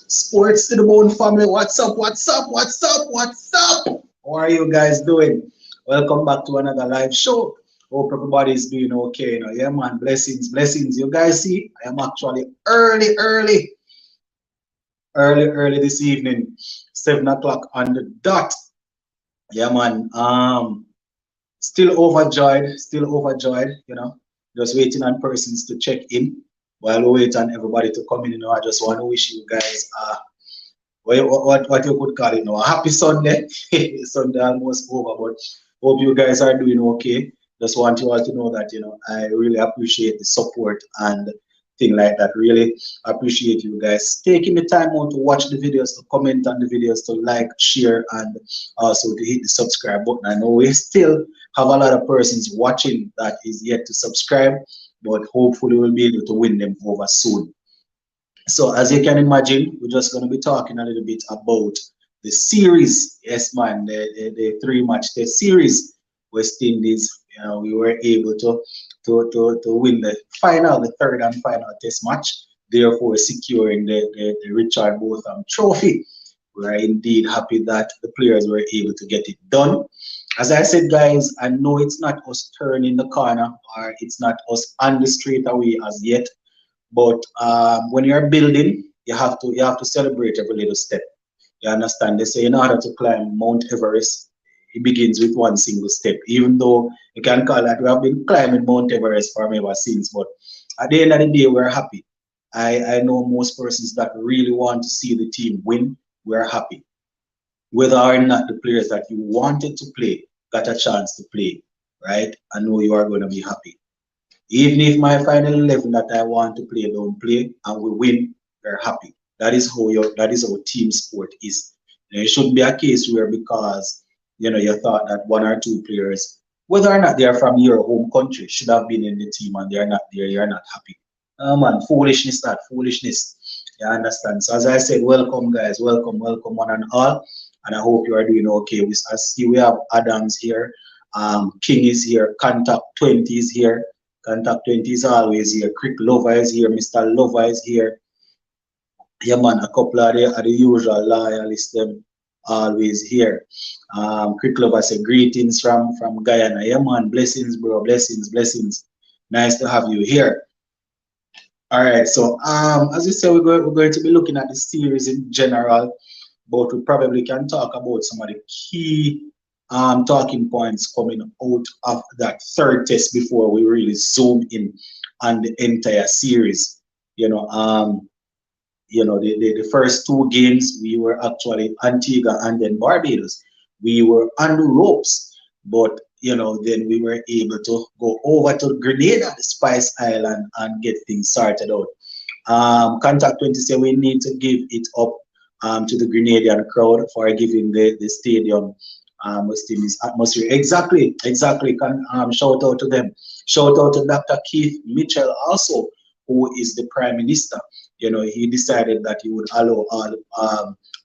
Sports to the Bone family. What's up? What's up? What's up? What's up? How are you guys doing? Welcome back to another live show. Hope everybody's doing okay. Yeah, man. Blessings, blessings. You guys see, I am actually early this evening, 7 o'clock on the dot. Yeah, man. Still overjoyed. Just waiting on persons to check in while we wait on everybody to come in. I just want to wish you guys what you could call it now. A happy Sunday. Sunday almost over, but hope you guys are doing okay. Just want you all to know that I really appreciate the support and thing like that. Really appreciate you guys taking the time out to watch the videos, to comment on the videos, to like, share, and also to hit the subscribe button. I know we still have a lot of persons watching that is yet to subscribe, but hopefully we'll be able to win them over soon. So as you can imagine, we're just going to be talking a little bit about the series. Yes, man, the three-match test series. West Indies, we were able to win the final, the third and final test match, therefore securing the Richard Botham Trophy. We are indeed happy that the players were able to get it done. As I said, guys, I know it's not us turning the corner or it's not us on the straight away as yet. But when you're building, you have to celebrate every little step. You understand? They say in order to climb Mount Everest, it begins with one single step. Even though you can call that we have been climbing Mount Everest for ever since, but at the end of the day, we're happy. I know most persons that really want to see the team win. We're happy, whether or not the players that you wanted to play got a chance to play. Right? I know you are going to be happy. Even if my final 11 that I want to play don't play and we win, we're happy. That is how team sport is. It shouldn't be a case where because you thought that one or two players, whether or not they are from your home country, should have been in the team and they're not there, you're not happy. Man, foolishness, that foolishness. You understand? So as I said, welcome guys, welcome one and all. And I hope you are doing okay. I see we have Adams here, King is here, Contact 20 is here. Contact 20 is always here. Crick Lover is here. Mr. Lover is here. Yeah, man, a couple of the usual loyalists, them always here. Crick Lover say greetings from Guyana. Yeah, man, blessings, bro. Blessings. Nice to have you here. All right, so as you said, we're going to be looking at the series in general, but we probably can talk about some of the key talking points coming out of that third test before we really zoom in on the entire series. The first two games we were actually Antigua and then Barbados. We were on the ropes, but then we were able to go over to Grenada, the Spice Island, and get things sorted out. Contact 20 say we need to give it up to the Grenadian crowd for giving the stadium West Indies atmosphere. Exactly. Shout out to them. Shout out to Dr. Keith Mitchell also, who is the Prime Minister. He decided that he would allow all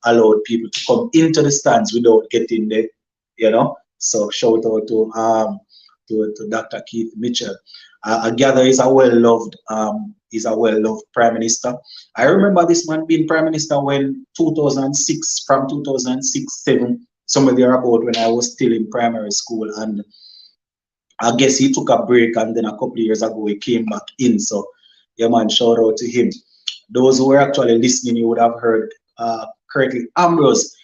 allowed people to come into the stands without getting there. So shout out to Dr. Keith Mitchell. I gather he's a well-loved Prime Minister. I remember this man being Prime Minister when 2006, from 2006-7, somewhere thereabout when I was still in primary school, and I guess he took a break and then a couple of years ago he came back in. So yeah, man, shout out to him. Those who were actually listening, you would have heard Curtly Ambrose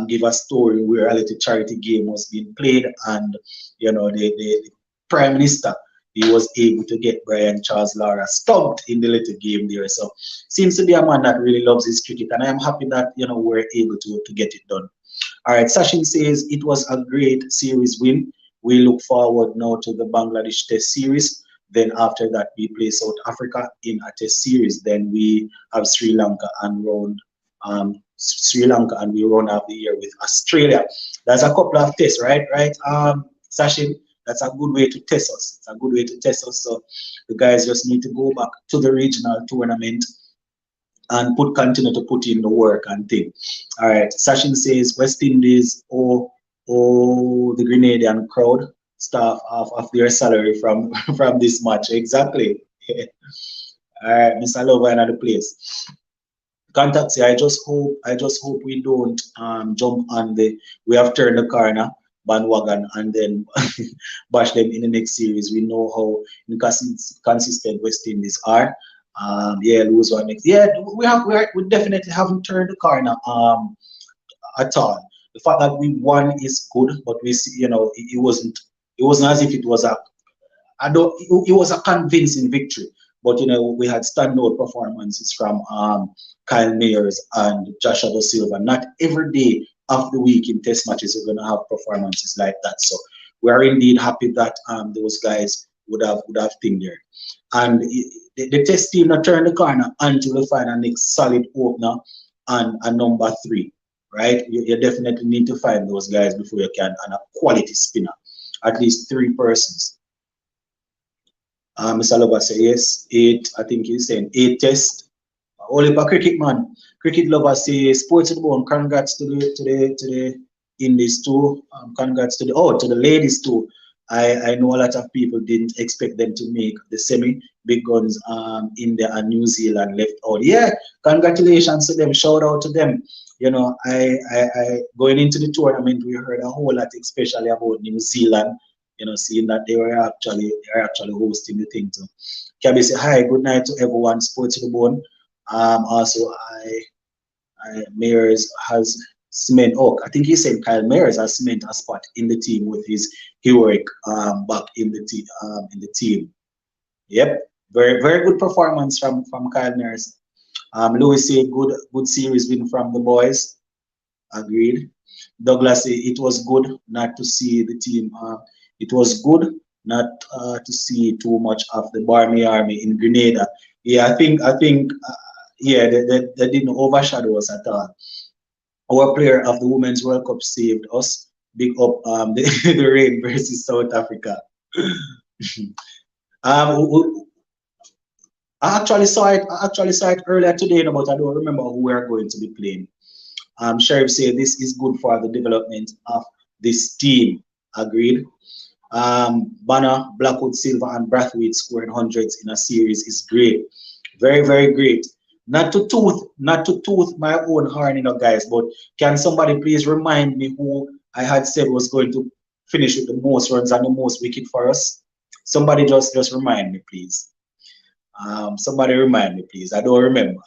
give a story where a little charity game was being played, and the Prime Minister, he was able to get Brian Charles Lara stumped in the little game there. So seems to be a man that really loves his cricket, and I am happy that we're able to get it done. All right, Sachin says it was a great series win. We look forward now to the Bangladesh Test series. Then after that, we play South Africa in a Test series. Then we have Sri Lanka and we round off the year with Australia. That's a couple of tests, right? Sachin, that's a good way to test us. It's a good way to test us. So the guys just need to go back to the regional tournament and continue to put in the work and thing. All right, Sachin says West Indies the Grenadian crowd staff of their salary from from this match. Exactly. All right, Mr. Lover, another place. Contacts, I just hope we don't jump on the we have turned the corner bandwagon and then bash them in the next series. We know how inconsistent West Indies are. Yeah, lose one next. Yeah, we definitely haven't turned the corner at all. The fact that we won is good, but we see, it wasn't as if it was a I don't. It was a convincing victory, but we had standout performances from Kyle Mayers and Joshua Da Silva. Not every day of the week in Test matches you're going to have performances like that. So we are indeed happy that those guys would have been there, and the Test team not turn the corner until we find a next solid opener and a number three. Right, you definitely need to find those guys before you can, and a quality spinner, at least three persons. Mr. Lover say yes, eight. I think he's saying eight test. Only for cricket man. Cricket lover say sports football. Congrats to the Indies too. Congrats to the ladies too. I know a lot of people didn't expect them to make the semi. Big guns India and New Zealand left out. Yeah, congratulations to them. Shout out to them. I going into the tournament, we heard a whole lot, especially about New Zealand. Seeing that they are actually hosting the thing too. Kabi say hi, good night to everyone. Sports to the bone. Also, Mayers has cement. Oh, I think he said Kyle Mayers has cement a spot in the team with his heroic back in the team. Yep, very very good performance from Kyle Mayers. Louis say good series win from the boys. Agreed. Douglas, it was good not to see the team. It was good not to see too much of the Barmy Army in Grenada. Yeah, yeah, they didn't overshadow us at all. Our player of the Women's World Cup saved us. Big up the rain versus South Africa. um, I actually saw it. I actually saw it earlier today, but I don't remember who we are going to be playing. Sheriff said this is good for the development of this team. Agreed. Banner, Blackwood, Silva, and Brathwaite scoring hundreds in a series is great. Very, very great. Not to tooth my own horn, guys, but can somebody please remind me who I had said was going to finish with the most runs and the most wicket for us? Somebody just remind me, please. Somebody remind me, please. I don't remember.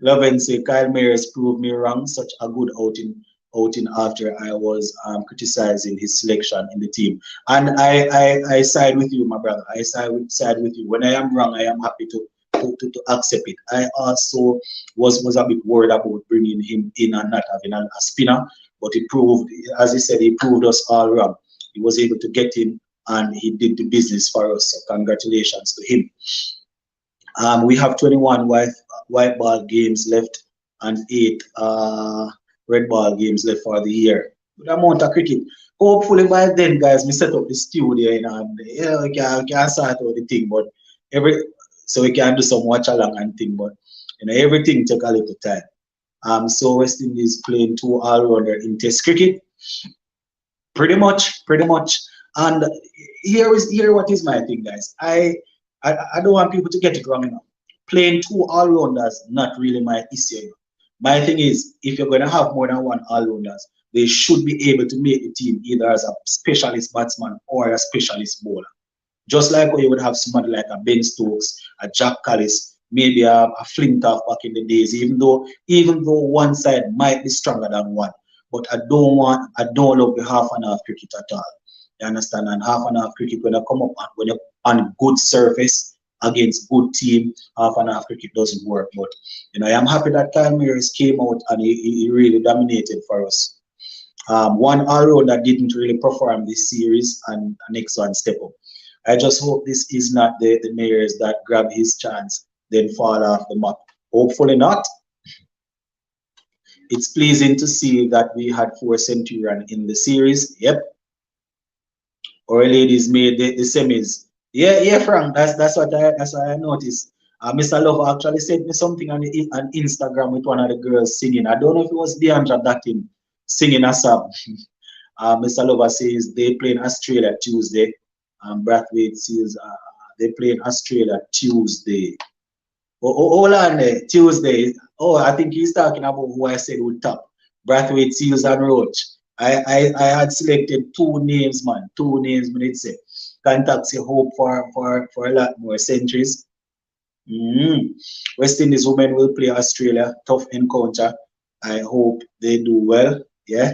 Lovin say Kyle Mayers proved me wrong. Such a good outing after I was criticizing his selection in the team. And I side with you, my brother. I side with you. When I am wrong, I am happy to accept it. I also was a bit worried about bringing him in and not having a spinner, but he proved, as he said, he proved us all wrong. He was able to get in and he did the business for us. So congratulations to him. We have 21 white ball games left and 8 red ball games left for the year. Good amount of cricket. Hopefully by then, guys, we set up the studio and we can sort out the thing, but every so we can do some watch along and thing, but everything take a little time. So West Indies playing 2 all-rounder in Test cricket. Pretty much. And here what is my thing, guys. I don't want people to get it wrong, Playing 2 all-rounders not really my issue. My thing is, if you're going to have more than 1 all-rounders, they should be able to make the team either as a specialist batsman or a specialist bowler. Just like when you would have somebody like a Ben Stokes, a Jack Callis, maybe a Flintoff back in the days, even though one side might be stronger than one. But I don't love the half and half cricket at all. You understand? And half and half cricket, when you come up when you're on good surface against good team, half and half cricket doesn't work. But I am happy that Kyle Mayers came out and he really dominated for us. One all that didn't really perform this series, and the next one step up. I just hope this is not the Mayers that grab his chance, then fall off the map. Hopefully not. It's pleasing to see that we had 4 centurion in the series. Yep. Our ladies made the semis. Yeah, Frank. That's what I noticed. Mr. Love actually sent me something on Instagram with one of the girls singing. I don't know if it was Deandra Dakin singing a song. Mr. Lover says they play in Australia Tuesday. Brathwaite says they play in Australia Tuesday. Hold on there, Tuesday. Oh, I think he's talking about who I said would top. Brathwaite, Seals, and Roach. I had selected two names, man. Two names, man. It's contacts you hope for a lot more centuries. Mm. West Indies women will play Australia. Tough encounter. I hope they do well. Yeah.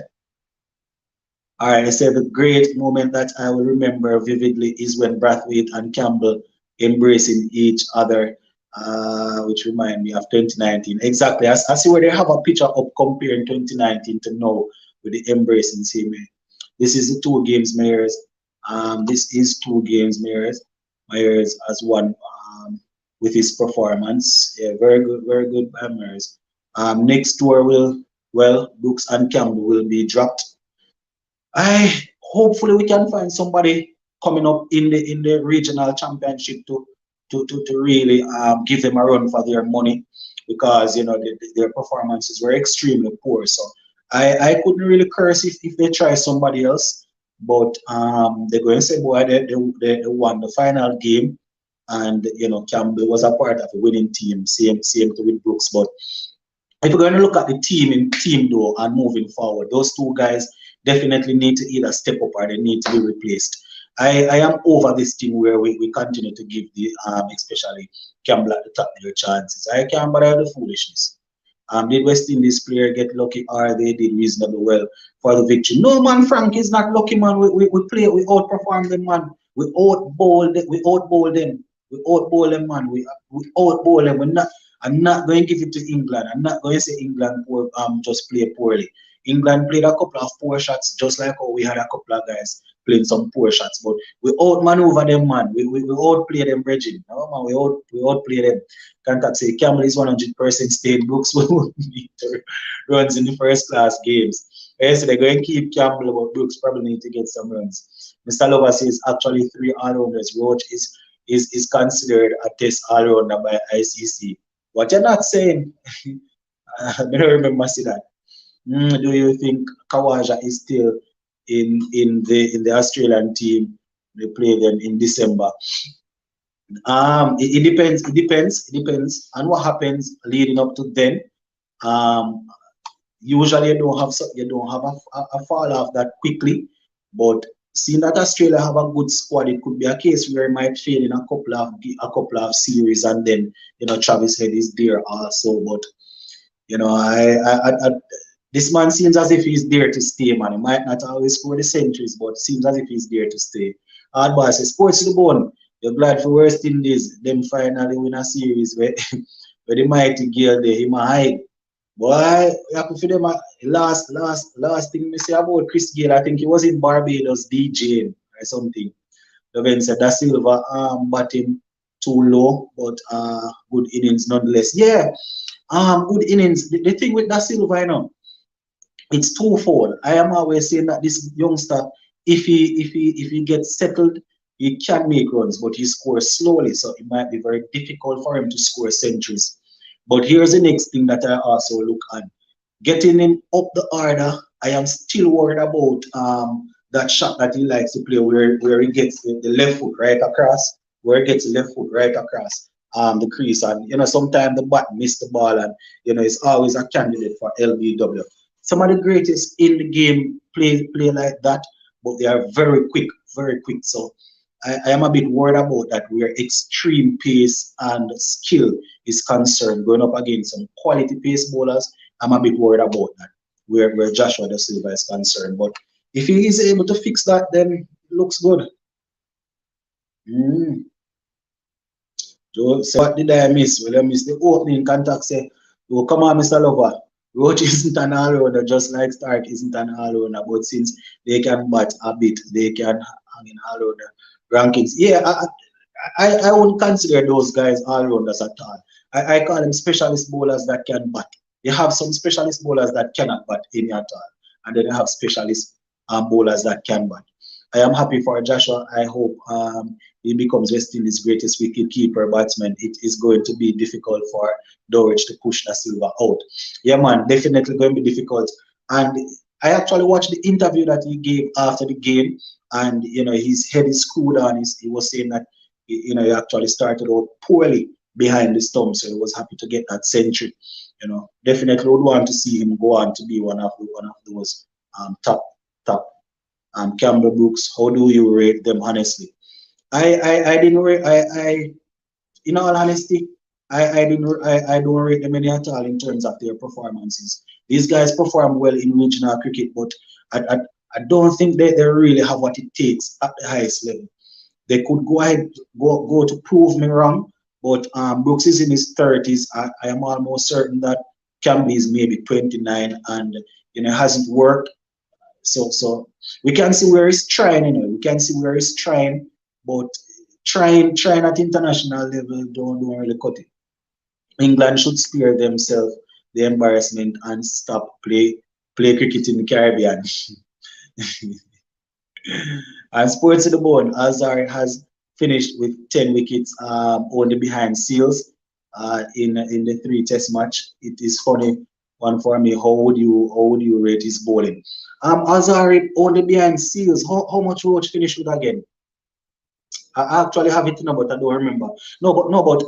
All right. I said the great moment that I will remember vividly is when Brathwaite and Campbell embracing each other, which remind me of 2019. Exactly. I see where they have a picture up comparing 2019 to now with the embracing same. This is the two games, Mayors. This is two games, Mayors. Mayors as one with his performance. Yeah, very good by Mayors. Next tour will, well, Brooks and Campbell will be dropped. I hopefully we can find somebody coming up in the regional championship to really give them a run for their money because you know their performances were extremely poor. So I couldn't really curse if they try somebody else, but they're going to say boy they won the final game and you know Campbell was a part of a winning team. Same to with Brooks, but if we're going to look at the team in team though and moving forward, those two guys definitely need to either step up or they need to be replaced. I am over this thing where we continue to give the especially Campbell at the top their chances. I can't bother the foolishness. Did West Indies player get lucky or they did reasonably well for the victory? No man, Frank is not lucky man. We play, we outperform them man. We outbowl them. We outbowl them man. We outbowl them. I'm not going to give it to England. I'm not going to say England just play poorly. England played a couple of poor shots, just like how we had a couple of guys playing some poor shots. But we outmaneuver them, man. We outplay them, Bridget. No, man, we outplay them. Contact say Campbell is 100% staying books runs in the first class games. Yes, they're going to keep Campbell, but Brooks probably need to get some runs. Mr. Lover says actually three all-rounders. Roach is considered a test all-rounder by ICC. What you're not saying, I don't remember see that. Do you think Kawaja is still in the Australian team? They play them in December. It depends. It depends on what happens leading up to then. Um, Usually you don't have a fall off that quickly, but seeing that Australia have a good squad, it could be a case where it might fail in a couple of series, and then you know Travis Head is there also. But you know, this man seems as if he's there to stay, man. He might not always score the centuries, but seems as if he's there to stay. Hardball says, sports to the bone. You're glad for West Indies. Them finally win a series where, where the mighty girl there, him a hide. Boy, happy for them. Last thing me say about Chris Gale, I think he was in Barbados DJing or something. The Ben said Da Silva batting too low, but good innings nonetheless. Yeah, good innings. The thing with Da Silva, you know, it's twofold. I am always saying that this youngster, if he gets settled, he can make runs, but he scores slowly, so it might be very difficult for him to score centuries. But here's the next thing that I also look at. Getting him up the order, I am still worried about that shot that he likes to play where he gets the left foot right across, where he gets the left foot right across the crease. And you know, sometimes the bat miss the ball and you know it's always a candidate for LBW. Some of the greatest in the game play like that, but they are very quick, very quick. So I am a bit worried about that where extreme pace and skill is concerned going up against some quality pace bowlers. I'm a bit worried about that where Joshua Da Silva is concerned. But if he is able to fix that, then it looks good. Mm. Joe, so what did I miss? Well, I missed the opening contact. Say, oh, come on, Mr. Lover. Roach isn't an all-rounder, just like Stark isn't an all-rounder. But since they can bat a bit, they can hang in all-rounder rankings. Yeah, I wouldn't consider those guys all-rounders at all. I call them specialist bowlers that can bat. You have some specialist bowlers that cannot bat any at all. And then you have specialist bowlers that can bat. I am happy for Joshua. I hope he becomes West Indies' greatest wicket keeper batsman. It is going to be difficult for Dowrich to push Da Silva out. Yeah, man, definitely going to be difficult. And I actually watched the interview that he gave after the game, and you know his head is screwed on. He was saying that you know he actually started out poorly behind the stump, so he was happy to get that century. You know, definitely would want to see him go on to be one of those top Campbell Brooks. How do you rate them honestly? I didn't rate I in all honesty, I don't rate them any at all in terms of their performances. These guys perform well in regional cricket, but I, I, I don't think they really have what it takes at the highest level. They could go ahead go to prove me wrong, but Brooks is in his 30s. I am almost certain that Camby is maybe 29, and hasn't worked. So we can see where he's trying. We can see where he's trying, but trying at international level don't really cut it. England should spare themselves the embarrassment and stop play cricket in the Caribbean. And sports to the bone, Azar has finished with 10 wickets, only behind Seals in the three test match. It is funny one for me. How would you rate his bowling? Azar only behind Seals. How much Roach finished with again? I actually have it now, but I don't remember. No, but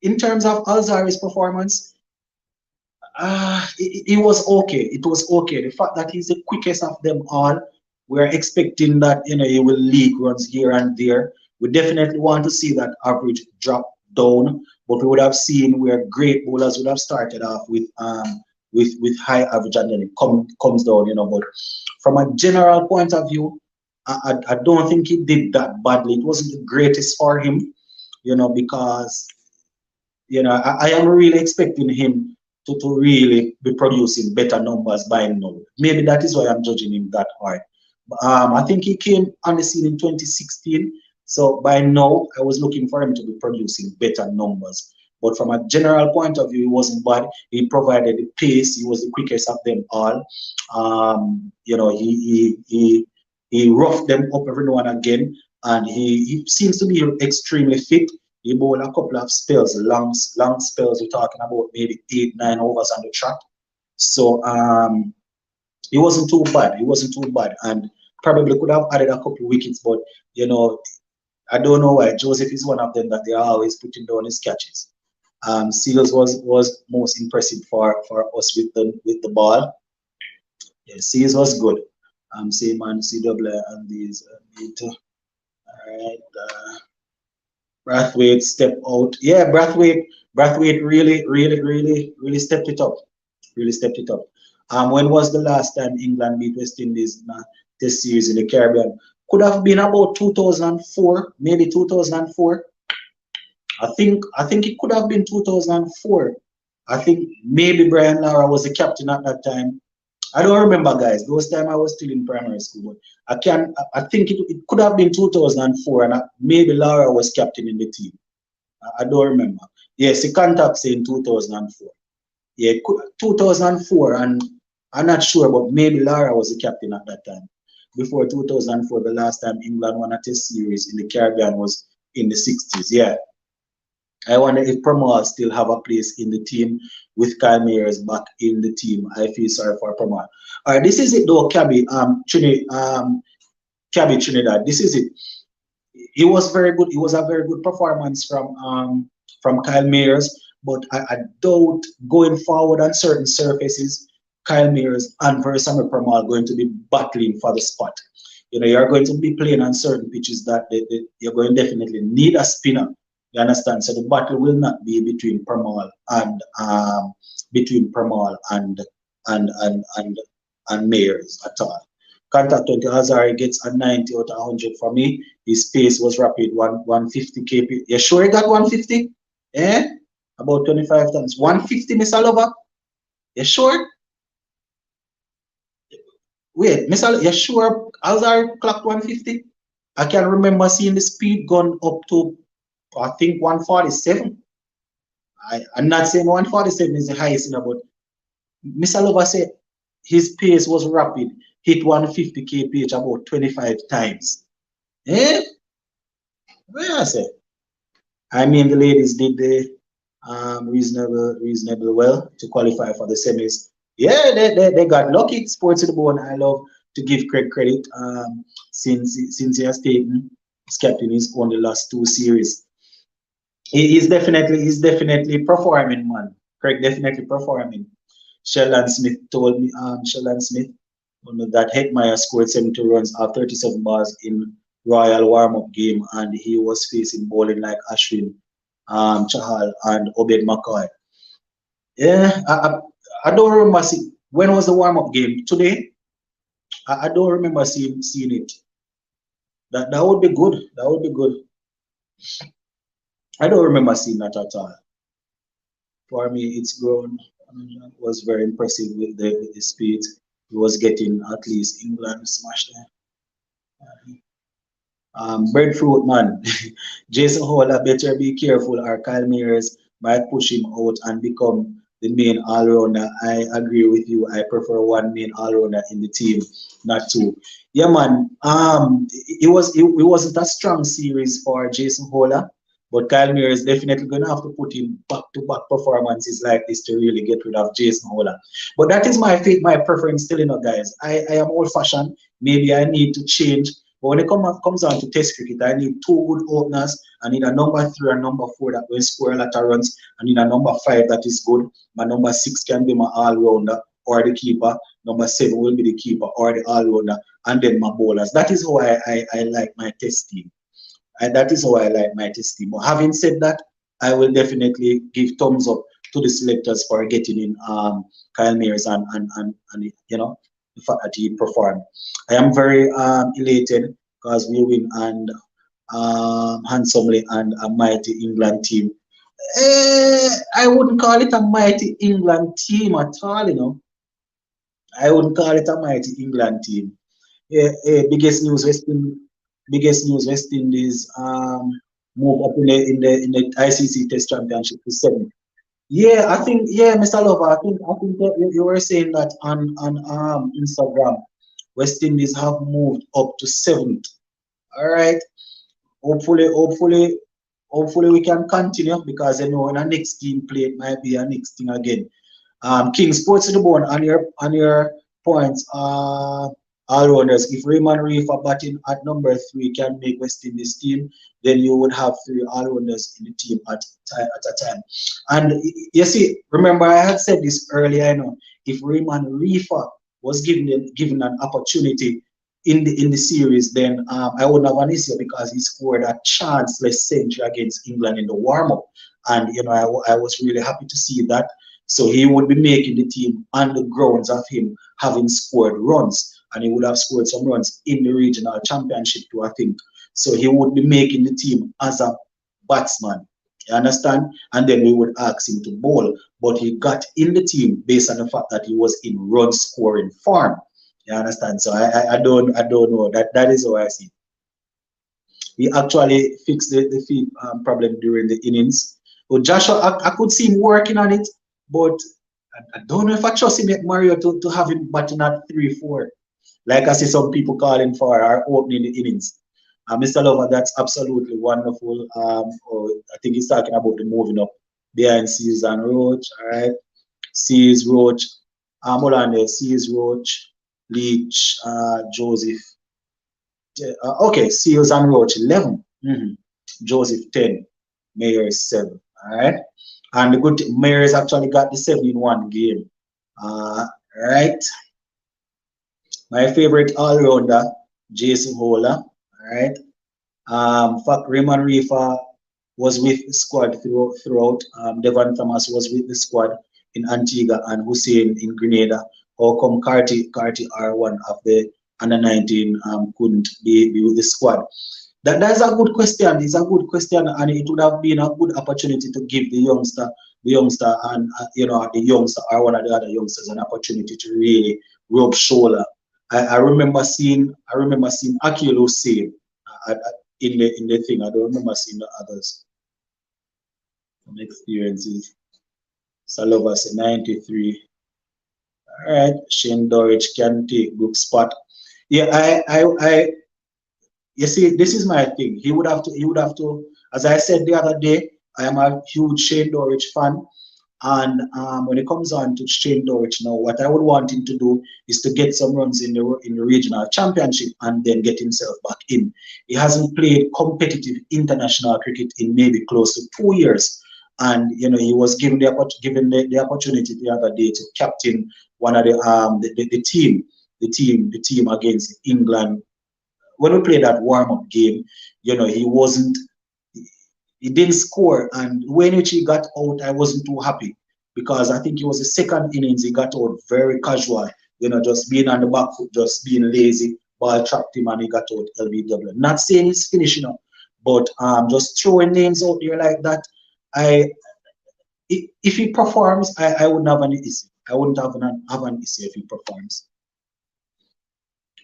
in terms of Alzari's performance, it was okay. It was okay. The fact that he's the quickest of them all, we're expecting that he will leak runs here and there. We definitely want to see that average drop down, but we would have seen where great bowlers would have started off with high average and then it comes down. But from a general point of view, I don't think he did that badly. It wasn't the greatest for him, because I am really expecting him to really be producing better numbers by now. Maybe that is why I'm judging him that hard. I think he came on the scene in 2016, so by now I was looking for him to be producing better numbers. But from a general point of view, he wasn't bad. He provided the pace. He was the quickest of them all. He roughed them up every now and again, and he seems to be extremely fit. He bowled a couple of spells, long spells. We're talking about maybe 8, 9 overs on the track. So he wasn't too bad. He wasn't too bad, and probably could have added a couple of wickets. But I don't know why. Joseph is one of them that they are always putting down his catches. Seals was most impressive for us with the ball. Yeah, Seals was good. Same on CW and these. All right. Brathwaite step out. Yeah, Brathwaite really stepped it up. Really stepped it up. When was the last time England beat West Indies in a test series in the Caribbean? Could have been about 2004, maybe 2004. I think it could have been 2004. I think maybe Brian Lara was the captain at that time. I don't remember, guys. Those time I was still in primary school, but I think it could have been 2004, and maybe Lara was captain in the team. I don't remember. Yes, the contact saying 2004. Yeah, 2004, and I'm not sure, but maybe Lara was the captain at that time. Before 2004, the last time England won a test series in the Caribbean was in the 60s. Yeah. I wonder if Pramal still have a place in the team with Kyle Mayers back in the team. I feel sorry for Pramal. All right, this is it though, Cabby Trinidad. This is it. He was very good. It was a very good performance from Kyle Mayers, but I doubt going forward on certain surfaces, Kyle Mayers and Versamy Pramal are going to be battling for the spot. You're going to be playing on certain pitches that you're going to definitely need a spinner. You understand? So the battle will not be between Pramal and Mayers at all. Contact 20 Hazard gets a 90 out of 100 for me. His pace was rapid, 150 kp. You sure he got 150? Eh? About 25 times. 150, Miss Alova? You sure? Wait, Miss Alova, you sure Hazard clocked 150? I can remember seeing the speed gun up to, I think, 147. I'm not saying 147 is the highest, but Mr. Lover said his pace was rapid, hit 150 kph about 25 times. Eh? Where I say? I mean, the ladies did the reasonable well to qualify for the semis. Yeah, they got lucky. Sports to the bone. I love to give Craig credit since he has taken He's captain his only last two series. He's definitely performing, man. Craig definitely performing. Sheldon Smith told me that Hetmeyer scored 70 runs off 37 balls in Royal warm-up game, and he was facing bowling like Ashwin, Chahal, and Obed McCoy. Yeah, I don't remember seeing when was the warm-up game today. I don't remember seeing it. That would be good. That would be good. I don't remember seeing that at all. For me, it's grown. Was very impressive with the speed. He was getting at least England smashed there. Breadfruit man, Jason Holler better be careful or Kyle Mears might push him out and become the main all-rounder. I agree with you. I prefer one main all-rounder in the team, not two. Yeah, man. It wasn't a strong series for Jason Holler, but Kyle Mears is definitely gonna have to put in back-to-back performances like this to really get rid of Jason Holler. But that is my preference still, guys. I am old-fashioned. Maybe I need to change, but when it comes on to test cricket, I need two good openers. I need a number three and number four that will score a lot of runs. I need a number five that is good. My number six can be my all-rounder or the keeper. Number seven will be the keeper or the all-rounder. And then my bowlers. That is how I like my test team. That is how I like my test team. But having said that, I will definitely give thumbs up to the selectors for getting in Kyle Mears and the fact that he performed. I am very elated because we win and handsomely and a mighty England team. I wouldn't call it a mighty England team at all. I wouldn't call it a mighty England team. Biggest news West Indies move up in the ICC Test Championship to seven. Yeah, I think Mr. Lover, I think that you were saying that on Instagram, West Indies have moved up to seventh. All right. Hopefully we can continue because when a next team play it might be a next thing again. King Sports to the bone on your points. All rounders. If Raymond Reef batting at number three can make West Indies team, then you would have three all rounders in the team at a time. And you see, remember I had said this earlier. If Raymond Reef was given an opportunity in the series, then I wouldn't have an issue because he scored a chanceless century against England in the warm up, and I was really happy to see that. So he would be making the team on the grounds of him having scored runs, and he would have scored some runs in the regional championship too, I think. So he would be making the team as a batsman. You understand? And then we would ask him to bowl, but he got in the team based on the fact that he was in run scoring form. You understand? So I don't know. That is how I see it. He actually fixed the feet problem during the innings. But Joshua, I could see him working on it, but I don't know if I trust him at Mario to have him batting at 3-4. Like I see some people calling for our opening the innings. Mr. Lover, that's absolutely wonderful. I think he's talking about the moving up behind Seals and Roach. All right. Seals, Roach. Hold on there. Seals, Roach, Leach, Joseph. Okay, Seals and Roach 11. Joseph 10. Mayor is 7. All right. And the good Mayor has actually got the 7 in one game. Right. My favorite all-rounder, Jason Holler. All right. In fact, Raymond Reefer was with the squad throughout. Devon Thomas was with the squad in Antigua and Hussein in Grenada. How come Carty are one of the under 19 couldn't be with the squad? That's a good question. It's a good question, and it would have been a good opportunity to give the youngster, and the youngster or one of the other youngsters an opportunity to really rub shoulder. I remember seeing Akilu say in the thing. I don't remember seeing the others. Some experiences. Salova say 93. All right, Shane Dorich can take good spot. Yeah, you see, this is my thing. He would have to, as I said the other day, I am a huge Shane Dorich fan. And when it comes on to Shane Dorich now, what I would want him to do is to get some runs in the regional championship and then get himself back in. He hasn't played competitive international cricket in maybe close to 2 years. And he was given the opportunity the other day to captain one of the team against England. When we played that warm-up game, he didn't score, and when he got out, I wasn't too happy because I think it was the second innings he got out very casual, just being on the back foot, just being lazy. Ball trapped him and he got out LBW. Not saying he's finishing up, but just throwing names out there like that. I If he performs, I wouldn't have any issue. I wouldn't have an issue if he performs.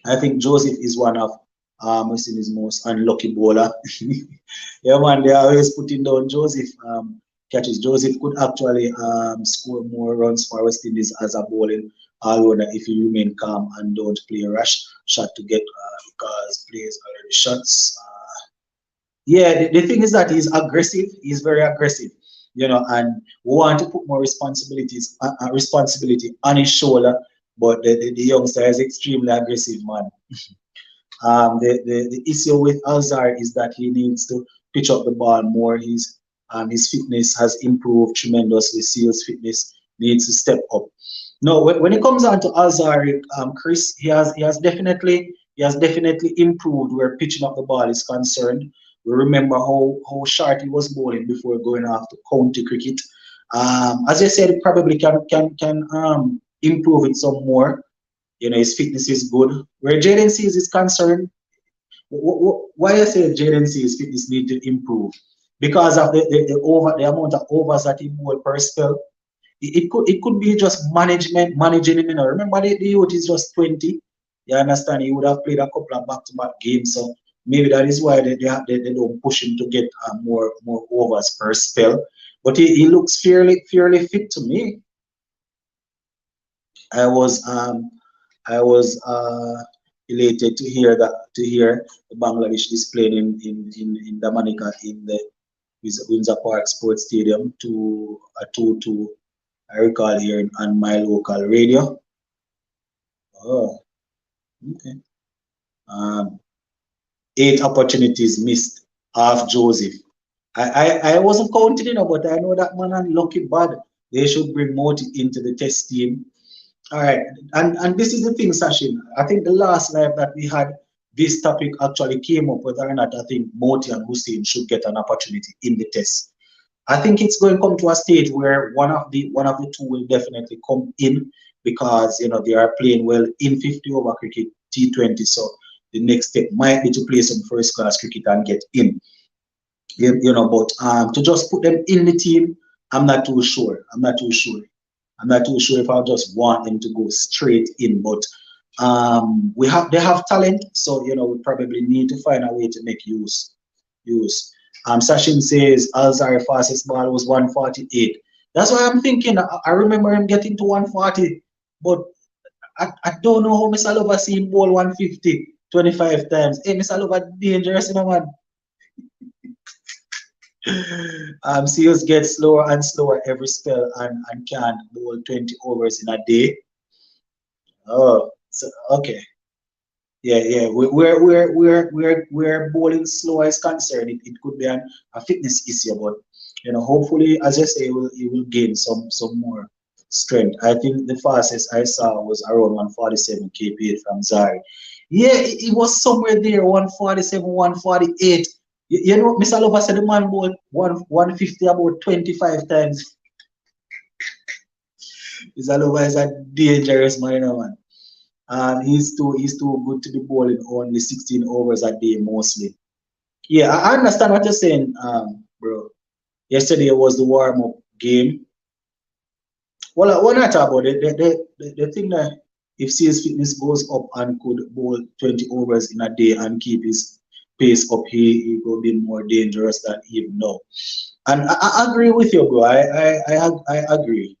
I think Joseph is one of his most unlucky bowler. Yeah, man, they are always putting down Joseph catches. Joseph could actually score more runs for West Indies as a bowling all-rounder if he remain calm and don't play a rash shot to get because players already shots. Yeah, the thing is that he's aggressive. He's very aggressive, and we want to put more responsibility on his shoulder. But the youngster is extremely aggressive, man. The issue with Alzar is that he needs to pitch up the ball more. His fitness has improved tremendously. Seal's fitness needs to step up. No, when it comes on to Alzar, Chris, he has definitely improved where pitching up the ball is concerned. We remember how short he was bowling before going off to county cricket. As I said, it probably can improve it some more. His fitness is good. Where Jaden Seas is concerned, why I say Jaden Seas' fitness need to improve? Because of the amount of overs that he bowled per spell. It could be just managing him. Remember the youth is just 20. You understand? He would have played a couple of back-to-back games, so maybe that is why they don't push him to get more overs per spell. But he looks fairly fit to me. I was elated to hear the Bangladesh is playing in Dominica in the Windsor Park Sports Stadium to a 2-2. I recall hearing on my local radio. Oh, okay. 8 opportunities missed off Joseph. I wasn't counting, but I know that man and lucky bad. They should bring Moti into the test team. All right, and this is the thing, Sachin. I think the last live that we had, this topic actually came up whether or not I think Moti and Hussein should get an opportunity in the test. I think it's going to come to a stage where one of the two will definitely come in because they are playing well in 50 over cricket T20. So the next step might be to play some first class cricket and get in. But to just put them in the team, I'm not too sure. I'm not too sure if I just want them to go straight in. But they have talent, so we probably need to find a way to make use. Sachin says Alzar fastest ball was 148. That's why I'm thinking. I remember him getting to 140, but I don't know how Mr. Lover see him ball 150 25 times. Hey, Mr. Lover dangerous, man. Seals get slower and slower every spell and can bowl 20 overs in a day. Oh, so okay. Yeah. Where bowling slow is concerned, it could be a fitness issue, but hopefully, as I say, he will gain some more strength. I think the fastest I saw was around 147 kph from Zari. Yeah, it was somewhere there, 147, 148. Mr. Lover said the man bowled 150 about 25 times. Mr. Lover is a dangerous man. He's too good to be bowling only 16 overs a day mostly. Yeah, I understand what you're saying, bro. Yesterday was the warm-up game. Well, we're not about it. The thing that if CS Fitness goes up and could bowl 20 overs in a day and keep his pace up, he will be more dangerous than even now. And I agree with you, bro. I agree.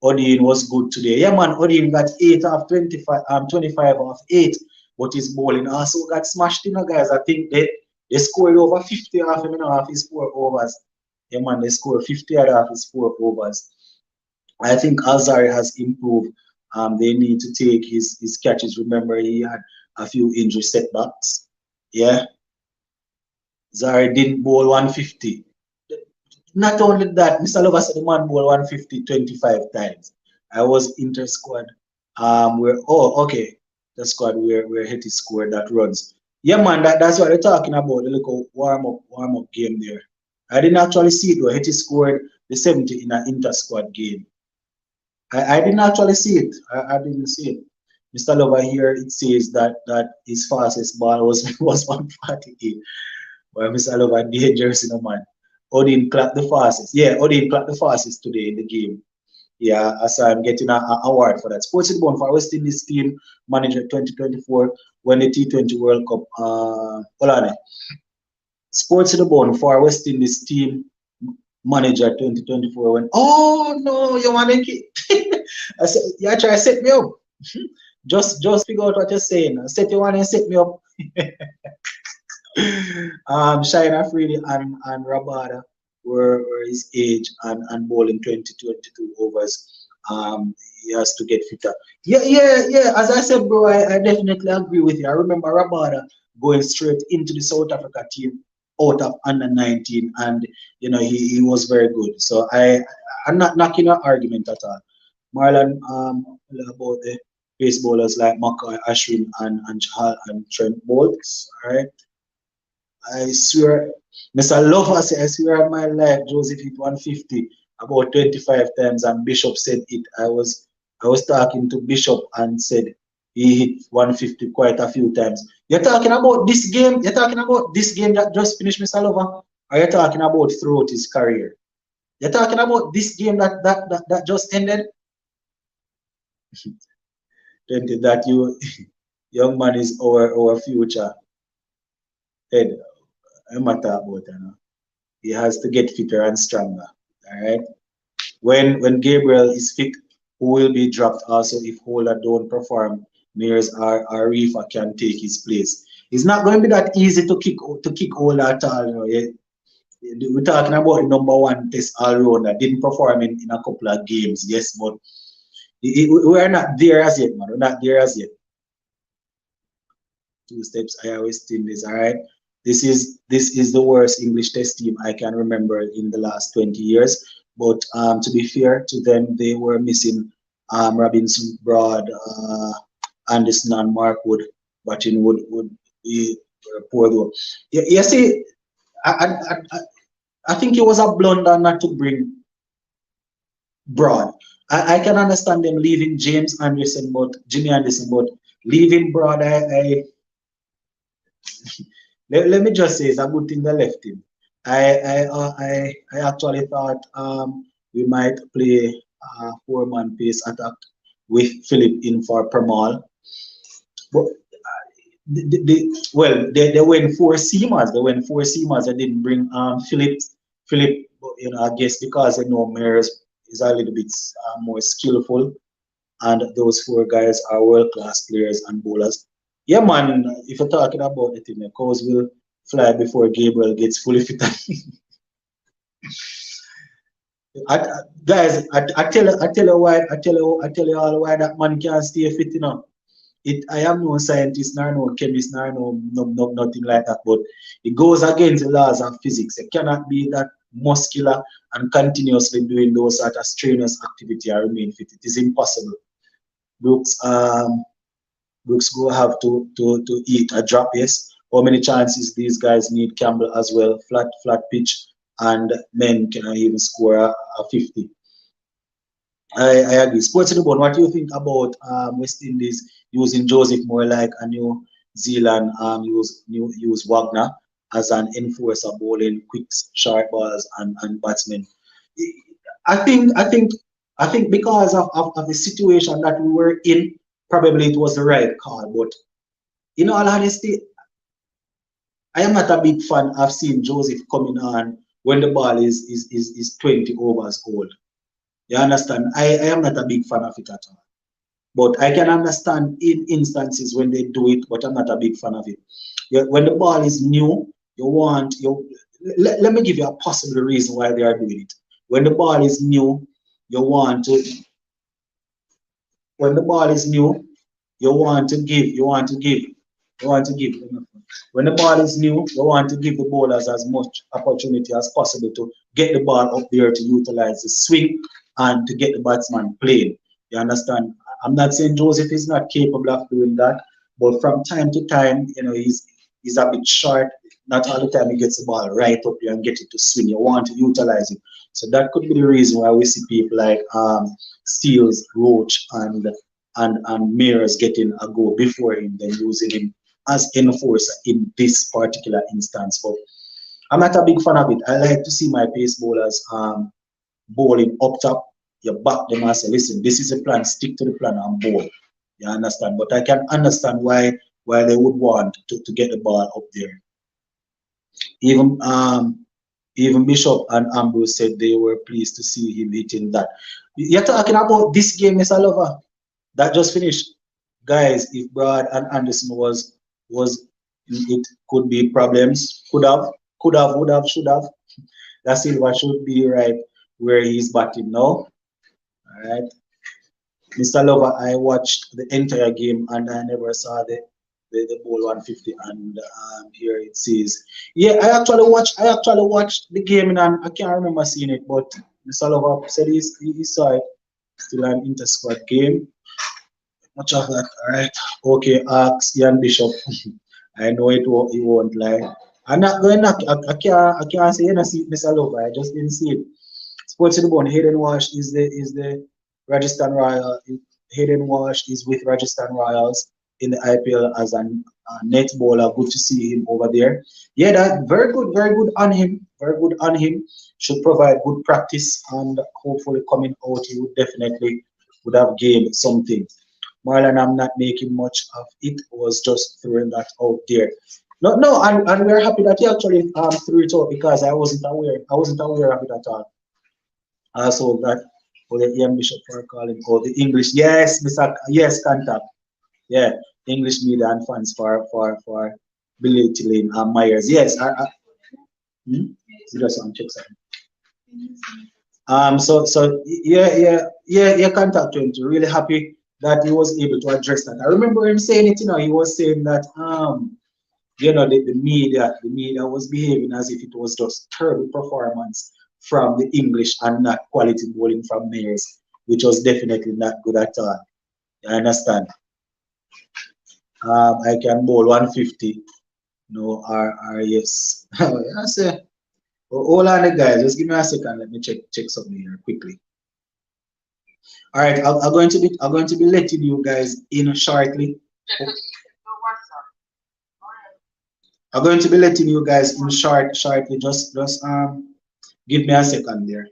Odin was good today. Yeah, man, Odin got 8 off 25 off 8, but his bowling also got smashed, guys. I think they scored over 50 off him, off his 4 overs. Yeah, man, they score 50 out of his 4 overs. I think Azari has improved. They need to take his catches. Remember, he had a few injury setbacks. Yeah, Zari didn't bowl 150. Not only that, Mr. Lover said the man bowled 150 25 times. I was inter squad. Where okay, the squad where Hetty scored that runs. Yeah, man, that's what they're talking about. The little warm up game there. I didn't actually see it though. Hetty scored the 70 in an inter squad game. I didn't actually see it. I didn't see it. Mr. Lover here, it says that his fastest ball was 148. Well, Mr. Lover, dangerous, man. Odin clocked the fastest. Yeah, Odin clocked the fastest today in the game. Yeah, I saw him getting an award for that. Sports Bone for West Indies team manager 2024 when the T20 World Cup. Hold on. Sports Bone for West Indies team manager 2024 when. Oh no, you want to keep. I said, yeah, try to set me up. Just figure out what you're saying. Set you want to set me up. Shine Afridi and Rabada were his age and bowling 2022 overs. He has to get fitter. Yeah. As I said, bro, I definitely agree with you. I remember Rabada going straight into the South Africa team out of under 19, and he was very good. So I'm not knocking your argument at all. Marlon, about the pace bowlers like Mackay, Ashwin, and Chahal and Trent Bolts. All right. I swear, Mr. Lover say, I swear on my life, Joseph hit 150 about 25 times, and Bishop said it. I was talking to Bishop and said he hit 150 quite a few times. You're talking about this game? You're talking about this game that just finished, Mr. Lover? Or you're talking about throughout his career? You're talking about this game that just ended? That you young man is our future. Ed, I'm not talking about that. He has to get fitter and stronger. All right. When Gabriel is fit, who will be dropped also if Holder don't perform, Mears or Rifa can take his place. It's not going to be that easy to kick Holder at all. We're talking about the number one test all round that didn't perform in a couple of games, yes, but we're not there as yet, man. We're not there as yet. 2 steps. I always think this. All right. This is the worst English test team I can remember in the last 20 years. But to be fair to them, they were missing Robinson, Broad, Anderson, and Mark Wood. Batting would be poor though. You see, I think it was a blunder not to bring Broad. I can understand them leaving Jimmy Anderson, but leaving Broad, let me just say it's a good thing they left him. I actually thought we might play a 4-man pace attack with Philip in for Permal. But they went 4 seamers. They went 4 seamers. They didn't bring Philip. Philip, I guess because they know Mears is a little bit more skillful, and those 4 guys are world-class players and bowlers. Yeah, man, if you're talking about it, the cows will fly before Gabriel gets fully fit. Guys, I tell you why I tell you all why that man can't stay fit, I am no scientist, nor no chemist, nor no nothing like that, but it goes against the laws of physics. You cannot be that muscular and continuously doing those sort of strenuous activity and remain fit. It is impossible. Brooks will have to eat a drop, yes. How many chances these guys need Campbell as well? Flat pitch, and men cannot even score a 50. I agree. Sports in the bone. What do you think about West Indies using Joseph more like a New Zealand use Wagner as an enforcer bowling quick short balls and batsmen? I think because of the situation that we were in, probably it was the right call. But in all honesty, I am not a big fan of seeing Joseph coming on when the ball is 20 overs old. You understand? I am not a big fan of it at all. But I can understand in instances when they do it, but I'm not a big fan of it. When the ball is new, you want let me give you a possible reason why they are doing it. When the ball is new, you want to when the ball is new, you want to give. When the ball is new, you want to give the bowlers as much opportunity as possible to get the ball up there to utilize the swing and to get the batsman playing. You understand? I'm not saying Joseph is not capable of doing that, but from time to time, he's a bit short. Not all the time he gets the ball right up there and get it to swing. You want to utilize it. So that could be the reason why we see people like Steels, Roach, and Mears getting a goal before him, then using him as enforcer in this particular instance. But I'm not a big fan of it. I like to see my pace bowlers bowling up top. You back them and say, listen, this is a plan, stick to the plan and bowl. You understand? But I can understand why they would want to get the ball up there. Even even Bishop and Ambrose said they were pleased to see him hitting that. You're talking about this game, Mr. Lover, that just finished. Guys, if Brad and Anderson was it could be problems. Would have, should have. That Silva should be right where he's batting now. All right. Mr. Lover, I watched the entire game and I never saw the ball 150 and here it says yeah I actually watched the game and I can't remember seeing it, but Mr. Lover said he saw it. Still an inter squad game. Much of that, all right. Okay, ask Ian Bishop. I know he won't lie. I'm not going to, I can't say, you know, see Mr. Lover. I just didn't see it. Sports in the Bone, Hayden Walsh is the Rajasthan Royal. Hayden Walsh is with Rajasthan Royals in the IPL as a net bowler. Good to see him over there. Yeah, that very good on him. Very good on him. Should provide good practice and hopefully coming out he would definitely would have gained something. Marlon, I'm not making much of it. Was just throwing that out there. No, no, and we're happy that you actually threw it out because I wasn't aware. I wasn't aware of it at all. Also that for the Ian Bishop for calling for the English. Yes, Mr. Yes, contact. Yeah, English media and fans for belittling Myers. Yes, hmm? Just check something. So yeah, contact him. Really happy that he was able to address that. I remember him saying it. He was saying that the media was behaving as if it was just terrible performance from the English and not quality bowling from Mayers, which was definitely not good at all. You understand? I can bowl 150. No, yes. I say, hold on, guys. Just give me a second. Let me check something here quickly. All right, I'm going to be letting you guys in shortly. I'm going to be letting you guys in shortly. Just give me a second there.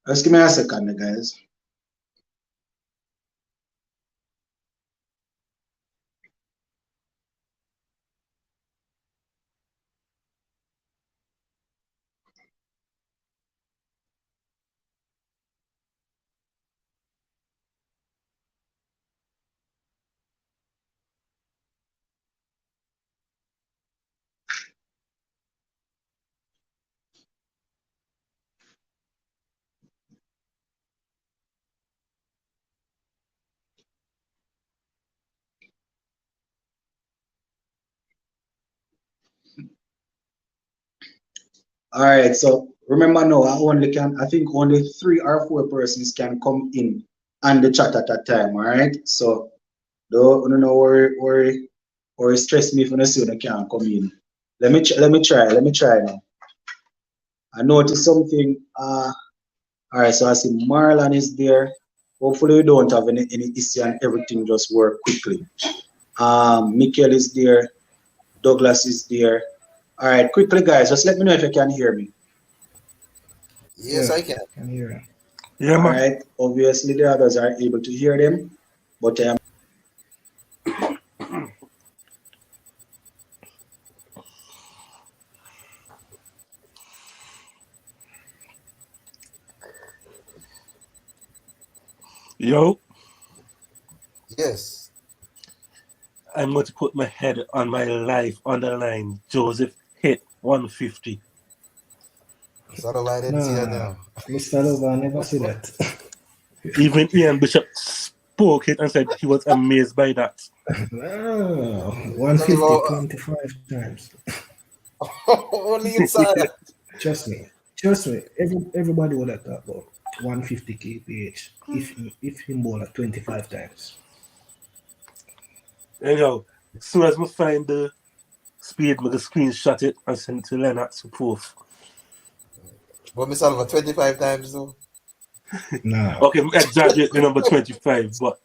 Just give me a second, guys. All right, so remember now, I think only 3 or 4 persons can come in on the chat at a time. All right, so don't no worry stress me if you see you can't come in. Let me try now. I noticed something. All right, so I see Marlon is there. Hopefully we don't have any issue and everything just work quickly. Mikkel is there. Douglas is there. All right, quickly guys, just let me know if you can hear me. Yes, Yeah, I can. can hear you. Yeah, All man. right, obviously the others are able to hear them, but Yo, Yes. I'm going to put my head on my life on the line. Joseph hit 150. Sort of I didn't see that Nah, now. Mr. Lover, I never see that. Even Ian Bishop spoke it and said he was amazed by that. No, Talking 150, about 25 times. only inside. Trust me. Everybody would have thought about 150 kph if he ball at 25 times. Anyhow, as soon as we find the speed, we can screenshot it and send it to Lennox for proof. But Mr. Oliver 25 times though. Nah, Okay, exaggerate the number 25, but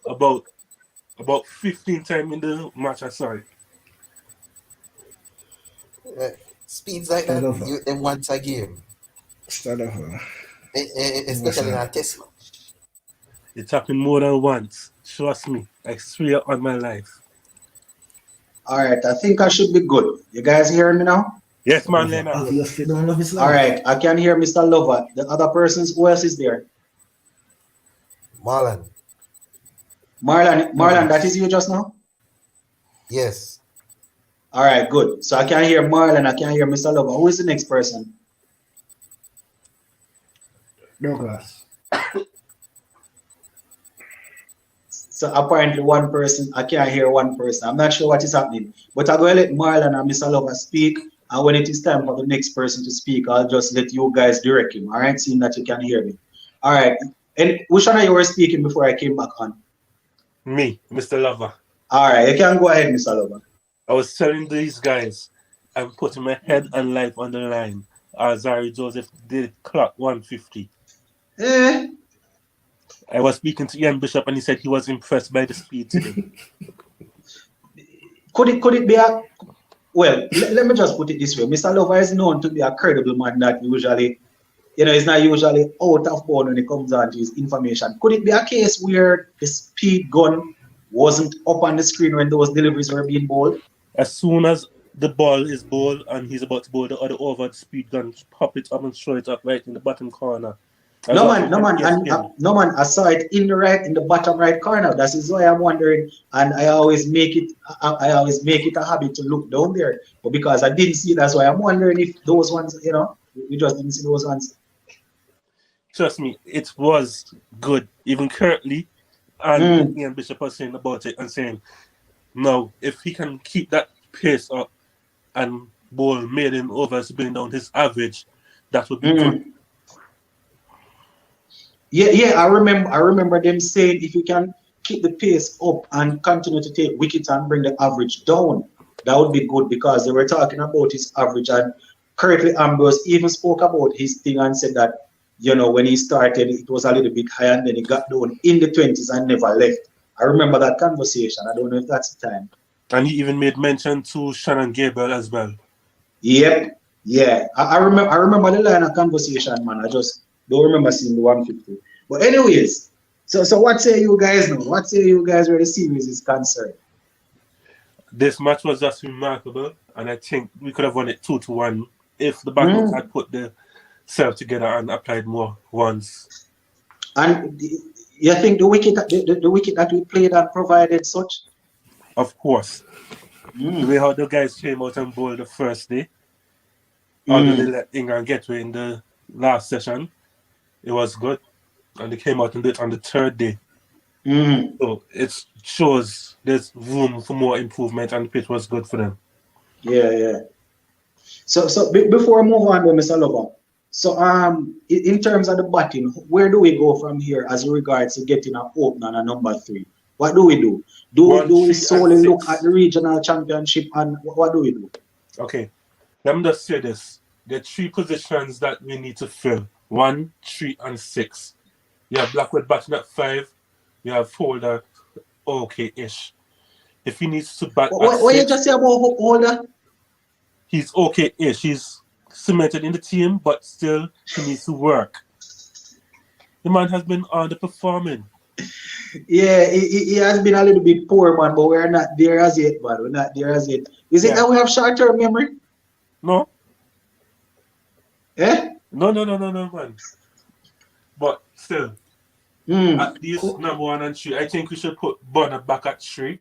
about 15 times in the match I saw it. Speeds like Mr. that, Lover, you them once a game. Mr. Lover. Especially in a test match. It happened more than once. Trust me. I swear on my life. All right, I think I should be good. You guys hearing me now? Yes, man, Lover Lennox. obviously don't love his All life. right, I can hear Mr. Lover. The other persons, who else is there? Marlon. Marlon, that is you just now? Yes. All right, good. So I can hear Marlon, I can hear Mr. Lover. Who is the next person? Douglas. So apparently one person, I can't hear one person. I'm not sure what is happening. But I'm going to let Marlon and Mr. Lover speak. And when it is time for the next person to speak, I'll just let you guys direct him. All right, seeing that you can hear me. All right. And which one of you were speaking before I came back on? Me, Mr. Lover. All right, you can go ahead, Mr. Lover. I was telling these guys I'm putting my head and life on the line. Zari Joseph did clock 150. Eh, I was speaking to Ian Bishop and he said he was impressed by the speed today. could it be a well, let me just put it this way. Mr. Lover is known to be a credible man that usually, he's not usually out of bound when it comes down to his information. Could it be a case where the speed gun wasn't up on the screen when those deliveries were being bowled? As soon as the ball is bowled and he's about to bowl the other over, the speed gun pop it up and throw it up right in the bottom corner. No man, I saw it in the bottom right corner. That is why I'm wondering, and I always make it a habit to look down there. But because I didn't see, that's why I'm wondering if those ones, we just didn't see those ones. Trust me, it was good. Even currently, and Ian Bishop was saying about it and saying, no, if he can keep that pace up and bowl maiden overs to bring down his average, that would be good. Yeah, I remember them saying if you can keep the pace up and continue to take wickets and bring the average down, that would be good because they were talking about his average and correctly Ambrose even spoke about his thing and said that, when he started it was a little bit higher and then he got down in the 20s and never left. I remember that conversation. I don't know if that's the time. And he even made mention to Shannon Gabriel as well. Yep. Yeah. I remember the line of conversation, man. I just don't remember seeing the 150. But anyways, so what say you guys now? What say you guys where the series is concerned? This match was just remarkable, and I think we could have won it 2-1 if the backers had put themselves together and applied more ones. And you think the wicket that we played and provided such? Of course. The way how the guys came out and bowled the first day, although they let England get away in the last session, it was good. And they came out and did it on the third day. So it shows there's room for more improvement and the pitch was good for them. Yeah. So before I move on with Mr. Lover, so in terms of the batting, where do we go from here as regards to getting an opener and a number 3? What do we do? Do we solely look at the regional championship and what do we do? Okay, let me just say this. There are 3 positions that we need to fill. 1, 3, and 6. You have Blackwood batting at 5. You have Holder okay-ish. If he needs to bat at 6... What you just say about Holder? He's okay-ish. He's cemented in the team, but still he needs to work. The man has been underperforming. Yeah, he has been a little bit poor, man, but we're not there as yet, man. We're not there as yet. Is it that we have short-term memory? No. Eh? No, man. But still, At least number 1 and 3. I think we should put Bonner back at 3.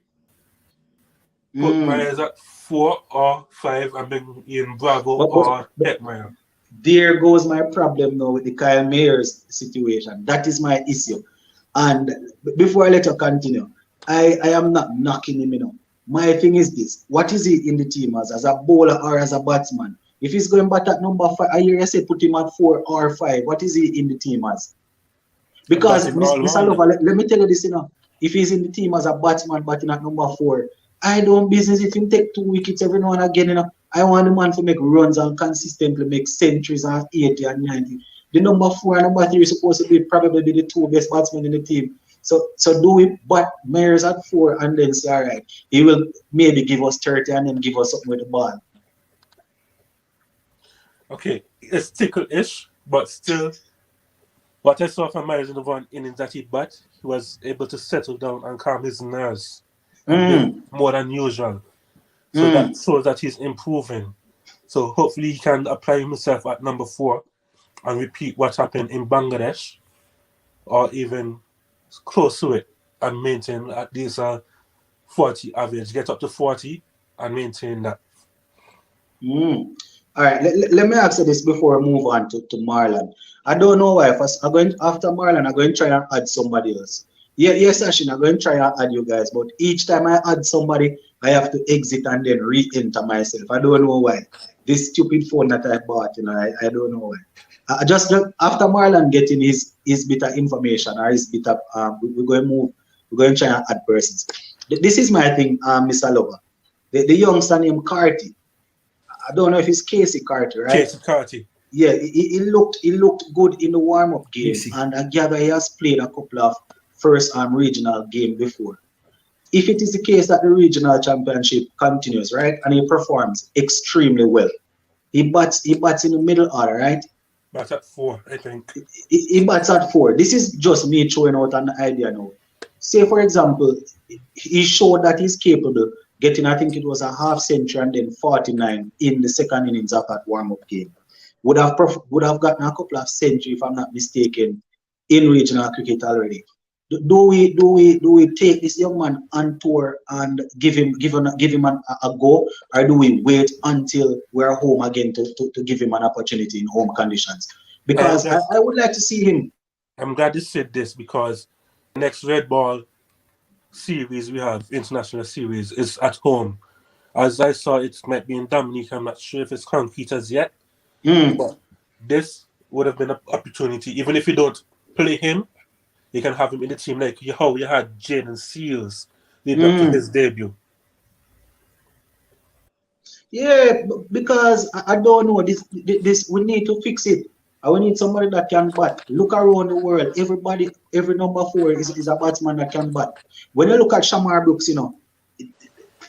Put Myers at 4 or 5 and bring in Bravo or Heckmeyer. There goes my problem now with the Kyle Mayers situation. That is my issue. And before I let you continue, I am not knocking him, you know. My thing is this: what is he in the team as a bowler or as a batsman? If he's going back at number 5, I hear you say put him at 4 or 5. What is he in the team as? Because Mr. Lover, let me tell you this, you know. If he's in the team as a batsman batting at number 4, I don't business if him take 2 wickets every now and again, you know. I want the man to make runs and consistently make centuries and 80 and 90. The number 4 and number 3 is supposed to be probably the 2 best batsmen in the team. So do we bat Myers at 4 and then say, all right, he will maybe give us 30 and then give us something with the ball. Okay, it's tickle-ish, but still, what I saw from Myers in the 1 innings that he bat, he was able to settle down and calm his nerves more than usual. So that shows that he's improving. So hopefully he can apply himself at number 4 and repeat what happened in Bangladesh, or even close to it, and maintain at least a 40 average. Get up to 40 and maintain that. All right, let me ask you this before I move on to Marlon. I don't know why. I'm going after Marlon, I'm going to try and add somebody else. Yes, Ashin, I'm going to try and add you guys, but each time I add somebody, I have to exit and then re-enter myself. I don't know why. This stupid phone that I bought, you know, I don't know why. Just after Marlon getting his bit of information or his bit of, we're going to try and add persons. This is my thing, Mr. Lover. The youngster named Carty. I don't know if it's Casey Carty, right? Casey Carty. Yeah, he looked good in the warm-up game, and I gather he has played a couple of first regional game before. If it is the case that the regional championship continues, right, and he performs extremely well, he bats in the middle order, right? Bats at 4, I think. He bats at 4. This is just me throwing out an idea now. Say, for example, he showed that he's capable getting, I think it was a half century and then 49 in the second innings of that warm-up game. Would have gotten a couple of centuries, if I'm not mistaken, in regional cricket already. Do we take this young man on tour and give him a go, or do we wait until we're home again to give him an opportunity in home conditions? Because I would like to see him. I'm glad you said this, because the next red ball series we have, international series, is at home. As I saw, it might be in Dominique. I'm not sure if it's concrete as yet. But this would have been an opportunity. Even if you don't play him, you can have him in the team like how you had Jaden Seals lead up to his debut. Yeah, because I don't know, this we need to fix it. We need somebody that can bat. Look around the world. Every number 4 is a batsman that can bat. When you look at Shamar Brooks, you know,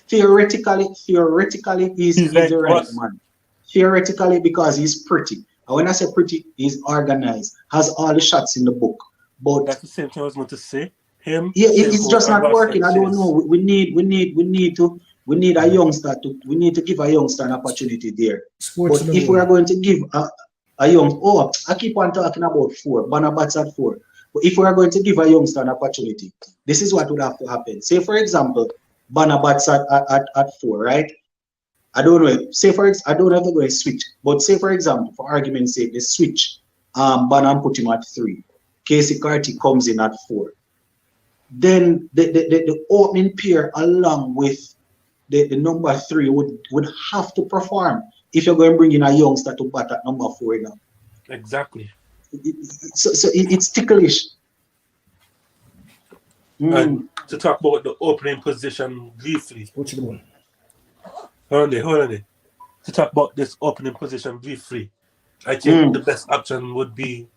theoretically, he's like the right man. Theoretically, because he's pretty. And when I say pretty, he's organized, has all the shots in the book. But that's the same thing I was going to say. Him, it's just not working. I don't know. We need a youngster we need to give a youngster an opportunity there. But if we are going to give I keep on talking about 4, Banner bats at 4. But if we are going to give a youngster an opportunity, this is what would have to happen. Say, for example, Banner bats at 4, right? I don't know. I don't know if they're going to switch. But say, for example, for argument's sake, they switch Banner and put him at 3. Casey Carty comes in at 4. Then the opening pair along with the number 3 would have to perform if you're going to bring in a youngster to bat at number 4 now. Exactly. So it's ticklish. And to talk about the opening position briefly. What's the one? Hold on there. To talk about this opening position briefly, I think the best option would be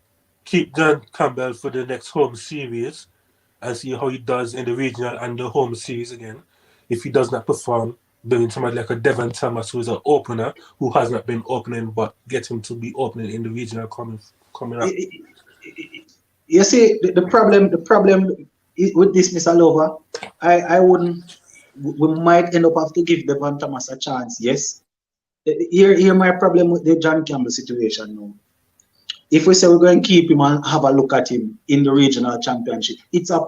keep John Campbell for the next home series and see how he does in the regional and the home series again. If he does not perform, bring in somebody like a Devon Thomas, who is an opener, who has not been opening, but get him to be opening in the regional coming up. You see, the problem with this, Mr. Lover, I wouldn't. We might end up have to give Devon Thomas a chance. Yes. Here my problem with the John Campbell situation now. if we say we're going to keep him and have a look at him in the regional championship, it's a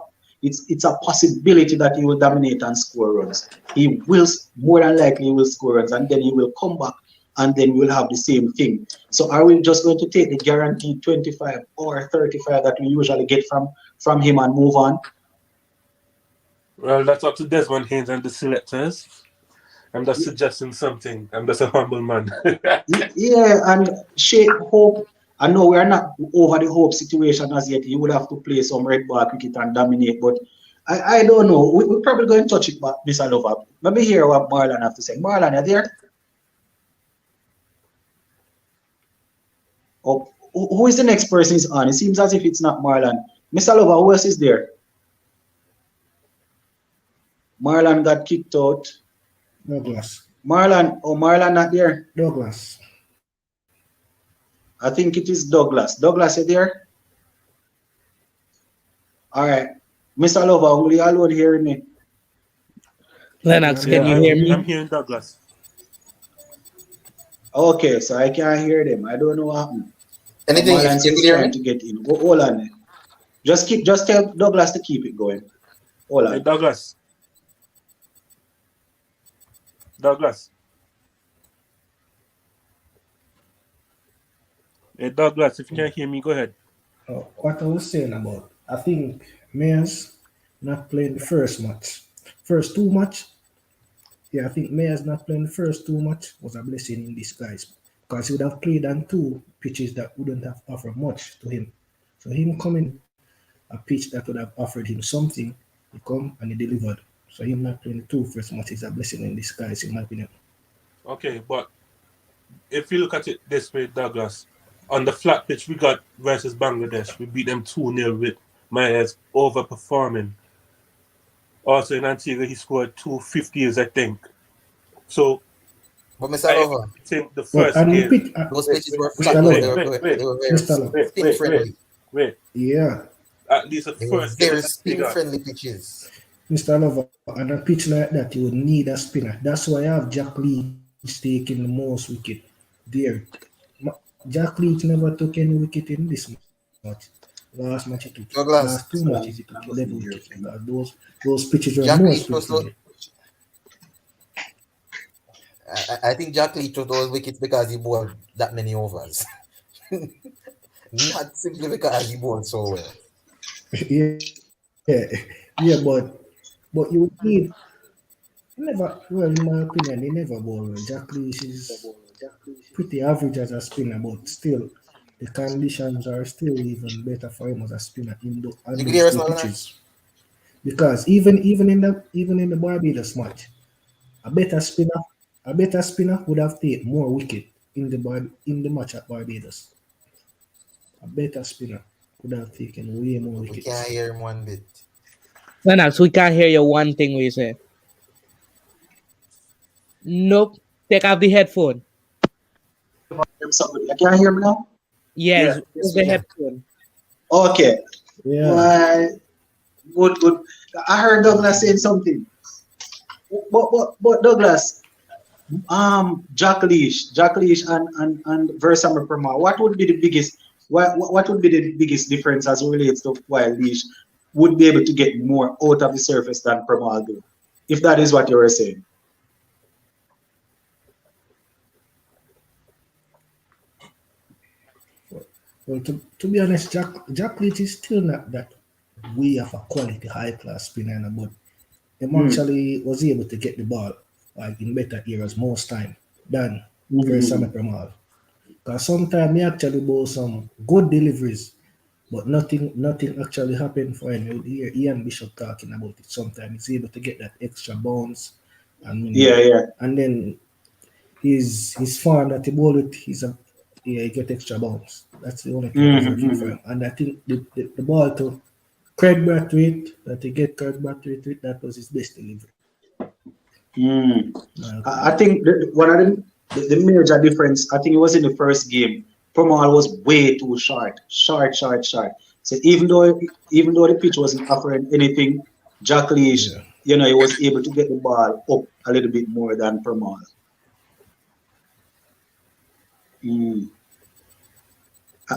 possibility that he will dominate and score runs. He will, more than likely, he will score runs, and then he will come back, and then we'll have the same thing. So are we just going to take the guaranteed 25 or 35 that we usually get from him and move on? Well, that's up to Desmond Haynes and the selectors. I'm just suggesting something. I'm just a humble man. Yeah, and hope. I know we are not over the hope situation as yet. He would have to play some red ball cricket and dominate, but I don't know. We're probably going to touch it, but Mr. Lover. Let me hear what Marlon have to say. Marlon, are you there? Oh, who is the next person is on? It seems as if it's not Marlon. Mr. Lover, who else is there? Marlon got kicked out. Douglas. Marlon not there? Douglas. I think it is Douglas. Douglas, you there? All right. Mr. Lover, will you alone hear me? Lennox, can you hear me? I'm hearing Douglas. Okay, so I can't hear them. I don't know what happened. Anything Marlon you is hear trying me? to get in. Hold on. Just tell Douglas to keep it going. Hold Hey, on. Douglas. Hey, Douglas, if you can't hear me, go ahead. What I was saying about, I think Mayers not playing the first match. First two match, yeah, I think Mayers not playing the first two match was a blessing in disguise. Because he would have played on two pitches that wouldn't have offered much to him. So him coming a pitch that would have offered him something, he come and he delivered. So him not playing the two first match is a blessing in disguise, in my opinion. Okay, but if you look at it this way, Douglas, on the flat pitch we got versus Bangladesh, we beat them 2-0 with Mayers overperforming. Also in Antigua, he scored 250s, I think. So But Mr. Lover, I think the But first and game. pitch, those pitches were Mr. flat. Lover. They were very Mr. Lover. spin friendly. Wait. Yeah, At least the They were first game very in spin Antigua. friendly pitches. Mr. Lover, on a pitch like that, you would need a spinner. That's why I have Jack Leach taking the most wicket there. Jack Leach never took any wicket in this match. Last match he took. Douglas. Last two matches he took 11 wickets because those pitches were Jack more Leach was spin. I think Jack Leach took those wickets because he bowled that many overs. Not simply because he bowled so well. yeah, but you would need never. Well, in my opinion, they never bowl well. Jack Leach is pretty average as a spinner, but still, the conditions are still even better for him as a spinner in the on You those clear us two now, pitches. Because even in the Barbados match, a better spinner would have taken more wicket in the match at Barbados. A better spinner would have taken way more We wickets. can't hear him one bit. Lennox, we can't hear you one thing we say. Nope. Take off the headphone. You can't hear me now? Yes, Yes, the we can. headphone. Okay. Yeah. Good. I heard Douglas saying something. But Douglas, Jack Leach and Versummer Perma, what would be the biggest difference as it relates to why Leach would be able to get more out of the surface than Perma do? If that is what you were saying. Well, to be honest, Jack Leach is still not that way of a quality high class spinner, but him actually was able to get the ball like in better eras most time than Versummer Perma. Because sometimes he actually bowl some good deliveries, but nothing actually happened for him. You would hear Ian Bishop talking about it sometimes. He's able to get that extra bounce. And then his farm that he bowl with, he get extra bounce. That's the only thing that's working for him. And I think the ball to Craig Brathwaite, that he get Craig Brathwaite with, that was his best delivery. I think one of the major difference, I think it was in the first game, Permal was way too short. So even though the pitch wasn't offering anything, Jack Leach, he was able to get the ball up a little bit more than Permal.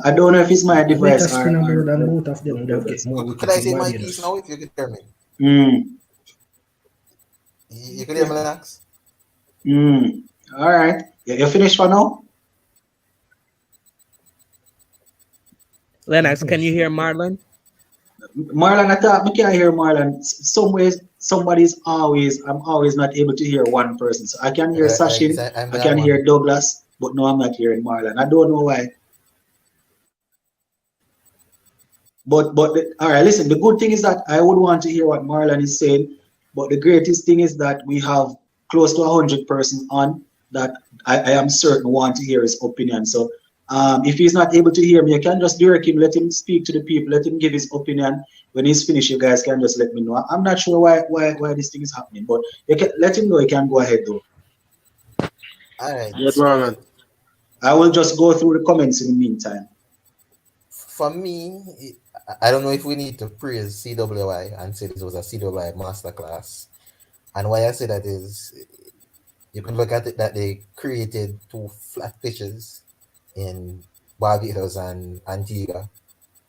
I don't know if it's my Better device spinner or board and both of them would have get more Could I wickets say in my piece Barbados. now if you could hear me? You could hear me, Lennox? All right. You finished for now? Lennox, can you hear Marlon? Marlon, I thought I can't hear Marlon. Some ways, I'm always not able to hear one person. So I can hear Sachin, I'm I the can one. hear Douglas, but no, I'm not hearing Marlon. I don't know why. All right, listen, the good thing is that I would want to hear what Marlon is saying, but the greatest thing is that we have close to 100 persons on that I am certain want to hear his opinion. So if he's not able to hear me, you can just direct him, let him speak to the people, let him give his opinion. When he's finished, you guys can just let me know. I'm not sure why this thing is happening, but you can let him know. He can go ahead though. All right. Yes, So Marlon. I will just go through the comments in the meantime. for me, I don't know if we need to praise CWI and say this was a CWI masterclass. And why I say that is you can look at it that they created 2 flat pitches in Barbados and Antigua,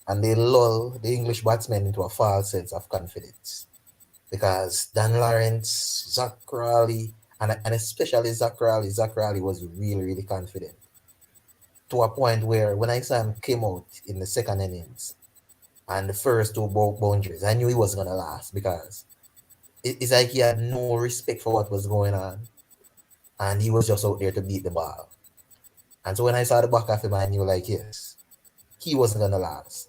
and they lull the English batsmen into a false sense of confidence. Because Dan Lawrence, Zach Crawley, and especially Zach Crawley was really, really confident. To a point where when I saw him came out in the second innings and the first 2 boundaries, I knew he wasn't going to last because it's like he had no respect for what was going on and he was just out there to beat the ball. And so when I saw the back of him, I knew like, yes, he wasn't going to last.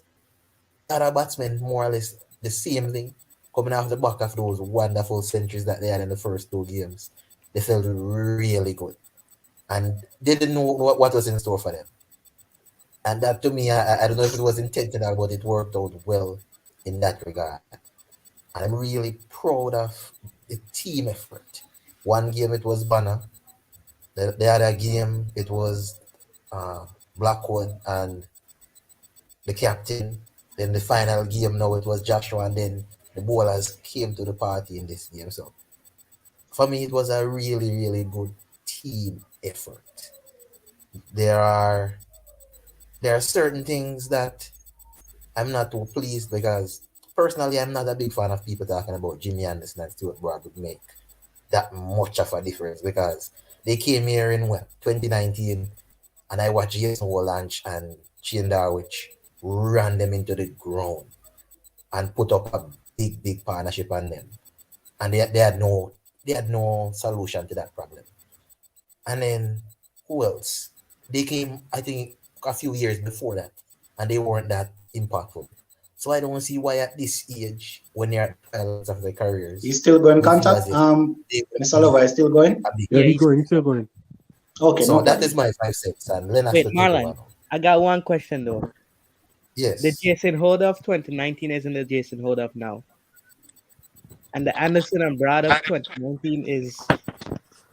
Other batsmen, more or less the same thing, coming off the back of those wonderful centuries that they had in the first 2 games. They felt really good. And they didn't know what was in store for them. And that to me, I don't know if it was intentional, but it worked out well in that regard. And I'm really proud of the team effort. One game it was Banner. The other game it was Blackwood and the captain. Then the final game now it was Joshua, and then the bowlers came to the party in this game. So for me, it was a really, really good team effort. There are certain things that I'm not too pleased because personally I'm not a big fan of people talking about Jimmy Anderson and Stuart Broad would make that much of a difference because they came here in 2019 and I watched Jason Wolanch and Shane Darwich ran them into the ground and put up a big partnership on them. And they had no solution to that problem. And then who else? They came, I think, a few years before that, and they weren't that impactful. So I don't see why at this age, when they're at 12 of their careers, He's still going we feel contact. as if Mr. Lover is still going. Yeah, he's going. He's still going. Okay, So no that problem. is my 5 cents, and Lennox Wait, will take over Marlon, now. I got one question though. Yes. The Jason Hold of 2019 isn't the Jason Hold of now. And the Anderson and Brad of 2019 is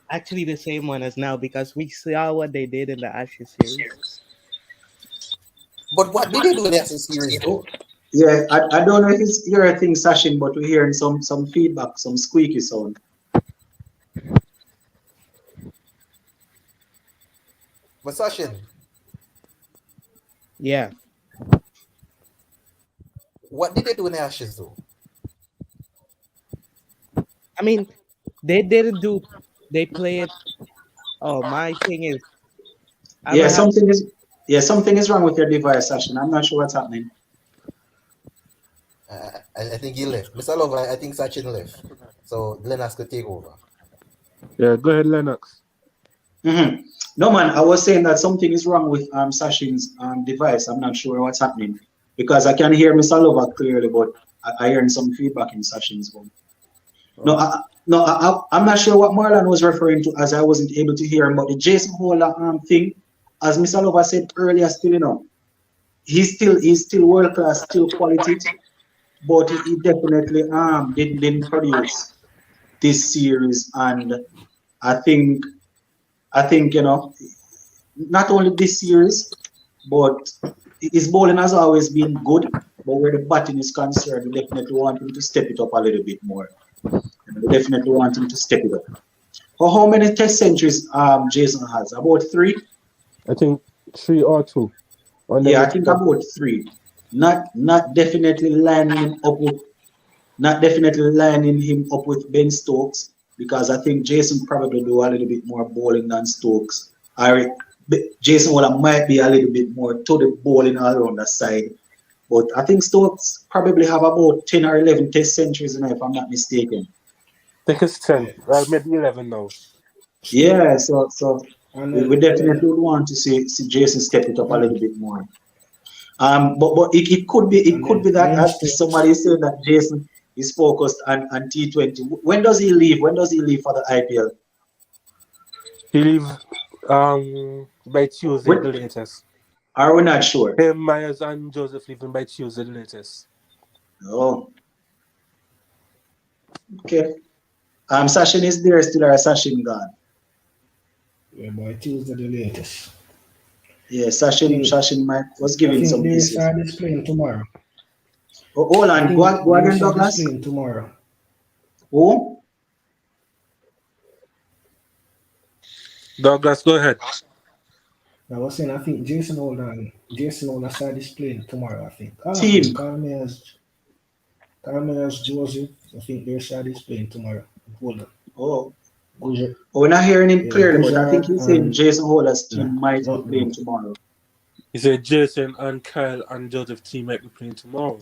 actually the same one as now because we saw what they did in the Ashes series. But what did they do in the Ashes series though? Yeah, I don't know if it's your thing, Sachin, but we're hearing some feedback, some squeaky sound. But Sachin, Yeah. what did they do in the Ashes though? I mean, they didn't do. They played. Oh, my thing is. Yeah, something is wrong with your device, Sachin. I'm not sure what's happening. I think he left. Mr. Lover, I think Sachin left. So Lennox could take over. Yeah, go ahead, Lennox. Mm-hmm. No, man, I was saying that something is wrong with Sachin's device. I'm not sure what's happening because I can hear Mr. Lover clearly, but I hear some feedback in Sachin's phone. I'm not sure what Marlon was referring to as I wasn't able to hear him, but the Jason Holder thing, as Mr. Lover said earlier, still, he's still world class, still quality, but he definitely didn't produce this series, and I think not only this series, but his bowling has always been good, but where the batting is concerned, we definitely want him to step it up a little bit more. We definitely want him to step it up. How many test centuries Jason has? About 3? I think 3 or 2. Yeah, I think about 3. Not definitely lining him up with Ben Stokes, because I think Jason probably do a little bit more bowling than Stokes. Jason Waller might be a little bit more to the bowling all around the side. But I think Stokes probably have about 10 or 11 test centuries, if I'm not mistaken. I think it's 10. Maybe 11 now. Yeah, so And we definitely would want to see Jason step it up a little bit more. But it could be that somebody said that Jason is focused on T20. When does he leave? When does he leave for the IPL? He leave by Tuesday, the latest. Are we not sure? Him, Myers, and Joseph leaving by Tuesday, the latest. Oh. Okay. Sachin is there still, or Sachin gone? Yeah, by Tuesday the latest. Yeah, Sachin was giving some pieces. I think they playing tomorrow. Oh, hold on, go again, Douglas. Playing tomorrow. Who? Douglas, go ahead. I was saying, I think Jason Holder side is playing tomorrow, I think. Team. Carmen's Joseph, I think their side is playing tomorrow. Hold on. Oh. We're not hearing him clearly, but I think he's saying Jason Holder's team might be playing tomorrow. He said Jason and Kyle and Joseph team might be playing tomorrow.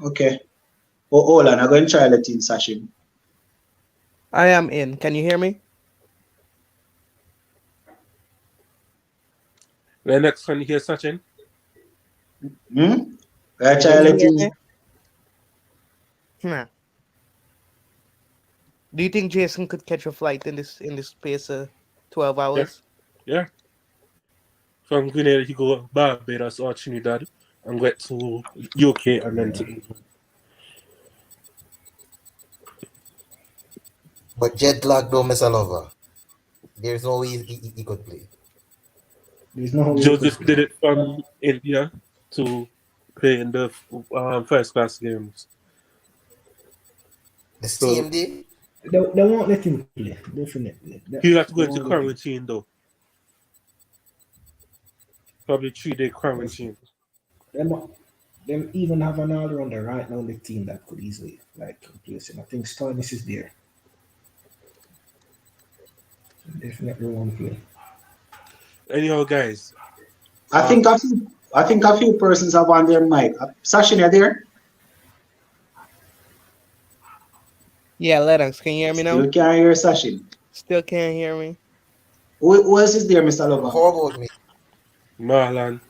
Okay. Oh, hold on, I'm going to try the team, Sachin. I am in. Can you hear me? The next one, you hear Sachin? I try the team. Do you think Jason could catch a flight in this space of 12 hours? Yeah. From Grenada, he go Barbados or Trinidad and get to UK and then to England. But jet lag don't mess a lover. There's no way he could play. There's no way Joseph did it from India to play in the first class games. The CMD? They won't let him play, definitely. He'll have to go into quarantine though. Probably 3-day quarantine. Them even have an all-rounder right now on the team that could easily replace him. I think Stoinis is there. Definitely won't play. Anyhow, guys. I think a few persons have on their mic. Sachin, are there? Yeah, Lennox, can you hear me now? Still can't hear Sachin. Still can't hear me. Who else is there, Mr. Lover? How about me? Marlon.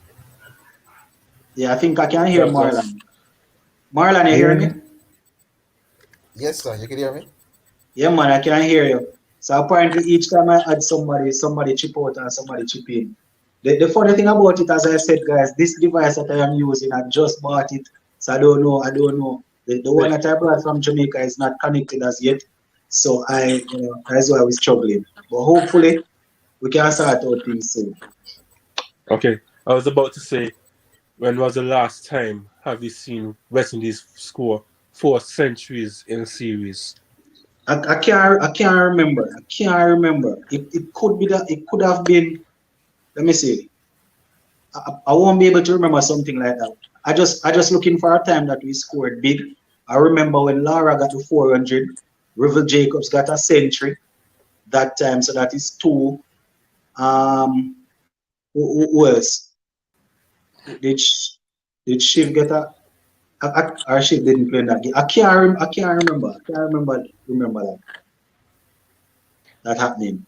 Yeah, I think I can hear Marlon. Marlon, you hear me? Yes, sir. You can hear me? Yeah, man, I can hear you. So apparently each time I add somebody chip out and somebody chip in. The funny thing about it, as I said, guys, this device that I am using, I just bought it. So I don't know. The one that I brought from Jamaica is not connected as yet. So that's why I was struggling. But hopefully we can sort out things soon. Okay. I was about to say, when was the last time have you seen West Indies score 4 centuries in a series? I can't remember. It could be that it could have been. Let me see. I won't be able to remember something like that. I just looking for a time that we scored big. I remember when Lara got to 400, River Jacobs got a century that time, so that is 2. Who else? Did Shiv get a? Or Shiv didn't play in that game. I can't remember that happening.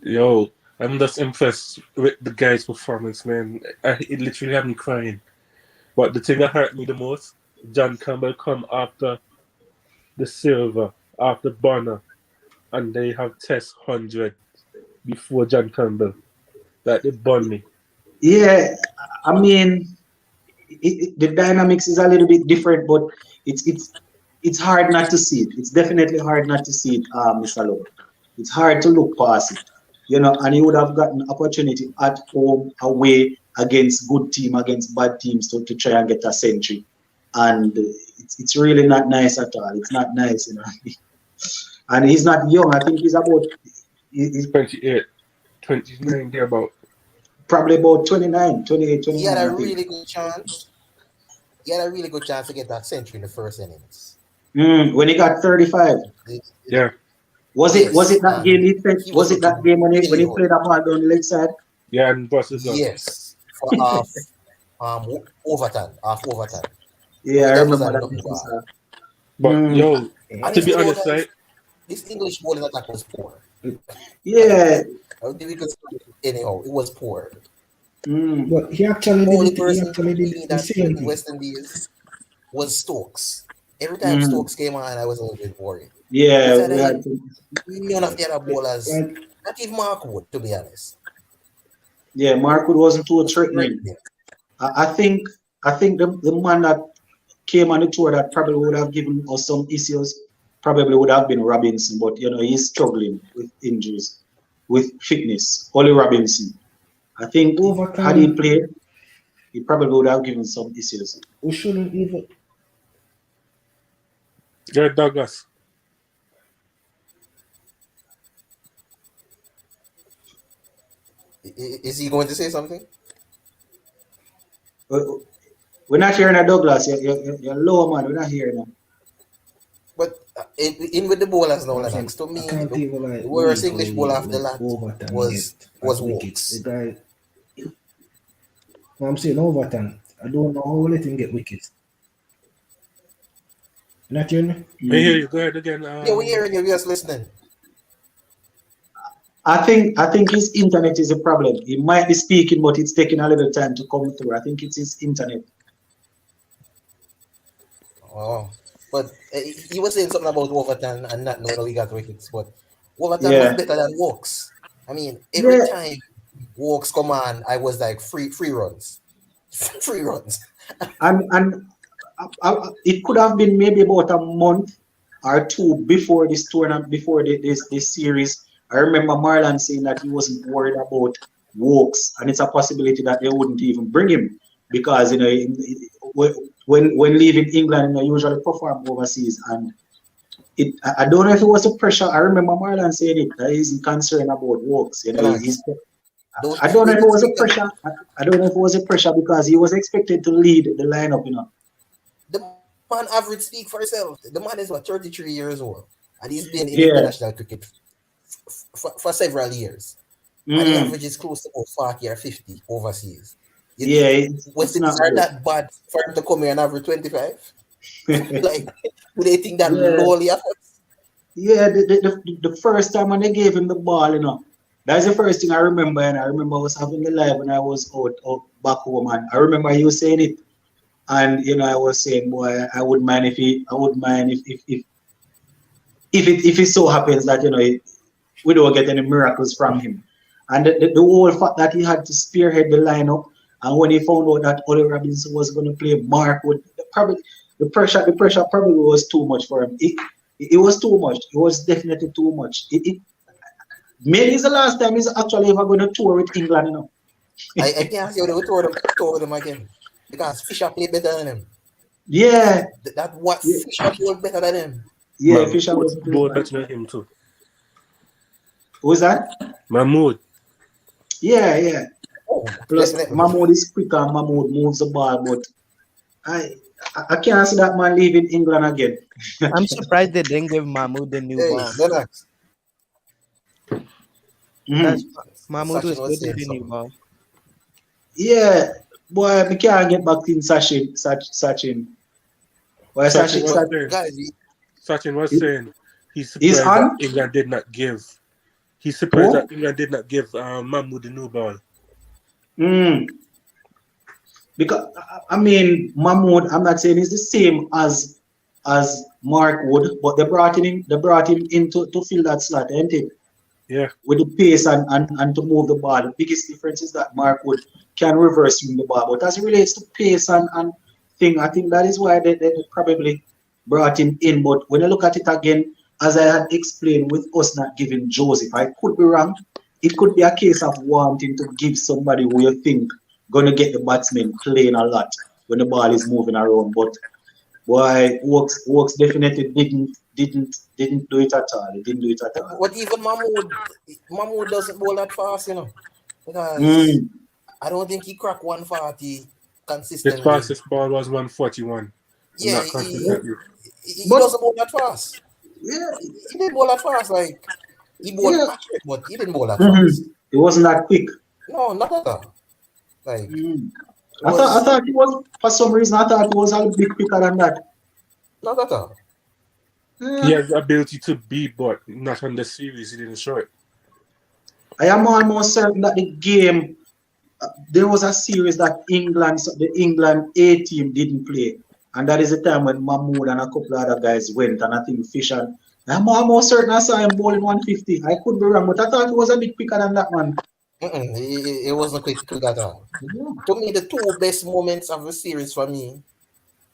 Yo, I'm just impressed with the guy's performance, man. It literally had me crying. But the thing that hurt me the most, John Campbell come after the silver, after Bonner, and they have test 100 before John Campbell. That they bun me. Yeah, I mean, the dynamics is a little bit different, but it's hard not to see it. It's definitely hard not to see it, Mr. Lowe. It's hard to look past it, and you would have gotten opportunity at home, away, against good team, against bad teams to try and get a century. And it's really not nice at all. It's not nice, And he's not young. I think he's 28. 29 there about. Probably about 29, 28, He had 29, a I think. really good chance. He had a really good chance to get that century in the first innings. When he got 35. Yeah. Was it that and game he played? he Was it that looking game when he really good. played that ball down the leg side? Yeah, and Buster got. Yes, for half overtime, Yeah, I that was a remember that nothing game. ball. But yo, And to it's be you know, honest, guys, right? this English bowling attack was poor. Yeah. I don't think we could anyhow. It was poor. But he actually Only did person the that same in thing. West Indies was Stokes. Every time Stokes came on, I was a little bit worried. Yeah, Besides we had him, none of the other bowlers, Like, not even Mark Wood, to be honest. yeah, Markwood wasn't too Was threatening. threatening. I think the man that came on the tour that probably would have given us some issues probably would have been Robinson, but you know he's struggling with injuries, with fitness. Only Robinson. I think had he overtime, played, he probably would have given some issues. we shouldn't even. Yeah, Douglas. Is he going to say something? We're not hearing a Douglas. You're low, man. We're not hearing him. But in with the bowlers now, I Lennox. To me, can't even like the worst believe English how bowler he after went that overtime was wickets. Wokes. The guy, no, I'm saying overtime. I don't know how let him get wickets. Not hearing me? I hear you. Go ahead again. Yeah, we're hearing you. We're just listening. I think his internet is a problem. He might be speaking, but it's taking a little time to come through. I think it's his internet. Oh, but he was saying something about overtime and not knowing how he got wickets. But overtime Yeah. was better than Wokes. I mean, every Yeah. time Wokes come on, I was like free runs, free runs. And it could have been maybe about a month or two before this tournament, before this series. I remember Marlon saying that he wasn't worried about Wokes, and it's a possibility that they wouldn't even bring him because you know when leaving England, you know, usually perform overseas, and I don't know if it was a pressure. I remember Marlon saying it that he's concerned about Wokes. You know, I don't know if it was a pressure. I don't know if it was a pressure because he was expected to lead the lineup. You know. The man average speak for himself. The man is 33 years old, and he's been in Yeah. international cricket for several years. And the average is close to about 40 or 50 overseas. West Indies are that bad for him to come here and average 25? Like, do they think that lowly efforts? Yeah, the first time when they gave him the ball, you know, that's the first thing I remember. And I remember I was having the live when I was out back home, and I remember you saying it. And you know, I was saying, boy, I wouldn't mind if it so happens that you know we don't get any miracles from him. And the whole fact that he had to spearhead the lineup, and when he found out that Ollie Robinson was going to play Mark, the pressure probably was too much for him. It was too much. It was definitely too much. Maybe it's the last time he's actually ever going to tour with England, you know. I can't see how they would tour them again. Because Fisher played better than him. Yeah. Fisher played better than him. Yeah, Fisher was better than him too. Who's that? Mahmood. Yeah. Oh, plus Mahmood is quicker and Mahmood moves the ball, but I can't see that man leaving England again. I'm surprised they didn't give Mahmood the new ball. Mahmood was good with the new ball. Yeah, boy, we can't get back in Sachin. Boy, Sachin was saying he's surprised that England did not give. He's surprised that England did not give Mahmood the new ball. Because I mean, Mahmood, I'm not saying he's the same as Mark Wood, but they brought him in to fill that slot, ain't it? Yeah. With the pace and to move the ball. The biggest difference is that Mark Wood can reverse swing the ball. But as it relates to pace and thing, I think that is why they probably brought him in. But when I look at it again, as I had explained with us not giving Joseph, I could be wrong. It could be a case of wanting to give somebody who you think going to get the batsman playing a lot when the ball is moving around. But Boy, Works definitely didn't do it at all. He didn't do it at all. But even Mahmoud doesn't bowl that fast, you know, because Mm. I don't think he cracked 140 His consistently. fastest ball was 141. Yeah, Not consistently. he But doesn't bowl that fast. yeah, He didn't bowl that fast. Like he bowled yeah. accurate, but he didn't bowl that Mhm. fast. It wasn't that quick. No, not at all. Like Mm. it I was thought it was for some reason I thought it was a bit quicker than that. not at all. He Yeah. has the ability to be, but not on the series. He didn't show it. I am almost certain that the game there was a series that the England A team didn't play, and that is the time when Mahmood and a couple other guys went, and I think Fish and I'm almost certain I saw him bowling 150. I could be wrong, but I thought it was a bit quicker than that, man. It wasn't quick at all. Yeah. To me, the two best moments of the series for me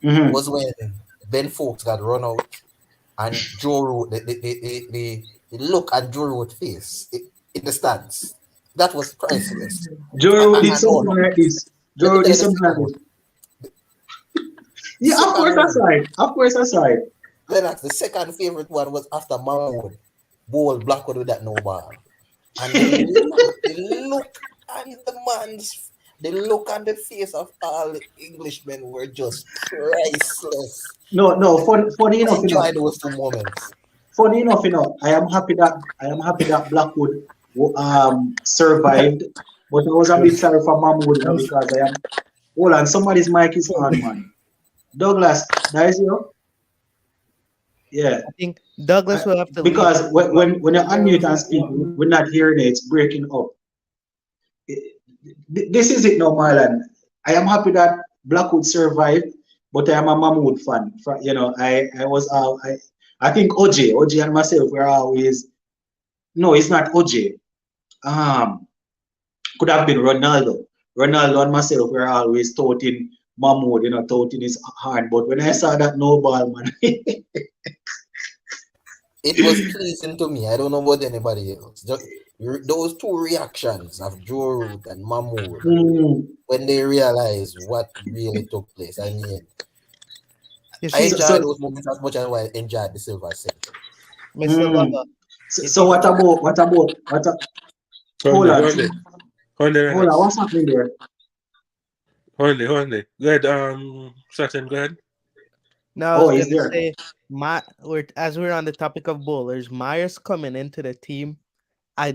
Mhm. was when Ben Folks got run out and Joe Root, the look at Joe Root's face in the stands. That was priceless. Joe did No, something like this. let me Joe tell did you the something like second one. this. Yeah, of course I saw it. Of course I saw it. Lennox, the second favorite one was after Mahmoud bowled Blackwood with that no ball. And the look and the face of all the Englishmen were just priceless. No. Funny I enough, enjoyed those two moments. I am happy that Blackwood survived, but I was a bit sorry for Mahmood, because I am. Hold on, somebody's mic is on, man. Douglas, that is you. Yeah, I think Douglas will have to because leave. when you unmute and speak, we're not hearing it. It's breaking up. This is it now, Marlon. I am happy that Blackwood survived, but I am a Mahmood fan. You know, I think OJ and myself were always. No, it's not OJ. Could have been Ronaldo. Ronaldo and myself were always touting Mahmood, touting his hand. But when I saw that no ball, man, It was pleasing to me. I don't know about anybody else. Just those two reactions of Joe Root and Mahmoud when they realized what really took place. I mean, You I see, enjoyed those moments as much as I enjoyed the silver century. Mr. Lover, so what about hold on, Hold on, what's happening there? Hold on. Go ahead, Sutton, go ahead. now I was he's gonna there. say, as we're on the topic of bowlers, Myers coming into the team.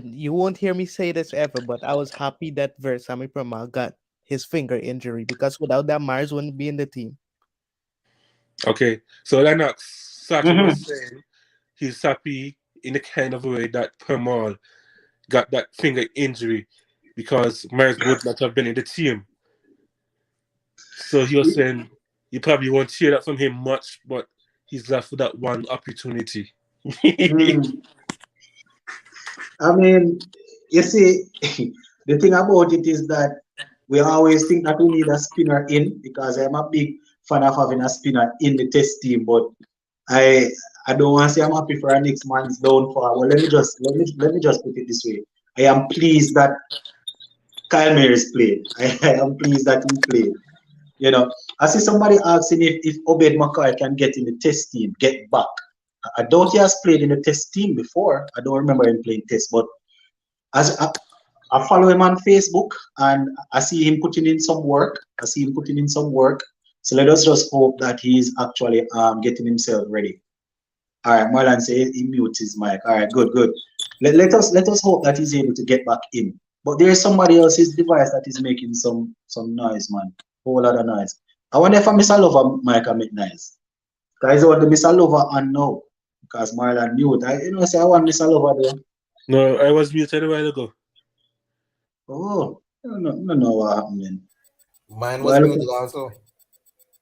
You won't hear me say this ever, but I was happy that Versamy Pramal got his finger injury, because without that, Myers wouldn't be in the team. Okay, so Lennox Sutton was saying he's happy in the kind of way that Pramal got that finger injury because Myers would not have been in the team. So he was saying you probably won't hear that from him much, but he's left with that one opportunity. I mean, you see, the thing about it is that we always think that we need a spinner in, because I'm a big fan of having a spinner in the test team, but I don't want to say I'm happy for our next man's downfall. Well, let me just put it this way. I am pleased that Kyle Mayers played. I am pleased that he played. You know, I see somebody asking if Obed McCoy can get in the test team, get back. I doubt he has played in the test team before. I don't remember him playing test, but as I follow him on Facebook and I see him putting in some work. So let us just hope that he's actually getting himself ready. All right, Marlon say he mutes his mic. All right, good. Let us hope that he's able to get back in. But there is somebody else's device that is making some noise, man. Whole lot of noise. I wonder if I miss a lover mic can make noise. Guys, I want to miss a lover and now because Marlon mute. Say I want miss a lover there. No, I was muted a while ago. Oh, no, what happened. Mine was muted also.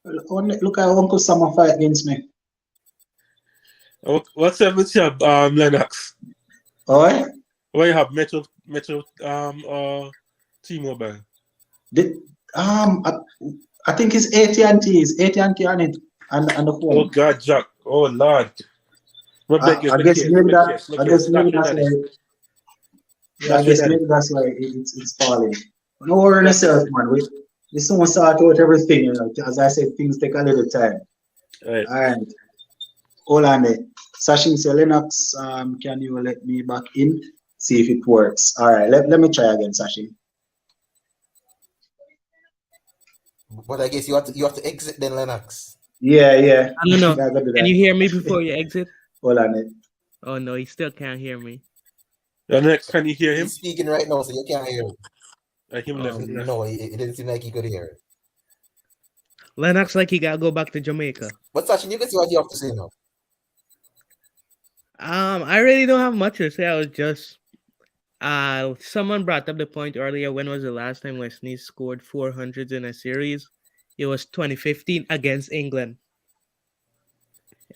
Look at Uncle Summer fight against me. What's up with you, Lennox? Alright. Why you have Metro T-Mobile? I think it's AT&T. It's AT&T on it and the phone. Oh God, Jack. Oh Lord. I guess maybe that's why it's falling. No worry yourself, man. We soon sort out everything. As I said, things take a little time. All right. All right. Hold on there. Sachin say Linux, can you let me back in? See if it works. All right, let me try again, Sachin. But I guess you have to exit then Linux. Yeah. I don't know. Gotta do Can that. you hear me before you exit? Hold on it. Oh no, he still can't hear me. Next, can you hear him? He's speaking right now, so you can't hear him. Him left. No, it didn't seem like he could hear it. Lennox like he gotta go back to Jamaica. But Sachin, you can see what you have to say now. I really don't have much to say. I was just someone brought up the point earlier. When was the last time Wesley scored 400s in a series? It was 2015 against England.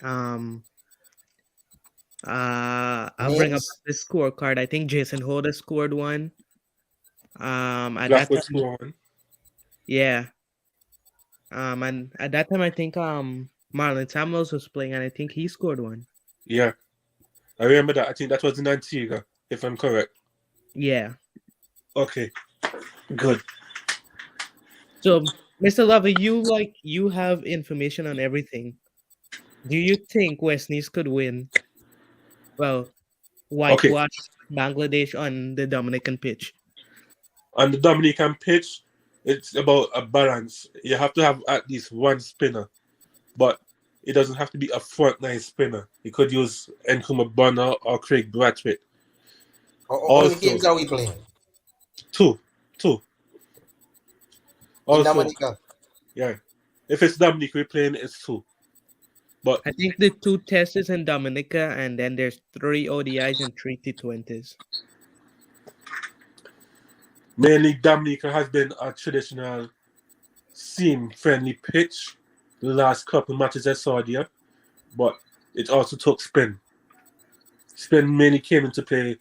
I'll bring up the scorecard. I think Jason Holder scored one. At that time, yeah. And at that time, I think Marlon Samuels was playing, and I think he scored one. Yeah, I remember that. I think that was in Antigua, if I'm correct. Yeah. Okay. Good. So, Mr. Lover, you have information on everything. Do you think West Indies could win? Well, whitewash Bangladesh on the Dominican pitch. On the Dominican pitch, it's about a balance. You have to have at least one spinner, but it doesn't have to be a frontline spinner. You could use Nkrumah Bonner or Craig Brathwaite. How many games are we playing? Two. In Dominica? Yeah. If it's Dominica, we're playing it's 2. But I think the 2 tests is in Dominica, and then there's 3 ODIs and 3 T20s. Mainly, Dominica has been a traditional seam-friendly pitch the last couple matches I saw there, but it also took spin. Spin mainly came into play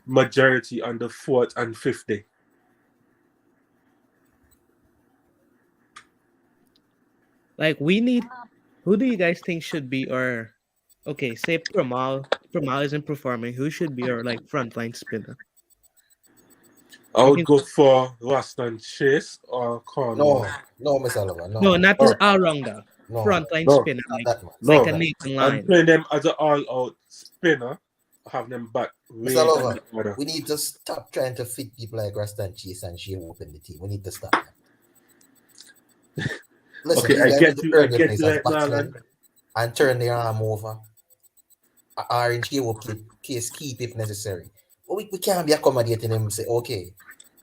majority on the 4th and 5th day. Like, we need... Who do you guys think should be our... Okay, say Pramal isn't performing. Who should be our, like, frontline spinner? I would go for Rastan Chase or Cornwall. No, Mr. Lover. No, not this all-rounder. No. Frontline spinner. Like a Nathan Line. I'm playing them as an all-out spinner. Have them back. Mr. Lover, we need to stop trying to fit people like Rastan Chase and Shea Whoop in the team. We need to stop. Listen, okay, I get you right now, and turn their arm over. Or in Shea Whoop case keep if necessary. But we can't be accommodating him and say, okay,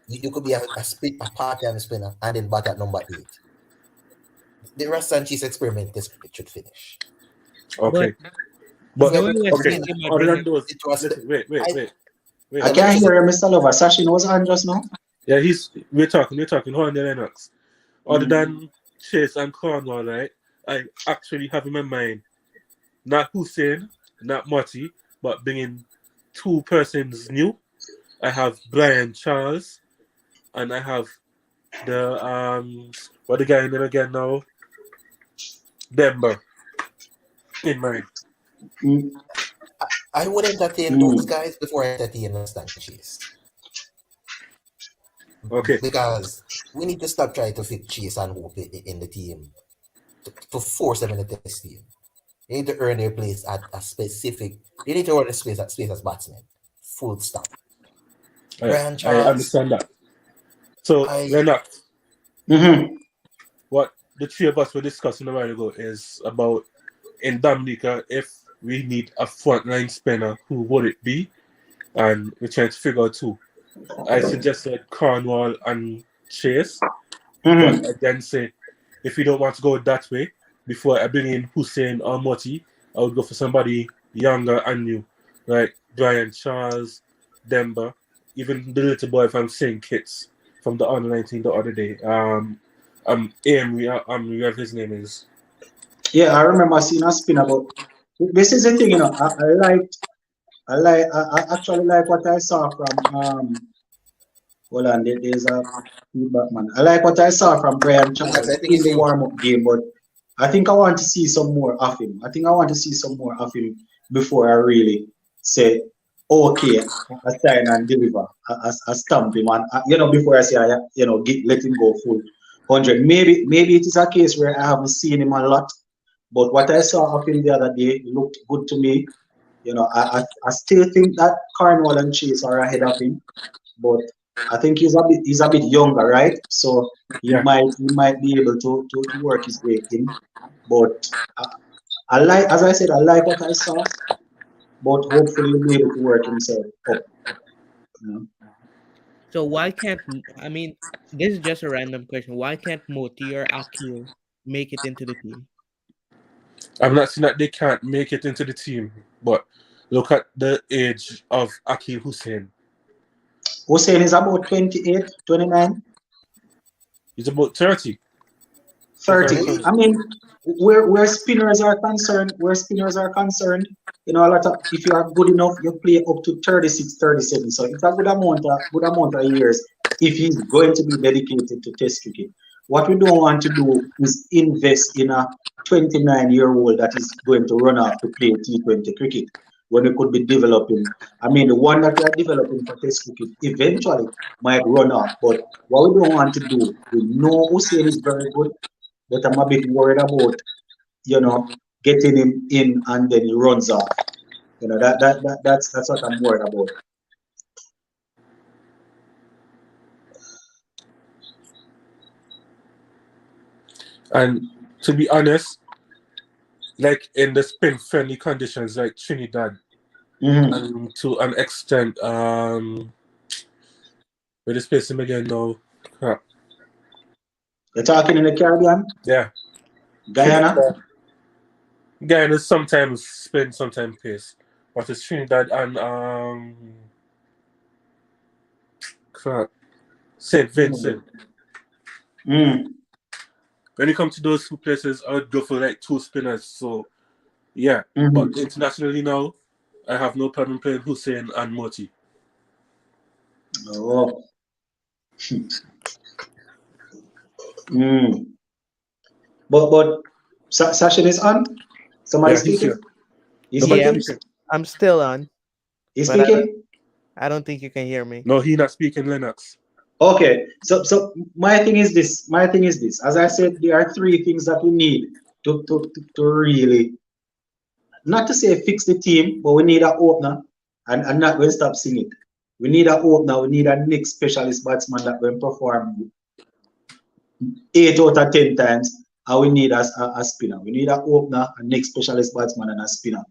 you could be a part-time spinner and then bat at number 8. The Rastan Chase experiment this should finish. Okay. But other than those, wait. I can't hear you, Mr. Lover. Sachin was on just now. Yeah, we're talking. Hold on, Lennox. Other than Chase and Cornwall, right? I actually have in my mind not Hussein, not Motti, but bringing 2 persons new. I have Brian Charles, and I have the what the guy name again now? Demba in mind. I would entertain those guys before I entertain Rastan Chase. Okay. Because we need to stop trying to fit Chase and Hope in the team to force them in the test team. They need to earn their place at a specific. They need to earn their space as batsmen. Full stop. I understand that. So, Lennox, what the 3 of us were discussing a while ago is about in Dominica, if we need a frontline spinner, who would it be? And we're trying to figure out who. I suggested Cornwall and Chase. But I then say, if you don't want to go that way, before I bring in Hussein or Motti, I would go for somebody younger and new, like Brian Charles, Demba, even the little boy from St. Kitts from the under 19 the other day. His name is. Yeah, I remember seeing a spin about. This is the thing, you know. I actually like what I saw from hold on, there's a feedback man. I like what I saw from Brian Charles in the warm-up game, but I think I want to see some more of him. Before I really say, okay, I sign and deliver, I stamp him, and before I say, let him go full 100. Maybe it is a case where I haven't seen him a lot, But what I saw of him the other day looked good to me. I still think that Cornwall and Chase are ahead of him, but I think he's a bit younger, right? So he Yeah. might be able to work his way in. But I like, as I said, I like what I saw, but hopefully he'll be able to work himself up. You know? So why can't I mean this is just a random question. Why can't Moti or Akil make it into the team? I'm not saying that they can't make it into the team, but look at the age of Akil Hussein. Hussein is about 28, 29. He's about 30. 30. I mean, where spinners are concerned, a lot of, if you are good enough, you play up to 36, 37. So it's a good amount of years if he's going to be dedicated to Test cricket. What we don't want to do is invest in a 29-year-old that is going to run off to play T20 cricket when we could be developing. I mean, the one that we are developing for Test cricket eventually might run off. But what we don't want to do, we know Hussein is very good, but I'm a bit worried about, getting him in and then he runs off. That's what I'm worried about. And to be honest, like in the spin friendly conditions like Trinidad, and to an extent, where this place him again now. Crap. You're talking in the Caribbean, Yeah. Guyana. Guyana sometimes spin, sometimes pace. But it's Trinidad and crap. St. Vincent. Mm. When it comes to those two places, I would go for like two spinners. So yeah. Mhm. But internationally now, I have no problem playing Hussein and Moti. Oh. Mm. But Sashin is on. Somebody Yeah, he's speaking. here. He's Nobody Yeah, speaking. speaking. I'm still on, He's but speaking. I don't think you can hear me. No, he not speaking Lennox. Okay. So my thing is this. As I said, there are three things that we need to really, not to say fix the team, but we need an opener, and I'm not going to stop saying it. We need an opener. We need a next specialist batsman that will perform 8 out of 10 times, and we need a spinner. We need an opener, a next specialist batsman, and a spinner.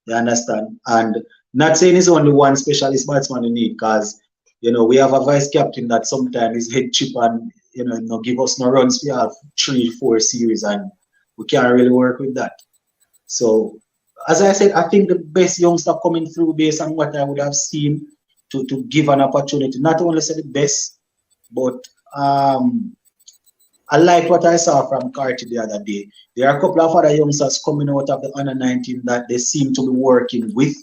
You understand? And not saying it's only one specialist batsman we need, because we have a vice captain that sometimes is head chip and no give us no runs. We have 3-4 series, and we can't really work with that. So, as I said, I think the best youngster coming through based on what I would have seen to give an opportunity. Not only say the best, but I like what I saw from Carty the other day. There are a couple of other youngsters coming out of the under 19 that they seem to be working with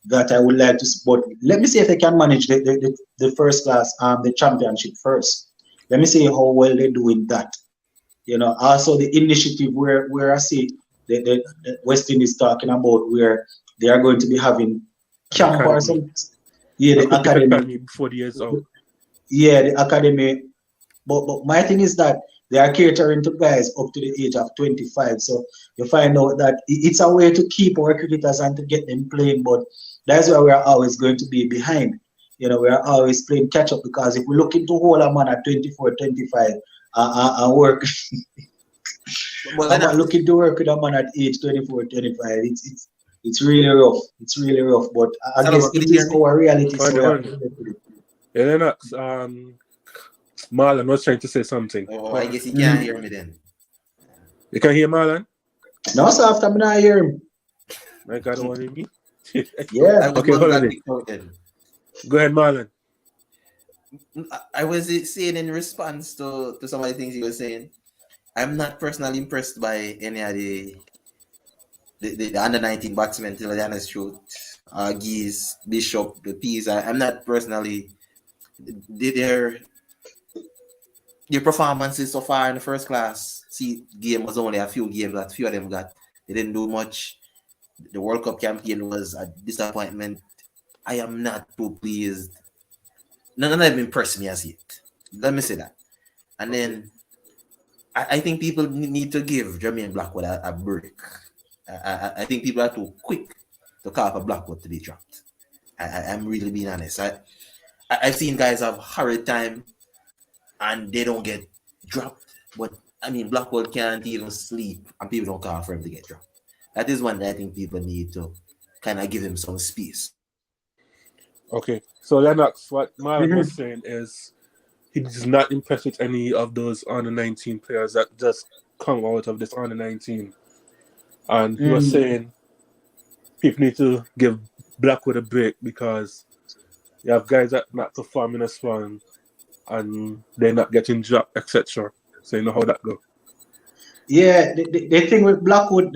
that I would like to support. Let me see if they can manage the first class, the championship first. Let me see how well they do in that. Also the initiative where I see the West Indies talking about where they are going to be having camp or something. Yeah, the academy before the year's out. Yeah, the academy. But my thing is that they are catering to guys up to the age of 25. So you find out that it's a way to keep our cricketers and to get them playing. But that's why we're always going to be behind. We're always playing catch up, because if we look into hold a man at 24, 25 and work, I'm looking to work with a man at age 24, 25. It's really rough. It's really rough. But I guess it is our reality. So we have to live with it. Yeah, Lennox, Marlon was trying to say something. Oh, I guess he can't hear me then. You can hear Marlon? No, sir, after me not hear him. My God, what do you mean? Yeah. Okay, hold on. Go ahead, Marlon. I was saying in response to some of the things he was saying, I'm not personally impressed by any of the under 19 batsmen, till the honest truth. Geese, Bishop, the Peas. I'm not personally. Their performances so far in the first class game was only a few games that few of them got. They didn't do much. The World Cup campaign was a disappointment. I am not too pleased. None of them impressed me as yet. Let me say that. And then I think people need to give Jermaine Blackwood a break. I think people are too quick to call for Blackwood to be dropped. I'm really being honest. I've seen guys have hurried time and they don't get dropped. But I mean, Blackwood can't even sleep and people don't call for him to get dropped. That is one that I think people need to kind of give him some space. Okay, so Lennox, what Marlon Mhm. was saying is he does not impress with any of those under 19 players that just come out of this under 19. And he was saying people need to give Blackwood a break because you have guys that not performing as well and they're not getting dropped, etc. So you know how that go. Yeah, the thing with Blackwood,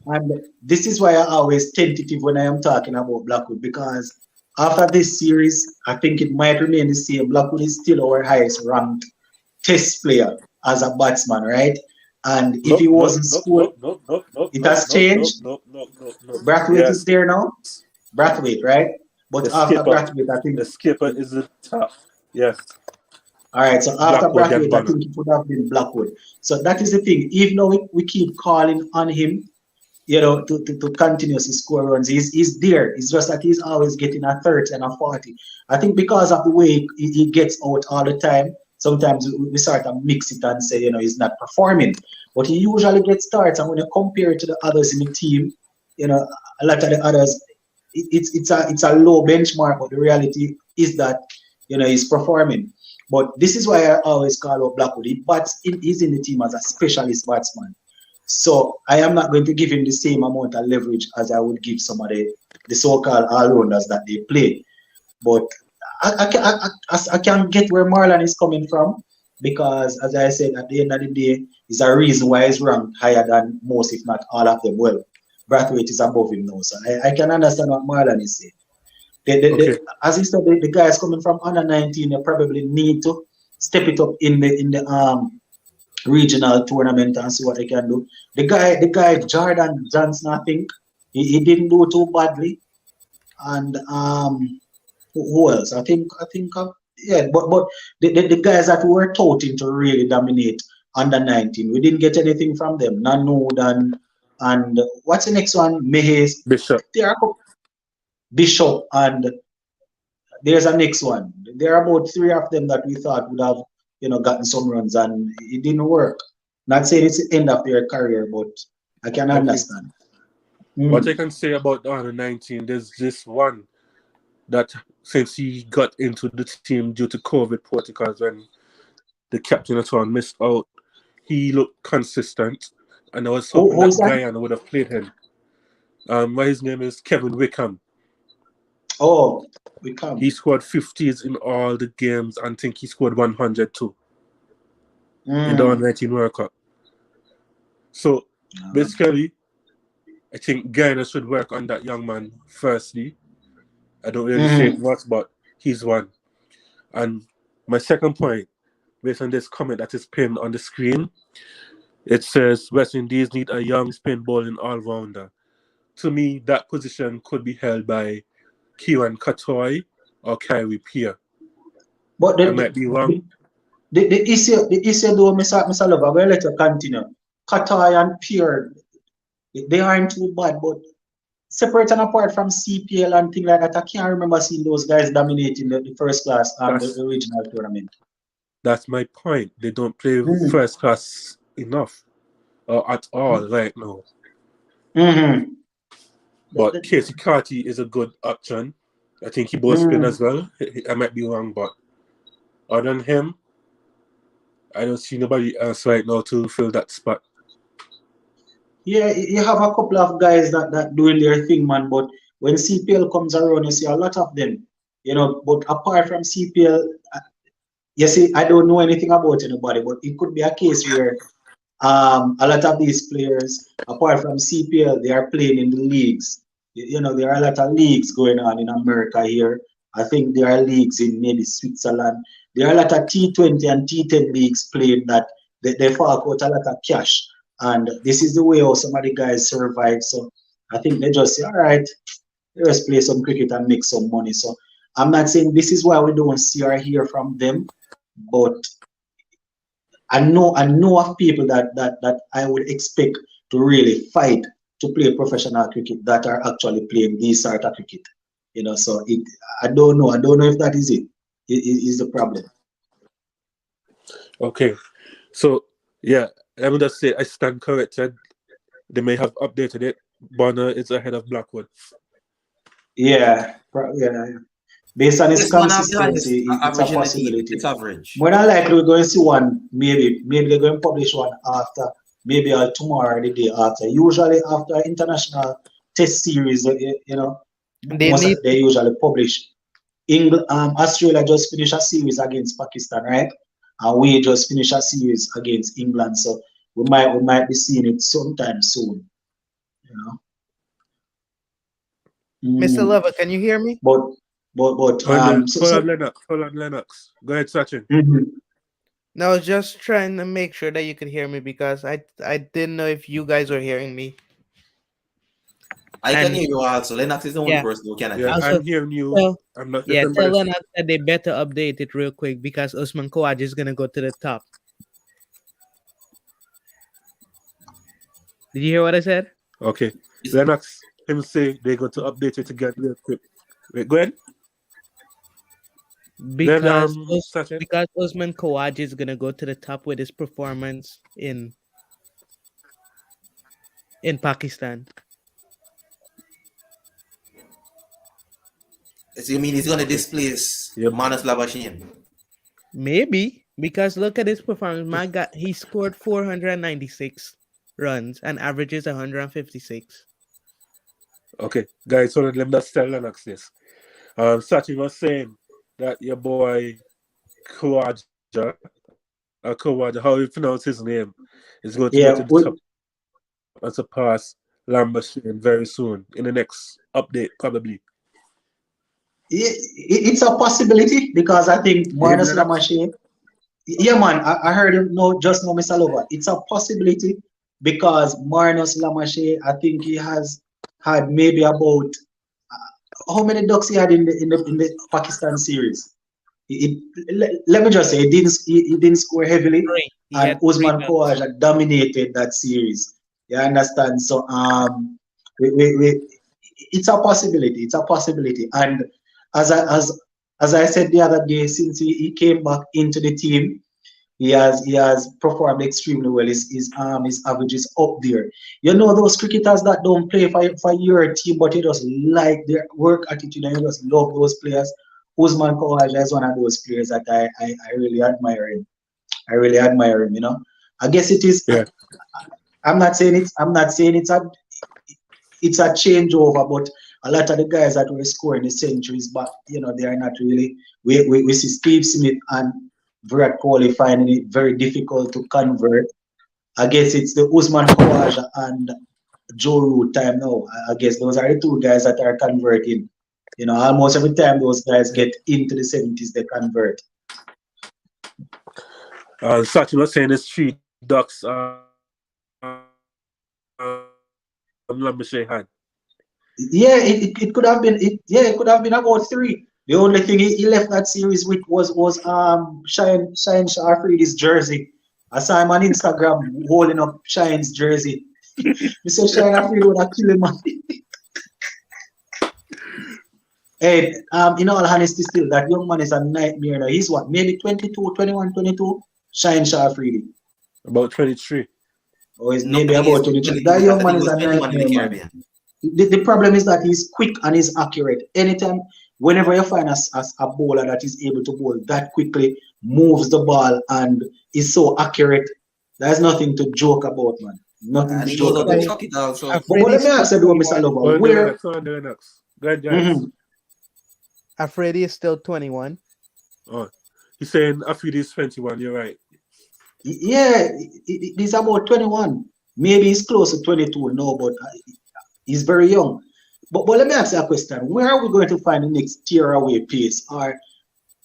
and this is why I always tentative when I am talking about Blackwood, because after this series, I think it might remain the same. Blackwood is still our highest ranked test player as a batsman, right? And if he wasn't scored, it has changed. No. Brathwaite is Yes, there now. Brathwaite, right? But the after skipper. Brathwaite, I think. The skipper is the top. Yes. All right, so after Blackwood then Brathwaite, I Bonner. think it would have been Blackwood. So that is the thing. Even though we keep calling on him, to continuously score runs, he's there. It's just that he's always getting a 30 and a 40. I think because of the way he gets out all the time, sometimes we sort of mix it and say, he's not performing. But he usually gets starts, and when you compare it to the others in the team, a lot of the others, it's a low benchmark, but the reality is that, he's performing. But this is why I always call out Blackwood. He's in the team as a specialist batsman. So I am not going to give him the same amount of leverage as I would give some of the so-called all-rounders that they play. But I can get where Marlon is coming from, because, as I said, at the end of the day, is a reason why he's ranked higher than most, if not all of them. Well, Brathwaite is above him now, so I can understand what Marlon is saying. Okay. As he said, the guys coming from under 19, they probably need to step it up in the regional tournament and see what they can do. The guy Jordan Johnson, I think he didn't do too badly, and who else? I think yeah, but the guys that we were touting to really dominate under 19, we didn't get anything from them. Nanood and what's the next one? Mehes. Bishop. Bishop, and there's a next one. There are about 3 of them that we thought would have, gotten some runs, and it didn't work. Not saying it's the end of their career, but I can understand. What I can say about the under 19, there's this one that since he got into the team due to COVID protocols when the captain at all missed out, he looked consistent, and I was hoping that Guyana would have played him. His name is Kevin Wickham. Oh, Wickham. He scored 50s in all the games, and I think he scored 100 too in the under 19 World Cup. So basically, I think Guyana should work on that young man firstly. I don't really say much, but he's one. And my second point, based on this comment that is pinned on the screen, it says West Indies need a young spin bowling all-rounder. To me, that position could be held by Kieran Katoy or Kyrie Pierre. But I might be wrong. The issue though, Mr. Love, I will let you continue. Katoy and Pierre, they aren't too bad, but separate and apart from CPL and things like that, I can't remember seeing those guys dominating the first class and the regional tournament. That's my point. They don't play first class enough or at all right now. But Casey Carty is a good option. I think he both spin as well. I might be wrong, but other than him, I don't see nobody else right now to fill that spot. Yeah, you have a couple of guys that doing their thing, man. But when CPL comes around, you see a lot of them. But apart from CPL, you see, I don't know anything about anybody. But it could be a case where a lot of these players, apart from CPL, they are playing in the leagues. There are a lot of leagues going on in America here. I think there are leagues in maybe Switzerland. There are a lot of T20 and T10 leagues playing that they fork out a lot of cash. And this is the way how some of the guys survive. So I think they just say, all right, let's play some cricket and make some money. So I'm not saying this is why we don't see or hear from them, but I know of people that I would expect to really fight to play professional cricket that are actually playing this sort of cricket. You know, so I don't know if that is it. Is the problem. Okay. So yeah, let me just say I stand corrected. They may have updated it. Bonner is ahead of Blackwood. Yeah, yeah. Based on its This one have the highest consistency, it's a average in the team. possibility. It's average. More than likely, we're going to see one. Maybe they're going to publish one after, maybe tomorrow or the day after. Usually after international test series, you know, they usually publish. England, Australia just finished a series against Pakistan, right? And we just finished a series against England, so we might be seeing it sometime soon, you know. Mr. Lover, can you hear me? But Hold on, Lennox. Go ahead, Sachin. No, I was just trying to make sure that you could hear me because I didn't know if you guys were hearing me. I can hear you also. Lennox is the only person who can. Yeah, I'm hearing you. So, I'm not. yeah, tell Lennox that they better update it real quick because Usman Khawaja is gonna go to the top. Did you hear what I said? Okay, Lennox. Him say they're going to update it again real quick. Wait, go ahead. Because Usman Khawaja is gonna go to the top with his performance in Pakistan. So you mean he's gonna displace Manas Labashine? Maybe, because look at his performance. My God, he scored 496 runs and averages 156. Okay, guys, so let me just tell Lennox this. Sachin was saying that your boy Khawaja, how you pronounce his name, is going to go to the top and surpass Lambashine very soon in the next update, probably. It's a possibility because I think Marnus Lamashine. Yeah, man, I heard him just now, Mr. Lover. It's a possibility because Marnus Lamashine, I think he has had maybe about how many ducks he had in the Pakistan series. Let me just say, he didn't score heavily, and Usman Khawaja dominated that series. You understand? So it's a possibility. It's a possibility, and as I said the other day, since he came back into the team, he has performed extremely well. His average is up there. You know those cricketers that don't play for your team, but you just like their work attitude and you just love those players. Usman Khawaja is one of those players that I really admire him. I really admire him. You know, I guess it is. Yeah. I'm not saying it's a changeover, but a lot of the guys that were scoring the centuries, but you know they are not really. We see Steve Smith and Virat Kohli finding it very difficult to convert. I guess it's the Usman Khawaja and Joe Root time now. I guess those are the two guys that are converting. You know, almost every time those guys get into the 70s, they convert. Sachin was saying it's 3 ducks. Lambashine. Yeah, it could have been it could have been about 3. The only thing he left that series with was Shine Shah Afridi's jersey. I saw him on Instagram holding up Shine's jersey. Mr. Shine Afridi would have killed him. Hey, in all honesty, still that young man is a nightmare now. He's what, maybe 22, 21, 22? Shine Shah Afridi. About 23. Or he's maybe about 23. That young man is a nightmare, man. The problem is that he's quick and he's accurate. Anytime, whenever you find a bowler that is able to bowl that quickly, moves the ball and is so accurate, there's nothing to joke about, man. Nothing to joke about. But let me ask you, Mr. Lover, where... Go ahead, guys. Afridi is still 21. Oh, he's saying Afridi is 21, you're right. Yeah, he's about 21. Maybe he's close to 22 now, but he's very young. But let me ask you a question. Where are we going to find the next tear-away pace? Or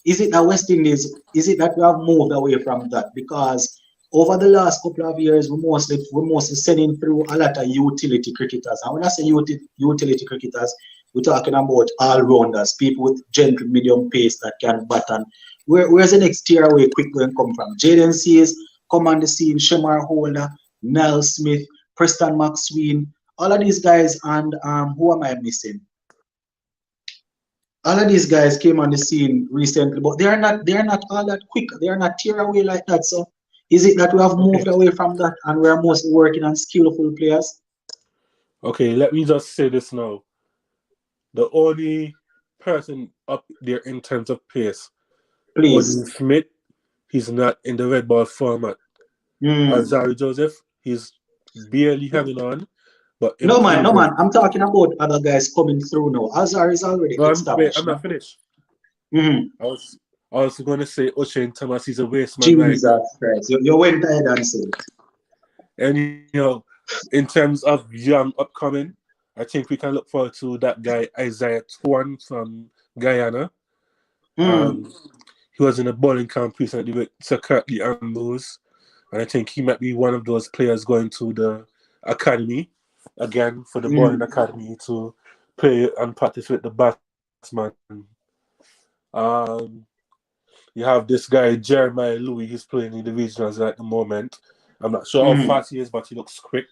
is it that West Indies, is it that we have moved away from that? Because over the last couple of years, we're mostly sending through a lot of utility cricketers. And when I say utility cricketers, we're talking about all-rounders, people with gentle medium pace that can bat. And where's the next tear-away quick going to come from? Jaden Seas come on the scene. Shemar Holder, Nell Smith, Preston McSween, all of these guys, and who am I missing? All of these guys came on the scene recently, but they are not all that quick. They are not tear away like that. So is it that we have moved away from that and we are mostly working on skillful players? Okay, let me just say this now. The only person up there in terms of pace, Please. Odin Smith, he's not in the red ball format. Azari Joseph, he's barely hanging on, but No man, improving. I'm talking about other guys coming through now. Azar is already established. I'm not finished. Mm-hmm. I was going to say O'Shane Thomas, he's a waste man right now. Jesus Christ. You went ahead and said it. And, you know, in terms of young upcoming, I think we can look forward to that guy, Isaiah Twan from Guyana. He was in a bowling camp recently with Sir Kirtley Ambrose. And I think he might be one of those players going to the academy, again, for the bowling academy to play and practice with the batsman. You have this guy, Jeremiah Louis, he's playing in the regionals at the moment. I'm not sure how fast he is, but he looks quick.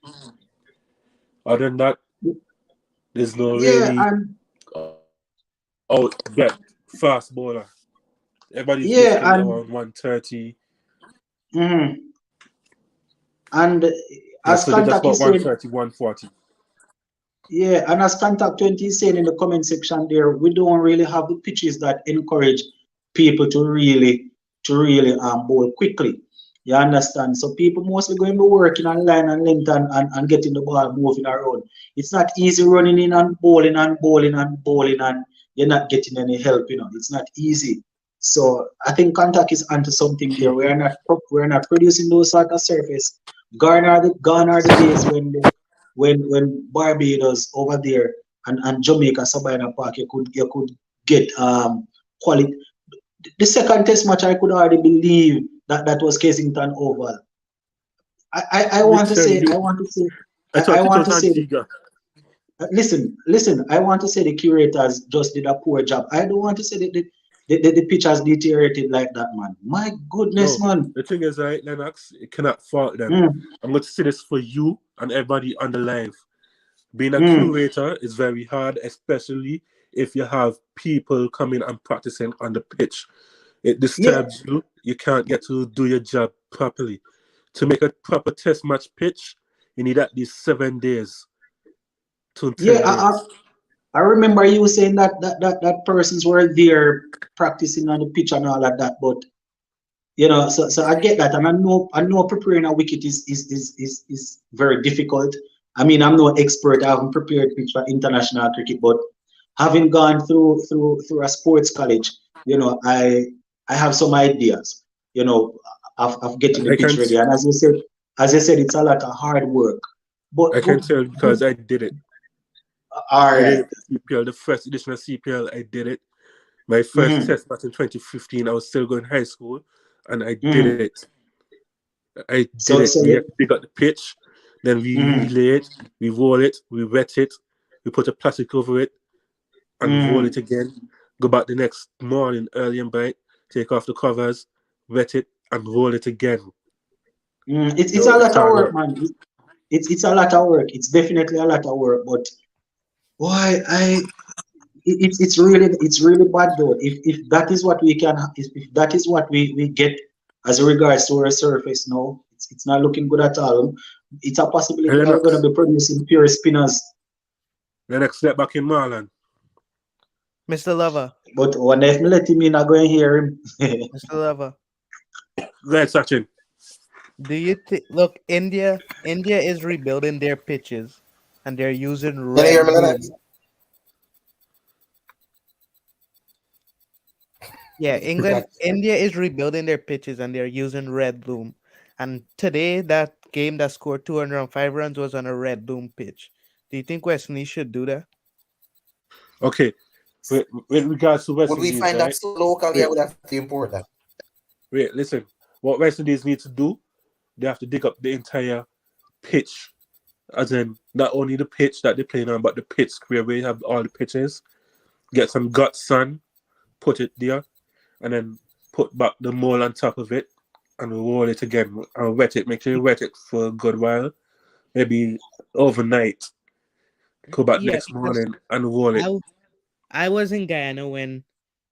Other than that, there's no really out-bet fast bowler. Everybody's basically around 130. And as so Contact is saying, 130, 140. Yeah, and as Contact 20 is saying in the comment section there, we don't really have the pitches that encourage people to really bowl quickly. You understand? So people mostly going to be working on line and length and getting the ball moving around. It's not easy running in and bowling and you're not getting any help, It's not easy. So I think Contact is onto something there. We're not producing those sort of surface. Gone are the days when Barbados over there and Jamaica Sabina Park you could get quality. The second test match I could already believe that was Kensington Oval. I want to say listen, I want to say the curators just did a poor job. I don't want to say that the pitchers deteriorated like that, man. My goodness, man. The thing is, right, Lennox, you cannot fault them. I'm going to say this for you and everybody on the live. Being a curator is very hard, especially if you have people coming and practicing on the pitch. It disturbs you. You can't get to do your job properly. To make a proper test match pitch, you need at least 7 days to 10 days. I remember you saying that persons were there practicing on the pitch and all of that, but so I get that, and I know preparing a wicket is very difficult. I mean, I'm no expert. I haven't prepared pitch for international cricket, but having gone through a sports college, I have some ideas, of getting the pitch ready. And as you said, it's a lot of hard work. But I can tell because I did it. All right. I did CPL, the first edition of CPL, I did it. My first test match in 2015, I was still going high school, and I did it. We had to pick up the pitch, then we relay it, we roll it, we wet it, we put a plastic over it, and roll it again. Go back the next morning, early and bright, take off the covers, wet it, and roll it again. It's a lot of work, man. It's a lot of work. It's definitely a lot of work, but why it's really bad though. If that is what we can, if that is what we get as regards to our surface now, it's not looking good at all. It's a possibility that we're going to be producing pure spinners. The next step back in Marlon. Mr. Lover. But when if me let him in, I'm going to hear him. Mr. Lover. Go ahead, Sachin. Do you look, India is rebuilding their pitches and they're using red bloom. Yeah, India is rebuilding their pitches and they're using red bloom. And today that game that scored 205 runs was on a red bloom pitch. Do you think West Indies should do that? Okay. With regards to West Indies, would we find that so locally? I would have to import that. Wait, listen. What West Indies need to do, they have to dig up the entire pitch, as in not only the pitch that they're playing on, but the pitch square where you have all the pitches. Get some gut sun, put it there, and then put back the mole on top of it, and roll it again and wet it. Make sure you wet it for a good while, maybe overnight. Go back Yeah, next because morning and roll it. I I was in Guyana when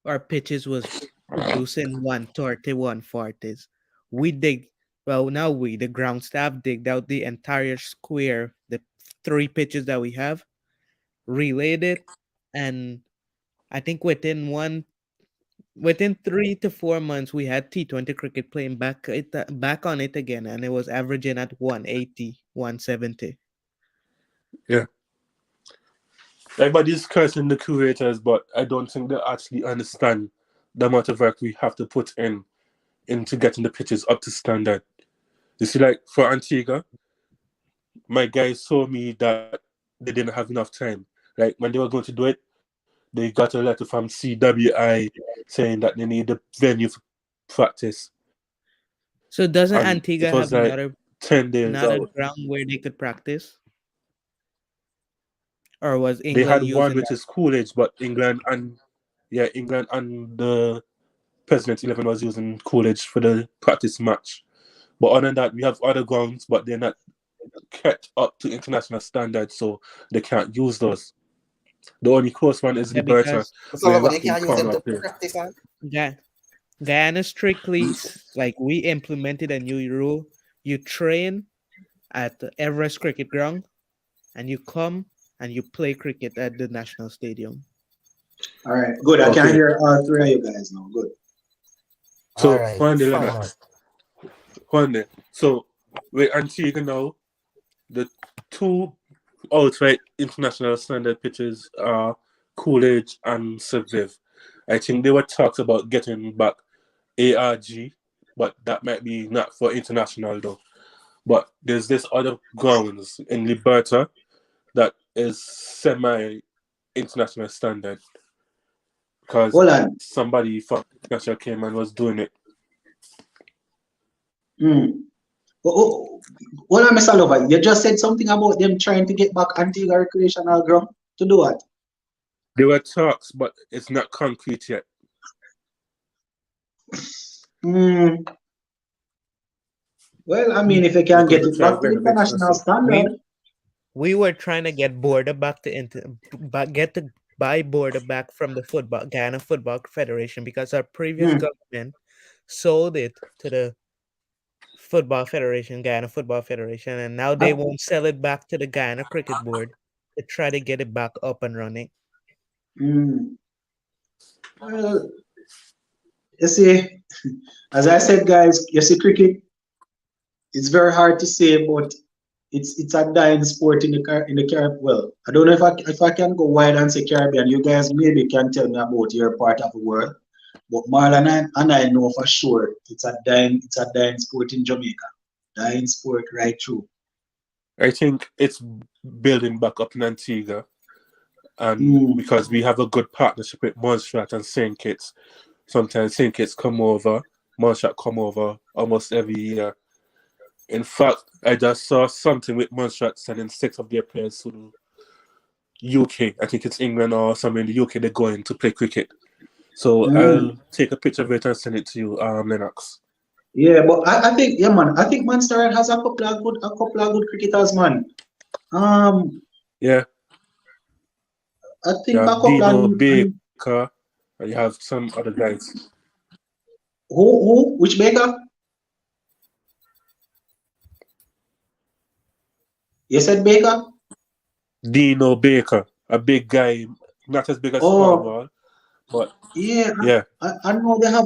our pitches was producing 130, 140s. We dig, well, now the ground staff digged out the entire square, the three pitches that we have, relayed it, and I think within 3 to 4 months, we had T20 cricket playing back on it again, and it was averaging at 180, 170. Yeah. Everybody's cursing the curators, but I don't think they actually understand the amount of work we have to put in into getting the pitches up to standard. You see, like for Antigua, my guys told me that they didn't have enough time. Like when they were going to do it, they got a letter from CWI saying that they need the venue for practice. So doesn't And Antigua it was have like 10 days another out. ground where they could practice? Or was They England had one using which that? is Coolidge, but England and the President 11 was using Coolidge for the practice match. But other than that, we have other grounds, but they're not kept up to international standards, so they can't use those. The only close one is Yeah, Liberta, because So where Lovat, you Racking can't use them Corner to plays. practice on. Guyana strictly, like we implemented a new rule. You train at the Everest Cricket Ground and you come and you play cricket at the National Stadium. All right, good. I can Okay. hear all three of you guys now. Good. All So, right, one day, fine. Lennox. One day. So, with Antigua now, the two outright international standard pitches are Coolidge and Seviv. I think they were talks about getting back ARG, but that might be not for international though. But there's this other grounds in Liberta that is semi-international standard because Hold on. somebody from international came and was doing it. Hold on, Mr. Lover. You just said something about them trying to get back Antigua recreational ground to do what? There were talks, but it's not concrete yet. Hmm. Well, I mean, if you can Because get they it try back to renovation international and stuff. standard, We were trying to get border back get the buy border back from the Guyana Football Federation because our previous government sold it to the Guyana Football Federation, and now they won't sell it back to the Guyana Cricket Board to try to get it back up and running. well, you see, as I said, guys, you see, cricket, it's very hard to say, but it's a dying sport in the Caribbean. Well, I don't know if I can go wide and say Caribbean. You guys maybe can tell me about your part of the world. But Marlon and I know for sure it's a dying sport in Jamaica. Dying sport right through. I think it's building back up in Antigua. And because we have a good partnership with Montserrat and St. Kitts. Sometimes St. Kitts come over, Montserrat come over almost every year. In fact, I just saw something with Montserrat sending 6 of their players to the UK. I think it's England or somewhere in the UK. They're going to play cricket. So I'll take a picture of it and send it to you, Lennox. Yeah, but I think, yeah, man. I think Montserrat has a couple of good cricketers, man. Yeah. I think You have backup Dino plan. Baker, and you have some other guys. Who? Which Baker? You said Baker? Dino Baker, a big guy, not as big as Cornwall, but yeah. I know they had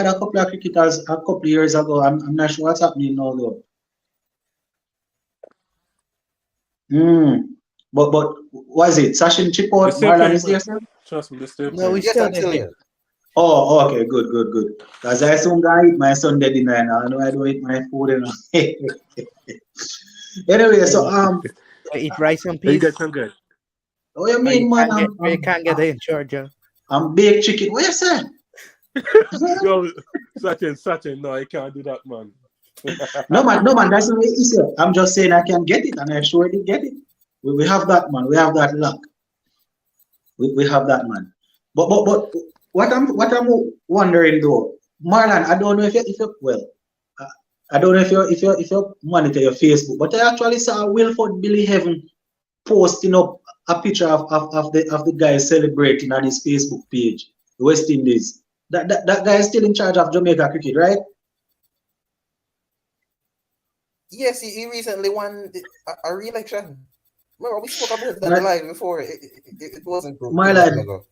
a couple of cricketers a couple of years ago. I'm not sure what's happening now though. But what is it? Sachin Chipot, Marlon is there, sir? Trust me, they still No, we Yes, still I'm still there. here. Oh, okay, good. Because I soon gonna eat my Sunday dinner and I know I don't eat my food and anyway, so Eat rice and you peas. guys are good. what you mean, man? You can't get it in Georgia. I'm baked chicken. What you saying? Yo, Sachin, no, I can't do that, man. No man, that's not what you said. I'm just saying I can get it and I sure did get it. We have that, man. We have that luck. We have that, man. But what I'm wondering though, Marlon, I don't know if you well, I don't know if you monitor your Facebook, but I actually saw Wilford Billy Heaven posting up a picture of the guy celebrating on his Facebook page, the West Indies. That guy is still in charge of Jamaica cricket, right? Yes, he recently won a re-election. Remember, we spoke about that Mar- live before. It wasn't too long Marlon, ago.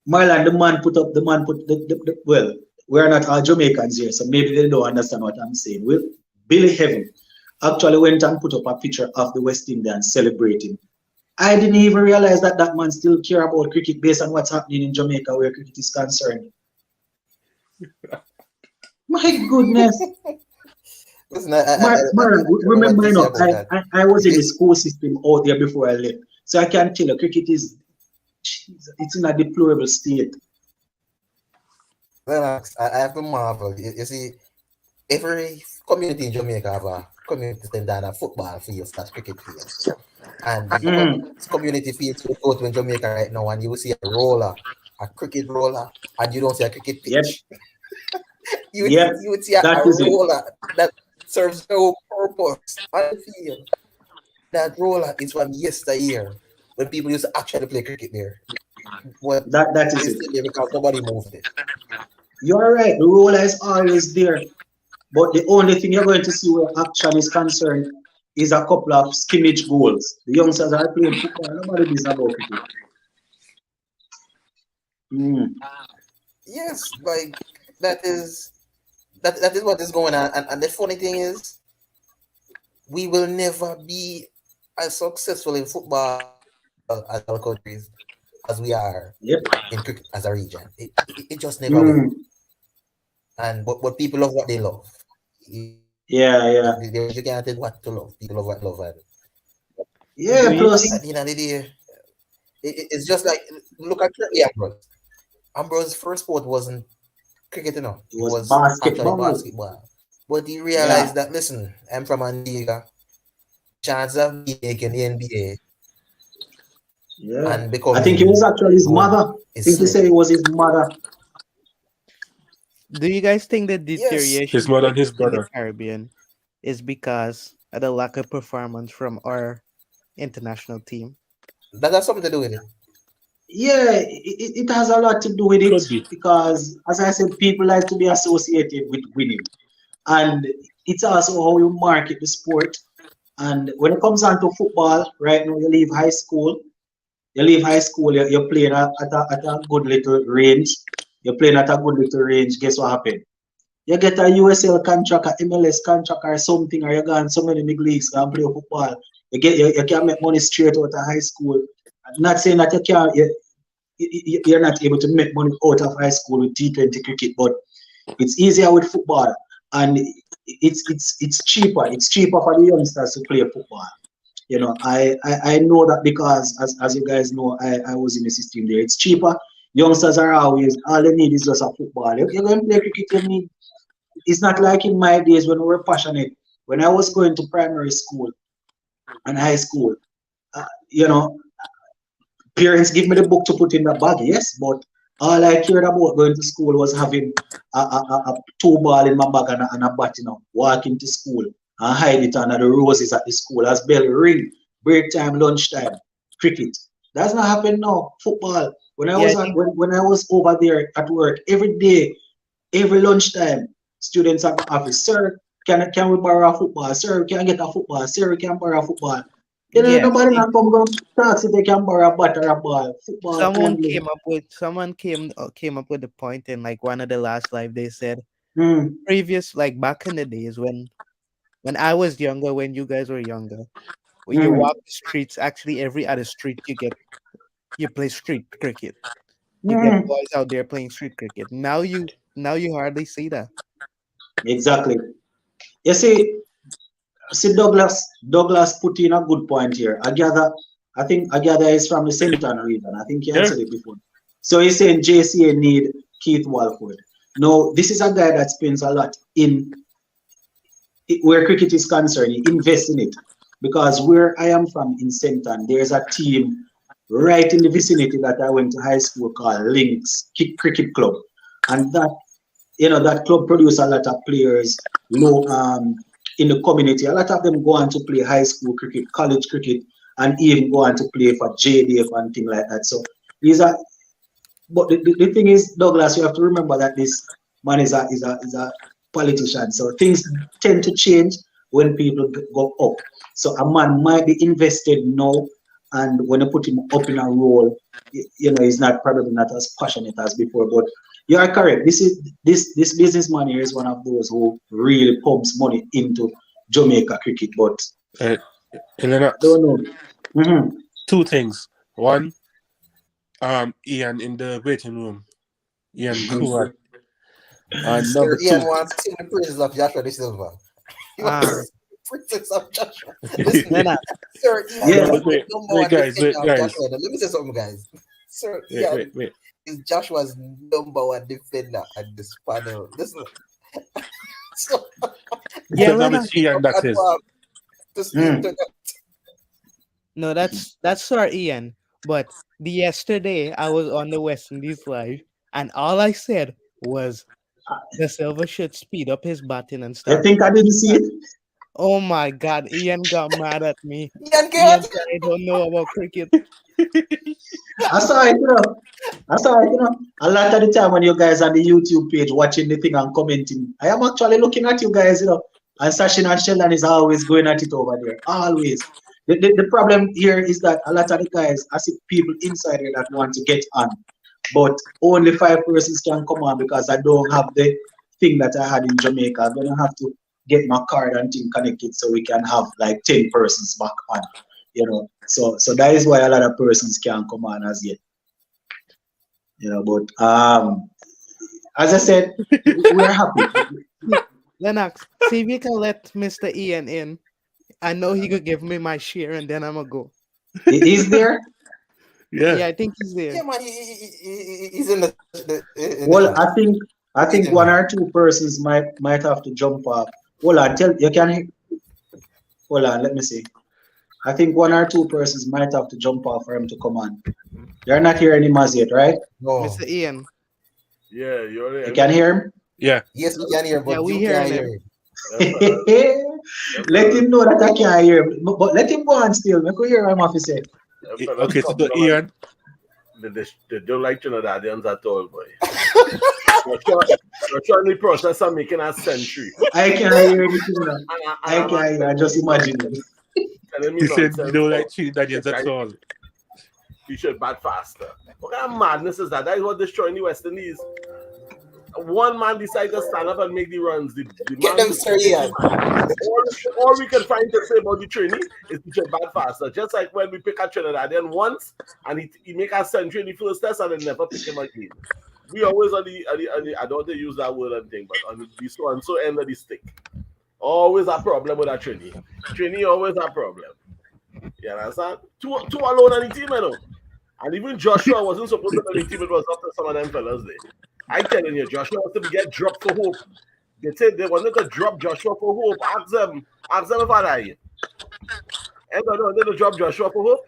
Marlon, the man put well, we're not all Jamaicans here, so maybe they don't understand what I'm saying. Well, Billy Heaven actually went and put up a picture of the West Indians celebrating. I didn't even realize that that man still care about cricket based on what's happening in Jamaica where cricket is concerned. My goodness. Listen, I Remember, want to say about that. I was in the school system out there before I left. So I can tell you, cricket is, it's in a deplorable state. Relax, I have to marvel. You see, every community in Jamaica have a community center and a football field slash cricket field. And community fields you go to in Jamaica right now, and you will see a roller, a cricket roller, and you don't see a cricket pitch. Yep. You would see a roller that serves no purpose on the field. That roller is from yesteryear when people used to actually play cricket there. Well, that is it. Because nobody moved it. You're right. The roller is always there. But the only thing you're going to see where action is concerned is a couple of skimmage goals. The youngsters are playing football. Nobody is about it. Yes, like that is what is going on. And the funny thing is, we will never be as successful in football as our countries as we are in cricket as a region. It just never will. And but people love what they love. Yeah. You can't tell what to love. People love what love. And plus at the end of the day, it's just like look at Ambrose. Ambrose's first sport wasn't cricket, you know. It was basketball. Actually basketball. But he realized that listen, I'm from Antigua. Chance of me making the NBA. Yeah. And becoming I think it was actually his mother. I think he said it was his mother. Do you guys think that deterioration his mother and his brother in the Caribbean is because of the lack of performance from our international team? That has something to do with it. Yeah, it has a lot to do with it because, as I said, people like to be associated with winning. And it's also how you market the sport. And when it comes down to football, right now you leave high school, you're playing at a good little range. You're playing at a good little range. Guess what happened? You get a USL contract, a MLS contract, or something, or you go on so many big leagues and play football. You can make money straight out of high school. I'm not saying that you're not able to make money out of high school with T20 cricket, but it's easier with football, and it's cheaper. It's cheaper for the youngsters to play football. You know, I know that because as you guys know, I was in the system there. It's cheaper. Youngsters are always, all they need is just a football. You're going to play cricket, you need. It's not like in my days when we were passionate. When I was going to primary school and high school, you know, parents give me the book to put in the bag, yes, but all I cared about going to school was having a 2 ball in my bag and a bat, you know, walking to school and hide it under the roses at the school as bell ring, break time, lunchtime, cricket. That's not happening now. Football. When I was over there at work every day, every lunchtime, students at the office, sir, can we borrow a football? Sir, can I get a football? Sir, we can borrow a football. You know, nobody not come down talk if they can borrow a bat or a ball. Football. Someone came up with the point in like one of the last live. They said previous, like back in the days when I was younger, when you guys were younger, when you walk the streets, actually every other street you play street cricket. You get boys out there playing street cricket. Now you hardly see that. Exactly. You see Douglas put in a good point here. I gather is from the Central region. I think he answered it before. So he's saying JCA need Keith Walford. No, this is a guy that spends a lot in where cricket is concerned. He invests in it. Because where I am from in Centon, there's a team right in the vicinity that I went to high school called Lynx Cricket Club. And that, you know, that club produces a lot of players low in the community. A lot of them go on to play high school cricket, college cricket, and even go on to play for JDF and things like that. So these are, but the thing is, Douglas, you have to remember that this man is a politician. So things tend to change when people go up. So a man might be invested now, and when you put him up in a role, he's not probably not as passionate as before. But you are correct. This businessman here is one of those who really pumps money into Jamaica cricket. But I don't know. Mm-hmm. Two things. One, Ian in the waiting room. Ian Kuat. And number two. Ian wants to sing the praises of Joshua De Silva. He wants praises of Joshua. Listen, Sir Ian, guys. Joshua. Let me say something, guys. Sir Ian is Joshua's number one defender at this panel. Listen. So, yeah, Ian, that is. No, that's Sir Ian. But yesterday I was on the West Indies live, and all I said was the Silva should speed up his batting and stuff. I think I didn't see it. Oh my God, Ian got mad at me. Ian said, I don't know about cricket. I saw it. A lot of the time when you guys on the YouTube page watching the thing and commenting, I am actually looking at you guys, and Sachin and Sheldon is always going at it over there. Always. The problem here is that a lot of the guys, I see people inside here that want to get on, but only 5 persons can come on because I don't have the thing that I had in Jamaica. I'm gonna have to get my card and thing connected so we can have like 10 persons back on, So that is why a lot of persons can't come on as yet. But as I said, we're happy. Lennox, see if you can let Mr. Ian in. I know he could give me my share, and then I'm gonna go. He's there? Yeah, I think he's there. Yeah, man, he's in the well, I think 1 or 2 persons might have to jump off. Hold on, hold on, let me see. I think 1 or 2 persons might have to jump off for him to come on. You're not hearing him as yet, right? No. Mr. Ian. Yeah, you can hear him? Yeah. Yes, we can hear him, but we you can't hear him. Let him know that I can't hear him. But let him go on still. Make hear him off his head. Okay, so Ian. They don't like Trinidadians at all, boy. You're trying to process and making a century. I can't hear anything now. I can't hear. I just imagine it. He said you don't like Trinidadians at all. You should bat faster. What kind of madness is that? That is what destroying the West Indies. One man decided to stand up and make the runs. The Get them, Sir Ian. All we can find to say about the training is to should bat faster. Just like when we pick a Trinidadian once and he make a century in the first test and then never pick him again. We always on the I don't want to use that word and thing, but on the so and so end of the stick. Always a problem with that training. Training always a problem. You understand? Two alone on the team, And even Joshua wasn't supposed to be on the team. It was up to some of them fellas there. I'm telling you, Joshua was to get dropped for hope. They said they wanted to drop Joshua for hope. Ask them if I lie. And I don't to drop Joshua for hope.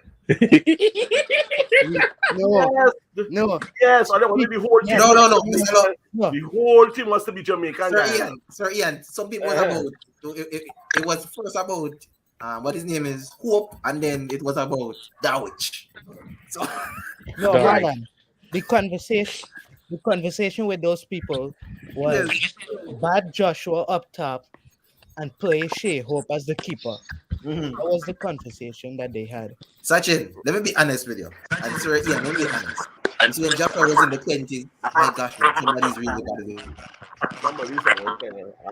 No. Yes, I don't want to be whole team. No. The whole team wants to be Jamaican. Sir Ian, some people was about it was first about what his name is Hope, and then it was about Dawich. So no, hold on. The conversation with those people was bad Joshua up top and play Shea Hope as the keeper. That was the conversation that they had. Sachin, let me be honest with you. And Sir Ian, let me be honest. And so when Joshua was in the 20s, my gosh, somebody's really bad at it.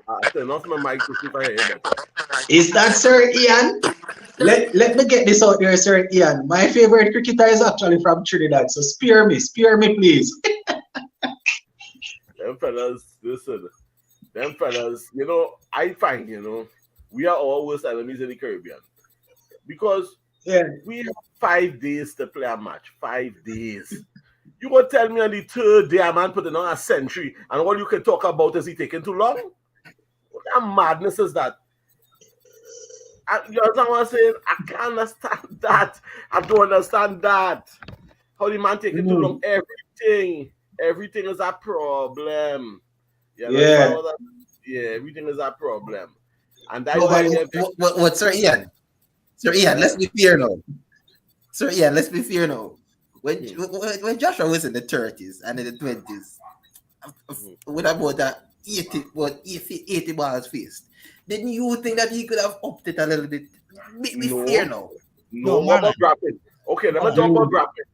I turn off my mic to see if I hear that. Is that Sir Ian? Let me get this out there, Sir Ian. My favorite cricketer is actually from Trinidad, so spare me, please. Them fellas, listen. Them fellas, I find, we are all worst enemies in the Caribbean. Because we have 5 days to play a match. 5 days. You gonna tell me on the 3rd day a man putting on a century and all you can talk about is he taking too long? What kind of madness is that? You understand what I'm saying? I can't understand that. I don't understand that. How the man taking too long? Everything is a problem. You everything is a problem. And that's why What, Sir Ian? Sir Ian, let's be fair now. Sir Ian, let's be fair now. When Joshua was in the 30s and in the 20s, with about that 80 balls faced, then you think that he could have upped it a little bit? Be fair now. No, what about Braffett? Okay, let me talk about Braffett.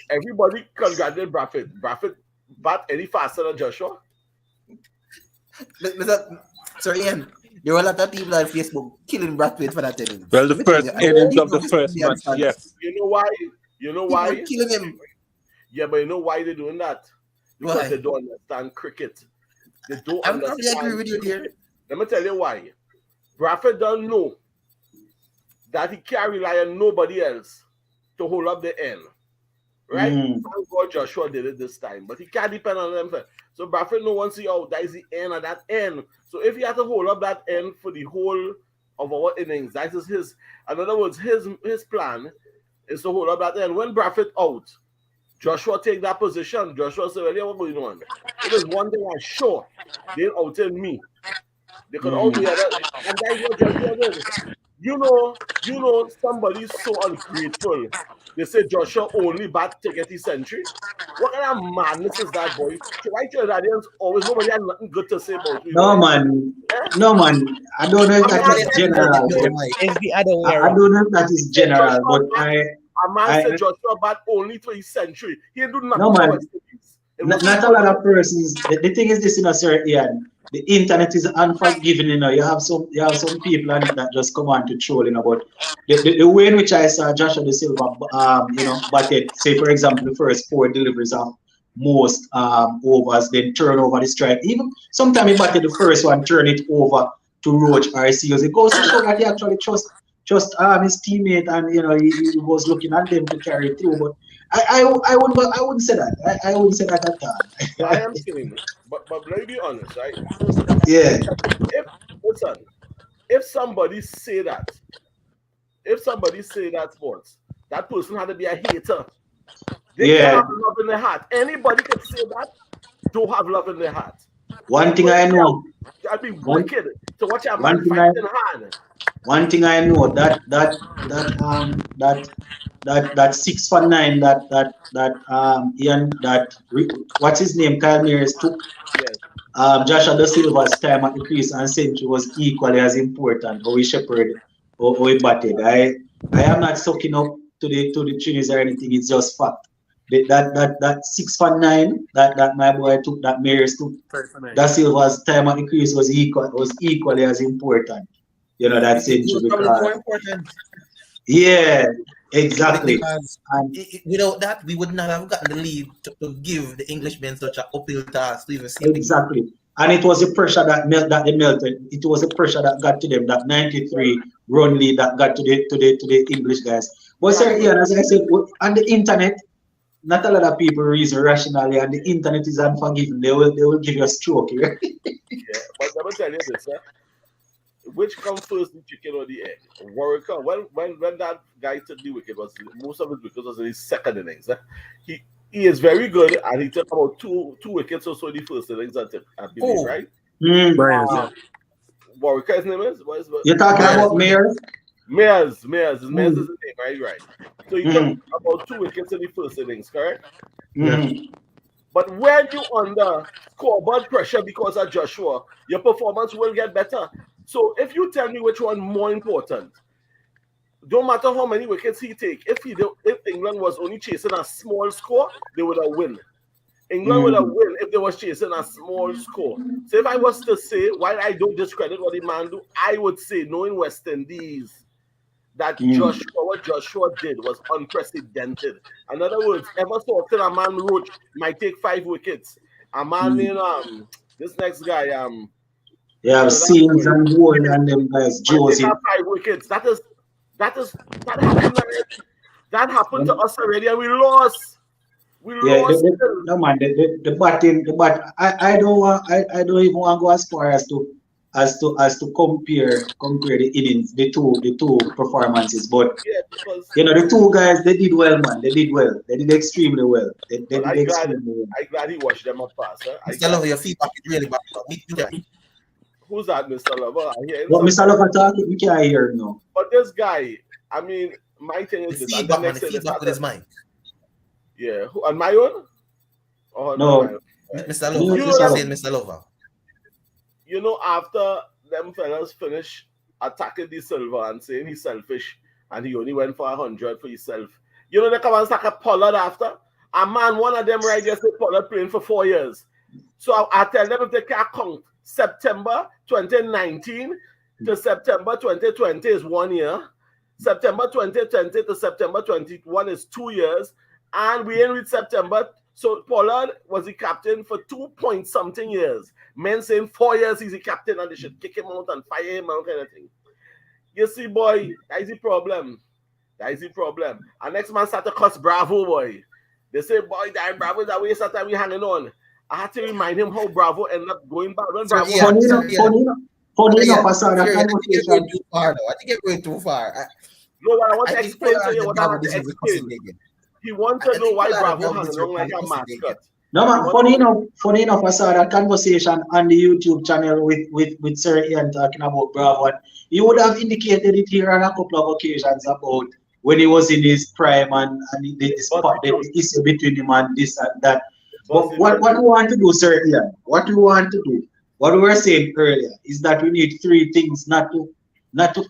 Everybody congratulate Braffett. Braffett bat any faster than Joshua? Sir Ian, there were a lot of people on Facebook killing Braffett for that innings. Well, the first innings of the first match, yes. You know why? You know why? People killing him. Yeah, but you know why they're doing that? Because Why? they don't understand cricket. They don't I would probably understand. agree with you there. Let me tell you why. Braffett don't know that he can't rely on nobody else to hold up the end. Right? Thank God Joshua did it this time, but he can't depend on them. So Braffett no one see, oh, that is the end of that end. So if he had to hold up that end for the whole of our innings, that is his. In other words, his plan is to hold up that end. When Braffett out, Joshua take that position. Joshua said, well, yeah, what going on? It is one thing I'm sure. They outed me. They could out the other. And that is what Joshua did. You know, somebody's so ungrateful. They say Joshua only bat to get his century. What kind of madness is that, boy? Why Trinidadians always nobody has nothing good to say about me? No, man. No, man. I don't know if that is general. It's the other way I around. don't know if that is general, but a man said Joshua bat only to his century. He didn't do nothing. No, man. Not a lot of persons. The thing is this, Sir Ian. The internet is unforgiving, You have some people on it that just come on to troll, But the way in which I saw Joshua De Silva, batted, say for example, the first 4 deliveries of most overs, then turn over the strike. Even sometimes he batted the first one, turn it over to Roach or Seals. It goes to show that he actually trust his teammate, and he was looking at them to carry it through. But I wouldn't say that. I wouldn't say that at all. I am saying, but let me be honest, right? Yeah. If somebody say that sports, that person had to be a hater. They can't have love in their heart. Anybody can say that don't have love in their heart. One thing I know. That'd be wicked to watch a man fighting hard. One thing I know that 6 for 9 what's his name, Kyle Mears took. Yes. Joshua De Silva's time at the crease and century was equally as important. How he shepherded, how he batted. I am not sucking up to the Trinis or anything. It's just fact. That 6 for 9 that my boy took, that Mears took. De Silva's time at the crease was equally as important. That century because. Yeah. Exactly. Because without that, we would not have gotten the lead to give the Englishmen such an uphill task to even see. Exactly. And it was the pressure that they melted. It was the pressure that got to them, that 93 run lead that got to the English guys. But Sir Ian, as I said, on the internet, not a lot of people reason rationally, and the internet is unforgiving. They will give you a stroke here. Yeah, but let me tell you this, sir. Which comes first, the chicken or the egg? Warwicker. When that guy took the wicket, most of his wickets was in his second innings. He is very good, and he took about two wickets or so in the first innings, I believe, right? Warwicker, his name is? You're talking about Mears? Mears is his name, right? So he took about 2 wickets in the first innings, correct? But when you under scoreboard pressure because of Joshua, your performance will get better. So if you tell me which one more important, don't matter how many wickets he take. If England was only chasing a small score, they would have won. England would have won if they was chasing a small score. So if I was to say, while I don't discredit what the man do, I would say, knowing West Indies, that what Joshua did was unprecedented. In other words, ever so often a man Roach might take 5 wickets. A man named this next guy, Seals and Gold and them guys, Josie. 5 wickets. That happened to us already, and we lost. No man, the batting. I don't even want to go as far as to compare the innings, the two performances. But the 2 guys, they did well, man. They did well. They did extremely well. I'm glad he watched them up fast. Your feedback is really bad. Who's that, Mr. Lover? I hear him What Mr. sometimes. Lover talking, we can't hear him now. But this guy, I mean, my thing The is this. And feedback, then man, next the thing they feedback with his started, mic. yeah, on my own? Or on No. my own? Mr. You Lover, know, just Mr. saying Mr. Lover. You know, after them fellas finish attacking the Silver and saying he's selfish and he only went for 100 for himself, you know, they come and stack a Pollard after. And man, one of them right there said Pollard playing for 4 years. So I tell them if they can't count September 2019 to September 2020 is 1 year. September 2020 to September 21 is 2 years. And we ain't reached September. So Pollard was the captain for 2-point-something years. Men saying 4 years he's the captain and they should kick him out and fire him and kind of thing. You see, boy, that is the problem. That is the problem. And next man start to cuss Bravo, boy. They say, boy, that Bravo is a waste of time we hanging on. I had to remind him how Bravo ended up going back when Bravo. Funny enough, I saw that I think you're conversation. going too far now. I think you're going too far. No, what I want to think explain to you, the what I Bravo want to business is explain. fascinating. He wants to I know think why a lot of Bravo Bravo hanging business on like a is fascinating. mascot. No man, funny enough, I saw that conversation on the YouTube channel with Sir Ian talking about Bravo. And he would have indicated it here on a couple of occasions about when he was in his prime and the issue between him and this and that. But what we want to do, Sir Ian, what we want to do, what we were saying earlier, is that we need three things, not to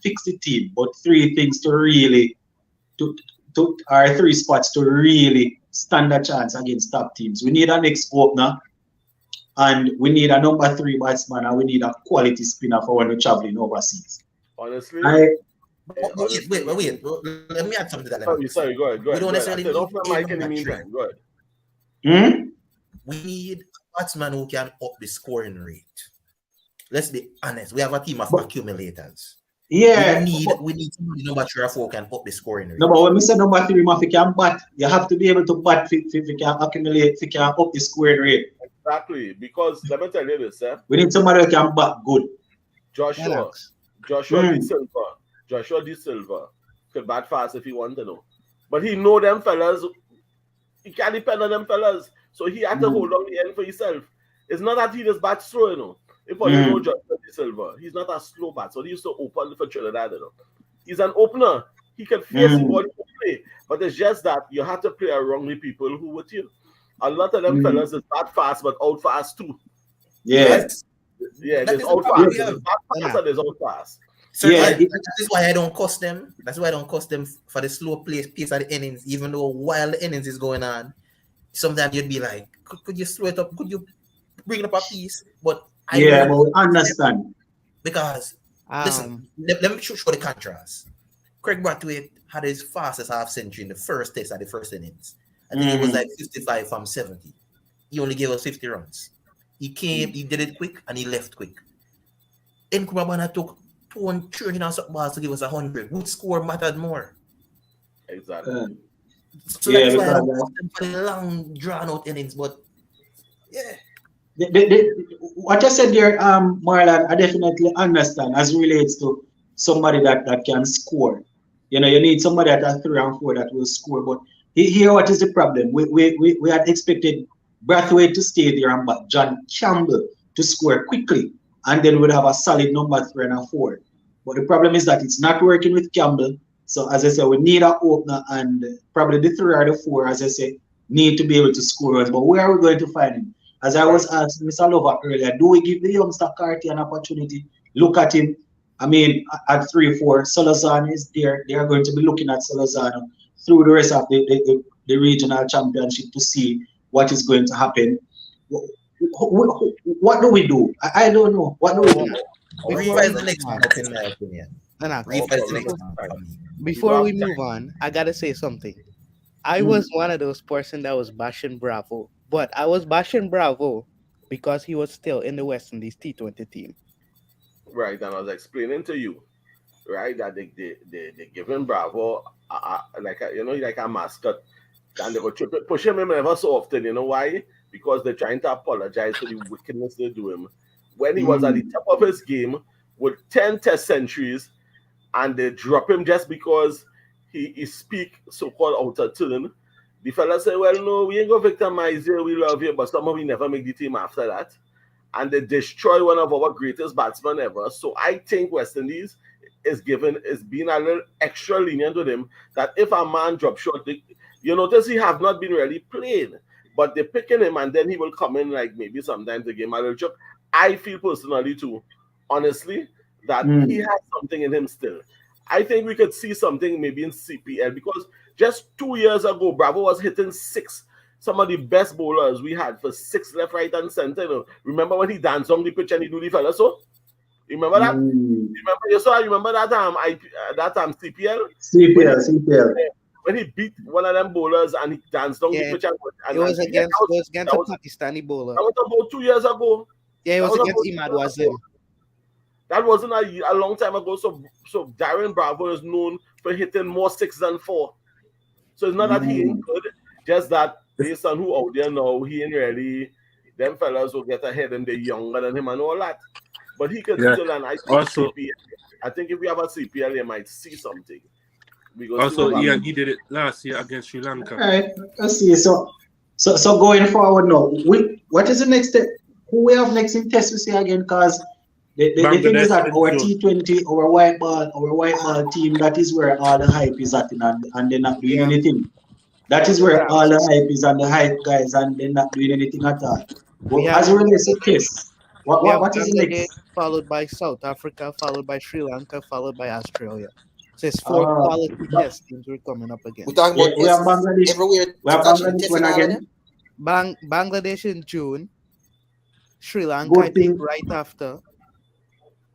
fix the team, but three things to really our three spots to really stand a chance against top teams. We need an ex-opener, and we need a number 3 batsman, and we need a quality spinner for when we're traveling overseas. Honestly, Wait. Let me add something to that. Sorry, go ahead. We don't necessarily need Don't a Mike in the number three. meantime. Go ahead. We need a batsman who can up the scoring rate. Let's be honest. We have a team of accumulators. Yeah. We need somebody number 3 or 4 can up the scoring rate. No, but when we say number 3, if you can bat, you have to be able to bat if you can accumulate, if you can up the scoring rate. Exactly, because let me tell you this, we need somebody who can bat good. Joshua De Silva could bat fast if he want to know. But he know them fellas, he can't depend on them fellas. So he had to hold on the end for himself. It's not that he just bats slow, you know. If you know Joshua De Silva, he's not a slow bat. So he used to open for Trinidad, you know. He's an opener. He can face the body to play. But it's just that you have to play around with people who with you. A lot of them fellas is bat fast, but out fast too. Yes. Yeah, there's out fast. There's bat fast and there's out fast. So that is why I don't cost them. That's why I don't cost them for the slow pace of the innings, even though while the innings is going on, sometimes you'd be like, could you slow it up? Could you bring it up a piece? But I understand. Because listen, let me show the contrast. Craig Brathwaite had his fastest half century in the first test at the first innings. I think it was like 55 from 70. He only gave us 50 runs. He came, he did it quick, and he left quick. Nkrumah took 230 and something balls to give us 100. Which score mattered more? Exactly. So that's why I don't want them for the long, drawn-out innings, but yeah. What I said there, Marlon, I definitely understand as it relates to somebody that can score. You know, you need somebody at 3 and 4 that will score. But here, what is the problem? We had expected Brathwaite to stay there and but John Campbell to score quickly, and then we'd have a solid number 3 and 4. But the problem is that it's not working with Campbell. So as I said, we need an opener, and probably the 3 or the 4, as I said, need to be able to score. But where are we going to find him? As I was asking Mr. Lover earlier, do we give the youngster Carty an opportunity? Look at him. I mean, at 3-4, Salazar is there. They are going to be looking at Salazar through the rest of the regional championship to see what is going to happen. What do we do? I don't know. What do we do? Revise the next one, in my opinion. Revise the next one. Before we move on, I gotta say something. I was one of those person that was bashing Bravo, but I was bashing Bravo because he was still in the West Indies T20 team. Right, and I was explaining to you, right, that they giving Bravo like a mascot, and they go push him ever so often. You know why? Because they're trying to apologize for the wickedness they do him. When he was at the top of his game with 10 test centuries, and they drop him just because he speak so-called out of turn. The fella say, well, no, we ain't gonna victimize you, we love you, but some of you never make the team after that. and they destroy one of our greatest batsmen ever. So I think West Indies is being a little extra lenient with him, that if a man drops short, you notice he have not been really playing, but they're picking him and then he will come in like maybe sometimes the game a little joke. I feel personally too, honestly, that he has something in him still. I think we could see something maybe in CPL, because just 2 years ago, Bravo was hitting six. Some of the best bowlers we had for six left, right, and center. You know? Remember when he danced on the pitch and he do the fella so? Remember that? Remember that CPL? CPL. When he beat one of them bowlers and he danced on the pitch. It was against a Pakistani bowler. That was about 2 years ago. Yeah, it was against Imad Wazim. That wasn't a long time ago. So Darren Bravo is known for hitting more 6 than 4. So it's not that he ain't good, just that based on who out there now, he ain't really, them fellas will get ahead and they're younger than him and all that. But he could still, and I think Also, I think if we have a CPL, you might see something. Also, Ian, he did it last year against Sri Lanka. All right, let's see. So going forward now, what is the next step? Who we have next in test we see again? Because the thing is that our T20, our white ball team, that is where all the hype is at, and they're not doing anything. That is where all the hype is, and the hype guys, and they're not doing anything at all. Well, as it relates to test, what is the next? Followed by South Africa, followed by Sri Lanka, followed by Australia. So it's 4 quality test teams we're coming up against. We're talking about we have Bangladesh. everywhere. We have Bangladesh when again? Bangladesh in June. Sri Lanka, I think, right after.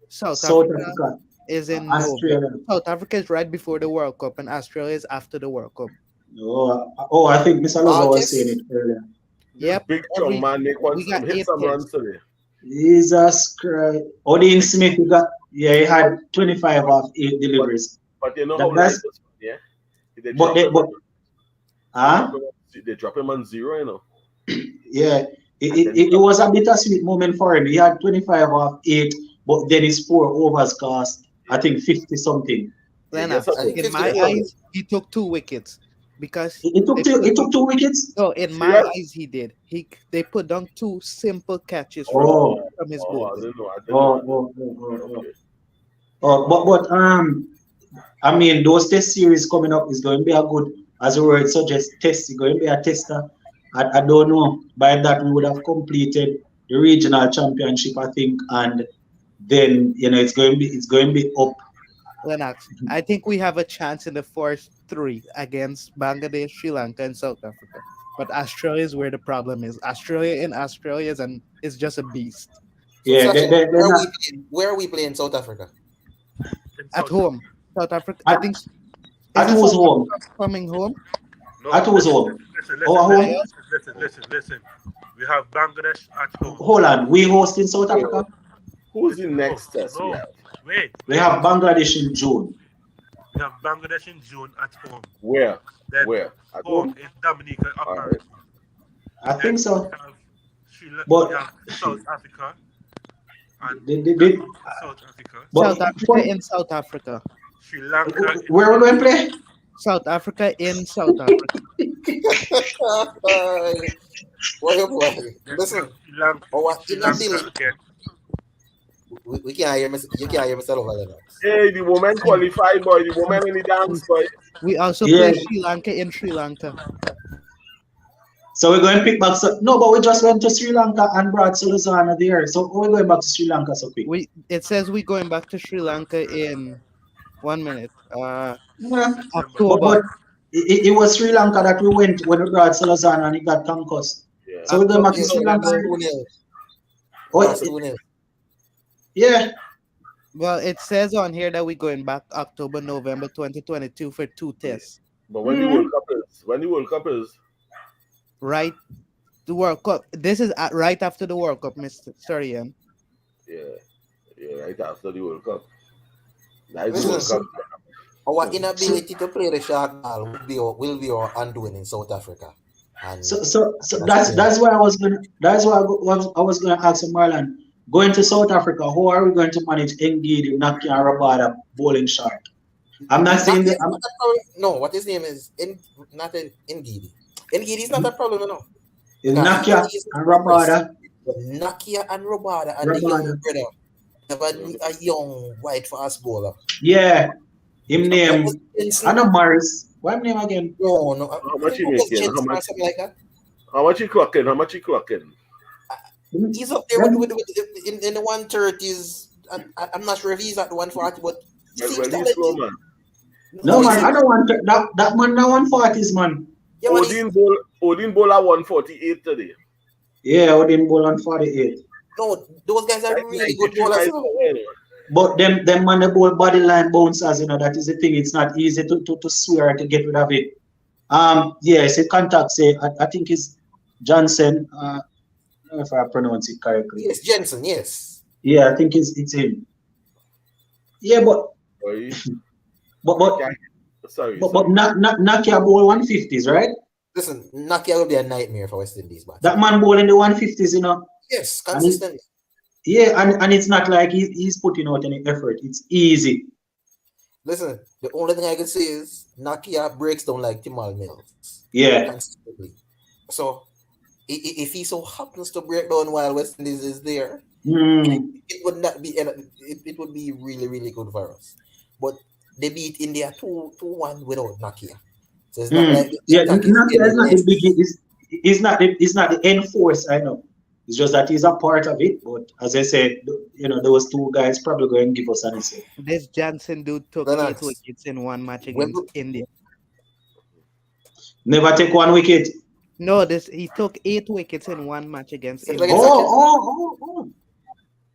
South Africa is in Australia. South Africa is right before the World Cup, and Australia is after the World Cup. Oh, I think Mr. Lover was saying it earlier. Yep. Big strong man, Nick wants to hit some runs today. Jesus Christ. Odin Smith, he had 25 off 8 deliveries. But you know how life is, yeah? They drop him on 0, you know? Yeah. It was a bittersweet moment for him. He had 25 off 8, but then his 4 overs cost, I think, 50 something. Lennox, in my eyes, he took 2 wickets. Because he took 2 wickets? No, in my eyes, he did. They put down 2 simple catches from his ball. But I mean, those test series coming up is going to be a good, as the word suggests, test. It's going to be a tester. I don't know. By that, we would have completed the regional championship, I think, and then it's going to be up. Lennox, I think we have a chance in the first 3 against Bangladesh, Sri Lanka, and South Africa. But Australia is where the problem is. Australia is just a beast. Yeah, where are we playing South Africa? At home. South Africa, I think. At whose home? Coming home? No, at whose home? Listen. We have Bangladesh at home. Hold on. We host in South Africa? Who's the next test we have? Wait. We have Bangladesh in June. We have Bangladesh in June at home. Where? Then Where? At home home? in Dominica, apparently. I think so. We have South Africa. And South Africa. South Africa in South Africa. Sri Lanka. Where are we going to play? South Africa in South Africa. Listen. We can't hear you can't hear Mr. Lover. Hey, the women qualified, boy. The women in the dance, boy. We also play Sri Lanka in Sri Lanka. So we're going to pick back. No, but we just went to Sri Lanka and brought Sulazana there. So we're going back to Sri Lanka so quick. It says we're going back to Sri Lanka in 1 minute. October. But it was Sri Lanka that we went when we brought Sulazana and he got concussed. Yeah. So we're going back to Sri Lanka. Yeah. Well, it says on here that we're going back October, November 2022 for 2 tests. But when the World Cup is? When the World Cup is? Right. The World Cup. This is right after the World Cup, Mr. Surian. Yeah, right after the World Cup. Our inability to play the short ball will be our undoing in South Africa. And so that's why I was gonna ask Marlon. Going to South Africa, how are we going to manage Ngidi, Naki, and Rabada bowling short? I'm not saying that. No, what his name is? Not Ngidi. Ngidi is not a problem, no. It's Naki and Rabada. But Nakia and Robada and the Rabada. young brother have a young white fast bowler. Yeah, him name. Jensen? I know Morris. What name again? No. How much I he think it was making? How Jensen or much? something like that. How much he clocking? How much he clocking? He's up there with in the 130s. I'm not sure if he's at the 140, but he seems Well, he's talented. slow, man. No, he's- man, I don't want that man now 140s, man. Yeah, but he's- Odin Bowl at 148 today. Yeah, Odin Bowl on 48. no, those guys are really good 93 bowlers. miles. But them man the ball body line bouncers, that is the thing. It's not easy to swear to get rid of it. Yes, it contact say I think it's Johnson. I don't know if I pronounce it correctly. Yes, Jensen, yes. Yeah, I think it's him. Yeah, but Sorry. but Sorry. Nakia ball 150s, right? Listen, Nakia will be a nightmare for West Indies, but That man ball in the 150s, yes, consistently. Yeah, and it's not like he's putting out any effort. It's easy. Listen, the only thing I can say is Nakia breaks down like Timal Mills. Yeah. Consistently. So if he so happens to break down while West Indies is there, it would not be it would be really, really good for us. But they beat India 2-1 without Nakia. So it's not like Nakia is not the big. He's not the enforce. I know. It's just that he's a part of it. But as I said, those two guys probably going to give us an answer. This Johnson dude took 8 wickets in one match against India. Never take one wicket. No, he took 8 wickets in one match against India. Oh.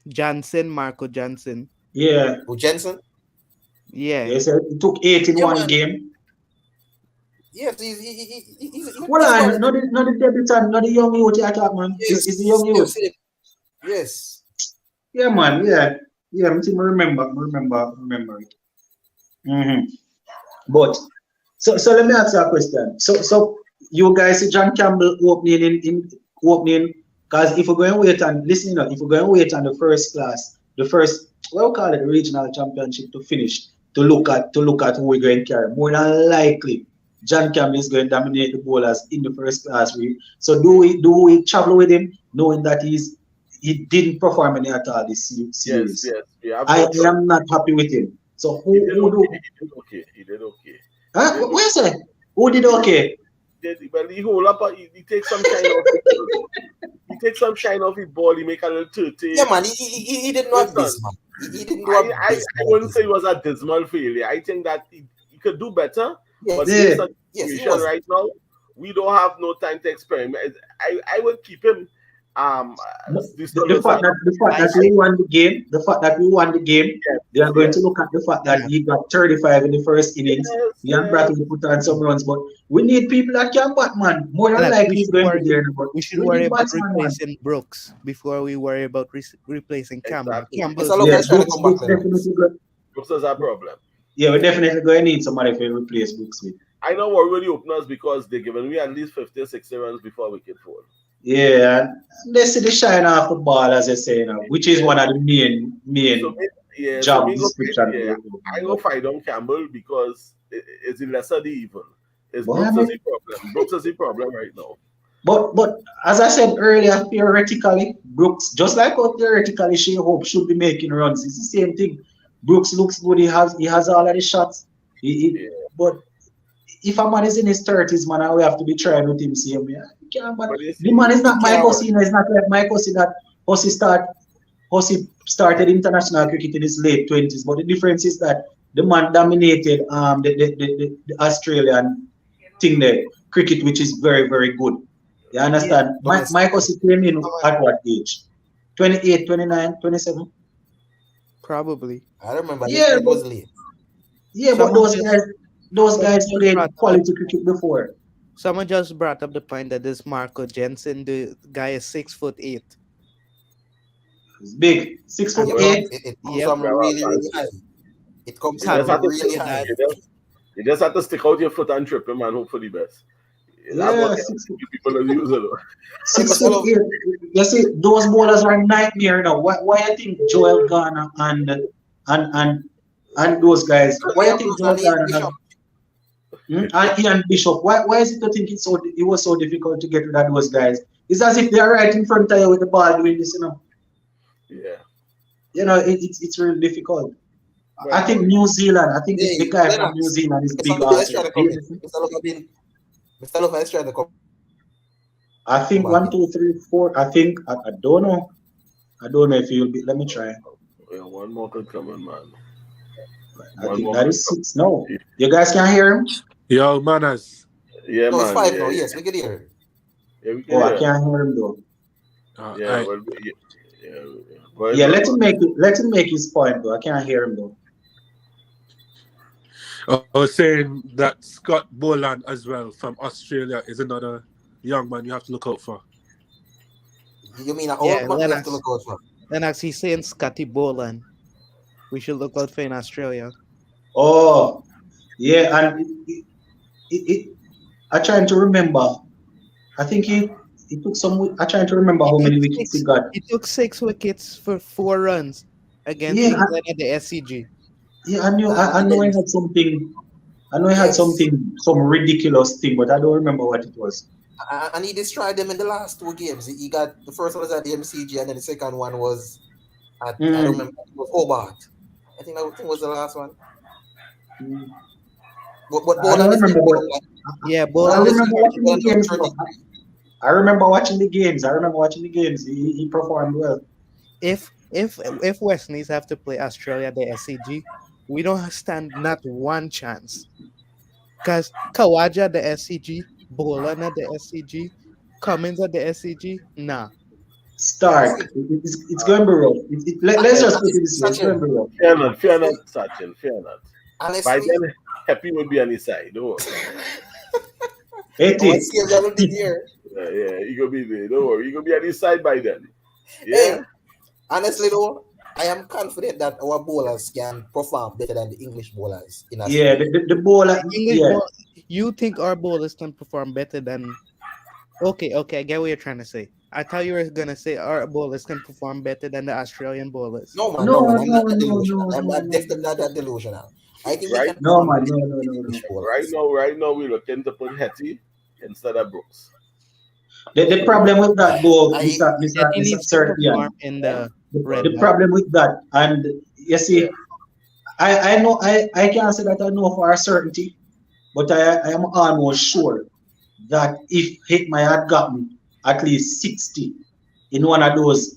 Johnson, Marco Johnson. Yeah. Who, Jensen? Yeah. Yes, he took 8 in one game. Yes, he's Hold on, not the debutant, not the young youth you attack, man. Yes, it's the young youth. Yes. Yeah, man. Yeah. I remember it. But so let me ask you a question. So you guys see John Campbell opening in opening, because if we're going to wait and listen, if we're going to wait on the first class, the regional championship to finish, to look at who we're going to carry, more than likely John Campbell is going to dominate the bowlers in the first class. So do we travel with him, knowing that he didn't perform any at all this series? Yes. Yeah, I am not happy with him. So He did okay. Huh? What you say? Who did okay? Well, he hold up. He takes some shine off. He takes some shine off his ball. He make a little 30. Yeah, man. He didn't have this, man. He didn't do I wouldn't say it was a dismal failure. I think that he could do better. Yes. But Yes, based on right now, we don't have no time to experiment. I would keep him. The fact that we won the game, they are going to look at the fact that he got 35 in the first innings. Bradley put on some runs, but we need people that can bat, man. More than likely he's going to be there. But we should worry about replacing Brooks before we worry about replacing Campbell. Brooks is a problem. Yeah, we're definitely going to need somebody to replace Brooks with. I know worry with the openers because they're giving me at least 50 or 60 runs before wicket fall. Yeah, they see the shine off the ball, as I say, which is one of the main job description. I go fight on Campbell because it's the lesser the evil. Brooks is the problem. Brooks is the problem right now. But as I said earlier, theoretically, Brooks, just like how theoretically Shea Hope should be making runs, it's the same thing. Brooks looks good. He has all of the shots. But if a man is in his 30s, man, I will have to be trying with him. See him. The man is not Mike Hussey. It's not like Mike Hussey that Hussey started international cricket in his late 20s. But the difference is that the man dominated the Australian thing there, cricket, which is very, very good. You understand? Mike Hussey came in at what age? 28, 29, 27? Probably. I remember it was late. Yeah, but those guys played quality cricket before. Someone just brought up the point that this Marco Jensen, the guy is 6'8". It's big. 6'8". It comes from really, really high. It comes from really high. You just have to stick out your foot and trip him and hope for the best. Yeah, 6'8". You see, those bowlers are nightmare now. Why I think Joel Garner and those guys? Why I think Joel Garner and Ian Bishop? Why is it to think it was so difficult to get rid of those guys? it's as if they are right in front of you with the ball doing this, Yeah. It's really difficult. But I think New Zealand, I think Hey, the guy from Lennox, New Zealand is big Mr. Lopez also. trying to come in. Mr. Lopez trying to come I think back 1, in. 2, 3, 4. I think I don't know. I don't know if he'll be. Let me try. yeah, one more could come in, man. I One think more that could is come. 6. No, you guys can hear him. Yo, manners. Yeah, No, it's man. 5 Yeah, now. yeah. Yes, we can hear. Yeah, we can Oh, I hear. can't hear him though. Yeah, I, well, yeah. Go ahead, Yeah, man. let him make his point though. I can't hear him though. I was saying that Scott Boland as well from Australia is another young man you have to look out for. You mean an Yeah, old man we have to look out for? Lennox, he's saying Scotty Boland. We should look out for in Australia. Oh, yeah, and I trying to remember. I think he took some. I trying to remember how many wickets he got. He took 6 wickets for 4 runs against Yeah, England at the SCG. I knew. I And know he then, had something. I know he had yes, some ridiculous thing, but I don't remember what it was. and he destroyed them in the last 2 games. He got the first one was at the MCG, and then the second one was at I don't Mm, remember. It was Hobart. I think that was the last one. mm. But I don't Boland is remember, but Yeah, I Boland is remember watching the games. 33. I remember watching the games. He performed well. if West Indies have to play Australia at the SCG, we don't stand not one chance. Because Kawaja at the SCG, Boland at the SCG, Cummins at the SCG, nah. Stark. It's going to be rough. Let's just put it this way. It's going to be rough. Fear not, Sachin. Fear not. By Honestly, then, Happy will be on his side. Don't worry. 80. I see a little bit here. Yeah, he gonna be there. Don't worry. He gonna be on his side by then. Yeah. Hey, honestly though, I am confident that our bowlers can perform better than the English bowlers in Yeah, Australia. the bowler. English Yeah, ball, you think our bowlers can perform better than? Okay, I get what you're trying to say. I thought you were gonna say our bowlers can perform better than the Australian bowlers. No man, no, no man, I'm no, not that no, delusional. no, I'm no, not no, definitely not that delusional. I think we Right? can no, perform man, better no, than no, the no, no. English Right bowlers. now, we're looking to put Hetty instead of Brooks. The problem with that, though, I That he Mr. needs to Serpian, perform in the red the ball. problem with that, and you Yeah. see, I know, I can't say that I know for a certainty, but I am almost sure that if Hitmaya had gotten at least 60 in one of those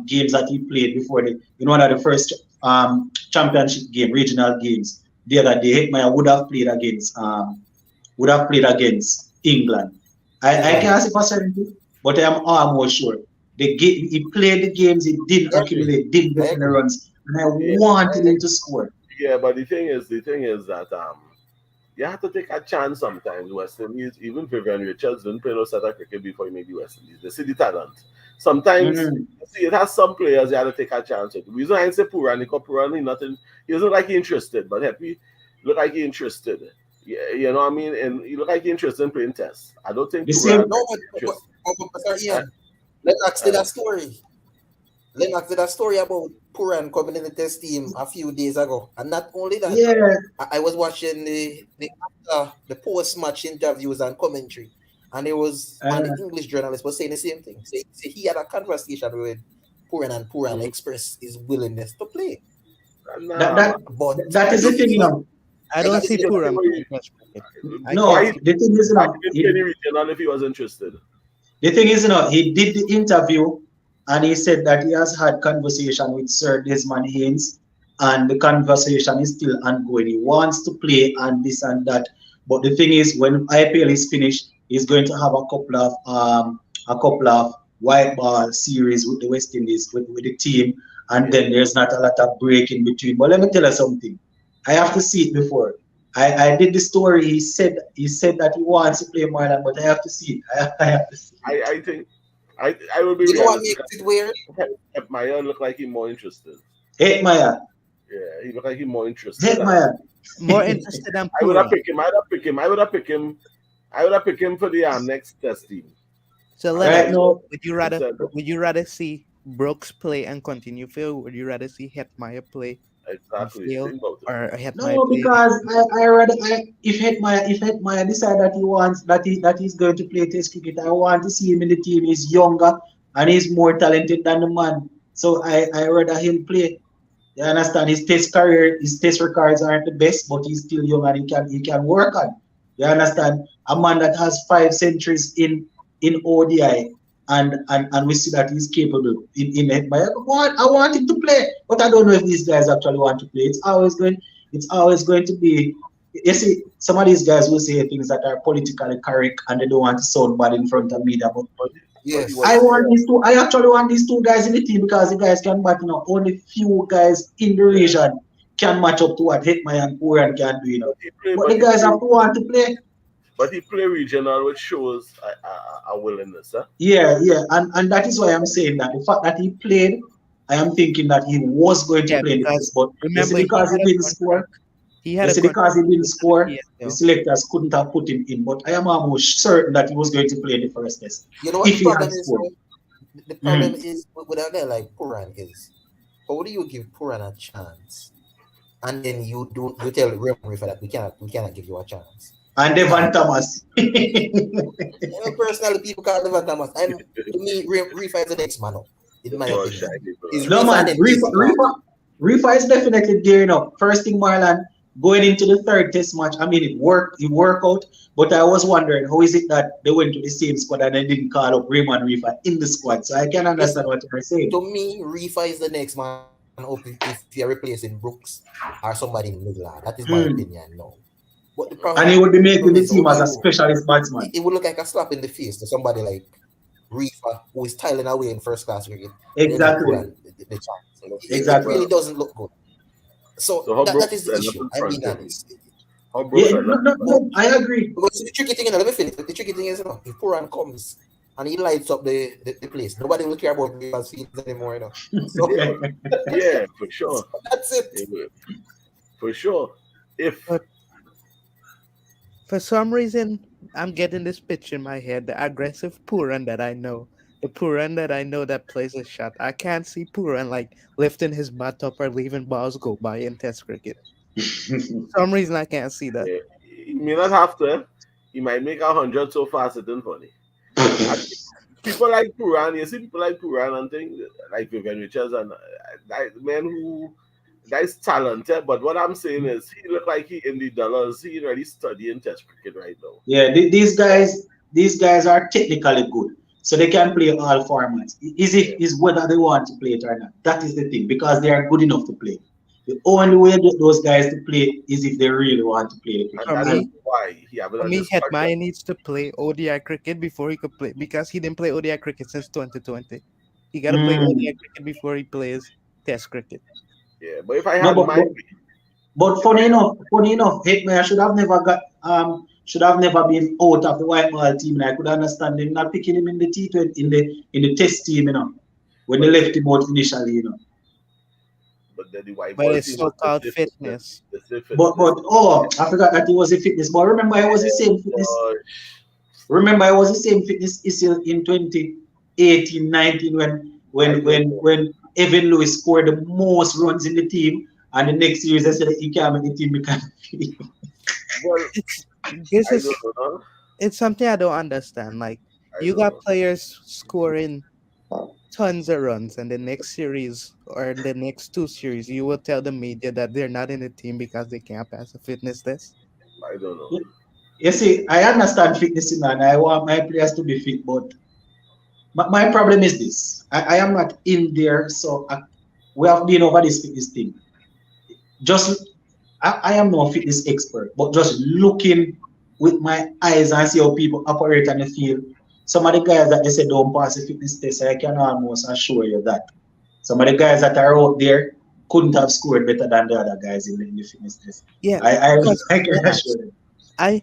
games that he played before in one of the first championship game, regional games, the other day, Hitmaya would have played against England. I can't say for certainty, but I am almost sure. He played the games, he didn't I agree. accumulate, didn't I get any agree. runs, and I Yeah. wanted him to score. Yeah, but the thing is that you have to take a chance sometimes. West Indies, even Vivian Richards didn't play no South Africa before he made the West Indies. They see the talent. Sometimes Mm. see it has some players you have to take a chance with. The reason I say Puran, he doesn't look like he interested, but Happy look like he interested. Yeah, you know what I mean? And he look like he interested in playing tests. I don't think The Puran same, No, but sorry, Ian. Lennox did a story. Lennox did a story about Puran coming in the test team a few days ago, and not only that, yeah, I was watching the post match interviews and commentary, and it was one of the English journalist was saying the same thing. Say he had a conversation with Puran, and Puran expressed his willingness to play. But that is the thing, you know. I don't see just Puram the way- playing Test cricket. No, Why the thing is, you know, didn't Kenny regional if he was interested? the thing is, you know, he did the interview and he said that he has had conversation with Sir Desmond Haynes and the conversation is still ongoing. He wants to play and this and that. But the thing is, when IPL is finished, he's going to have a couple of white ball series with the West Indies with the team, and then there's not a lot of break in between. But let me tell you something. I have to see it before. I did the story. He said that he wants to play more than, but I have to see it. I have to see it. I think I will be you know what realistic. makes it weird? Maya look like he's more interested. Hitmaya. Yeah, he look like he's more interested. Hitmaya. More interested than I would have Puram. picked him. I would have picked him for the next test team. So Right Lennox, now, would you rather see Brooks play and continue, Phil? Would you rather see Hetmeyer play Exactly. fail Think about it. or Hetmaya No, play? because I read if Hetmaya decide that he wants that he's going to play Test cricket, I want to see him in the team. He's younger and he's more talented than the man. So I rather him play. You understand? His test records aren't the best, but he's still young and he can work on. You understand? A man that has 5 centuries in ODI and we see that he's capable in it. But I want him to play, but I don't know if these guys actually want to play. It's always going to be. You see, some of these guys will say things that are politically correct and they don't want to sound bad in front of media, but But he Yes. was I actually want these two guys in the team because the guys can match. Only few guys in the region can match up to what Hitman and Puran can do. But the guys have to want to play. but he play regional, which shows a willingness. Huh? Yeah, and that is why I'm saying that the fact that he played, I am thinking that he was going to Yeah, play in the because test, but you see, remember he because he had a didn't score, contract. He you had a see, because contract he didn't with score, the the PSL. selectors couldn't have put him in. But I am almost certain that he was going to play in the first test You know what if the he had problem is, scored. though? The problem Mm. is with a guy like Puran is how do you give Puran a chance and then you tell Raymond Refa that we cannot give you a chance. And Nah, Devon Thomas. personally people call Levan Thomas and to me Refa is the next man up, in my Oh, opinion. shiny Is blood. No Refa and man, then Refa, AC Clark. Refa is definitely gearing up. First thing, Marlon, going into the third test match. I mean, it worked out. But I was wondering how is it that they went to the same squad and they didn't call up Raymond Refa in the squad. So I can Yes, understand what you're saying. to me, Refa is the next man up if you're replacing Brooks or somebody in the middle. That is my Mm. opinion, no. But the problem And he would be is, making how the do team as a you? specialist It batsman. would look like a slap in the face to somebody like Refa who is tiling away in first class cricket and then give Exactly. Puran the chance. It Exactly. really Well, doesn't look good. So so how that Brooks is the end up issue. in I'm front being of him? honest. How Yeah, Brooks end no, up in no, front But no, I agree. because the tricky thing, let me finish. The tricky thing is, if Puran comes and he lights up the place, nobody will care about Refa's feelings anymore. So, of him? Yeah, for so sure. that's it. Yeah, for sure. If But for some reason, I'm getting this picture in my head, the aggressive Puran that I know. The Puran that I know that plays a shot. I can't see Puran like lifting his butt up or leaving balls go by in test cricket. For some reason I can't see that. he may not have to, he might make 100 so fast it isn't funny. And people like Puran, you see people like Puran and things like Vivian Richards and men who that's talented. But what I'm saying is, he look like he in the dollars. He really studying test cricket right now. Yeah, these guys are technically good, so they can play all formats. Yeah, Is whether they want to play it or not. That is the thing because they are good enough to play. The only way that those guys to play is if they really want to play the and cricket. For that is me, And why he have it for on me, his contract. Hetmaya needs to play ODI cricket before he could play because he didn't play ODI cricket since 2020. He got to play ODI mm, cricket before he plays Test cricket. Yeah, but if I no, had but, my but but if I funny enough, Hitman should have never been out of the white ball team. And I could understand them not picking him in the T20 in the test team, when they but left him out initially. but then the white But ball it's team is the so-called safe fitness. fitness. The safe fitness. But I forgot that he was a fitness. But remember, I was the same fitness. Uh, Remember, I was the same fitness issue in 2018, 19 when I when don't when know. when Evan Lewis scored the most runs in the team, and the next series I said he can't make the team because Well, It's this I is don't know. No? it's something I don't understand. Like I you don't got know. players scoring tons of runs, and the next series or the next two series, you will tell the media that they're not in the team because they can't pass a fitness test. I don't know. you see, I understand fitness, man. I want my players to be fit, but my problem is this: I am not in there, so we have been over this fitness thing. Just I am no fitness expert, but just looking with my eyes and see how people operate on the field. Some of the guys that they say don't pass the fitness test, I can almost assure you that some of the guys that are out there couldn't have scored better than the other guys in the fitness test. Yeah, I I, because I can relax. assure them. I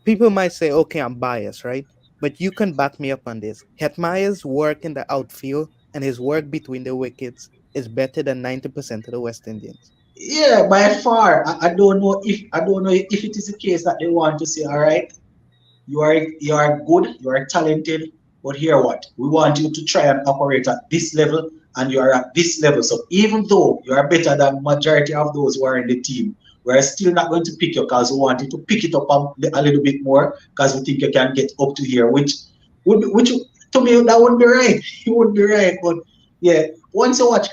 people might say, okay, I'm biased, right? But you can back me up on this. Hetmaya's work in the outfield and his work between the wickets is better than 90% of the West Indians. Yeah, by far. I don't know if it is a case that they want to say, all right, you are good, you are talented, but here what? We want you to try and operate at this level and you are at this level. So even though you are better than majority of those who are in the team, we're still not going to pick you because we want you to pick it up a little bit more because we think you can get up to here, which to me that wouldn't be right. It wouldn't be right. But yeah, once you watch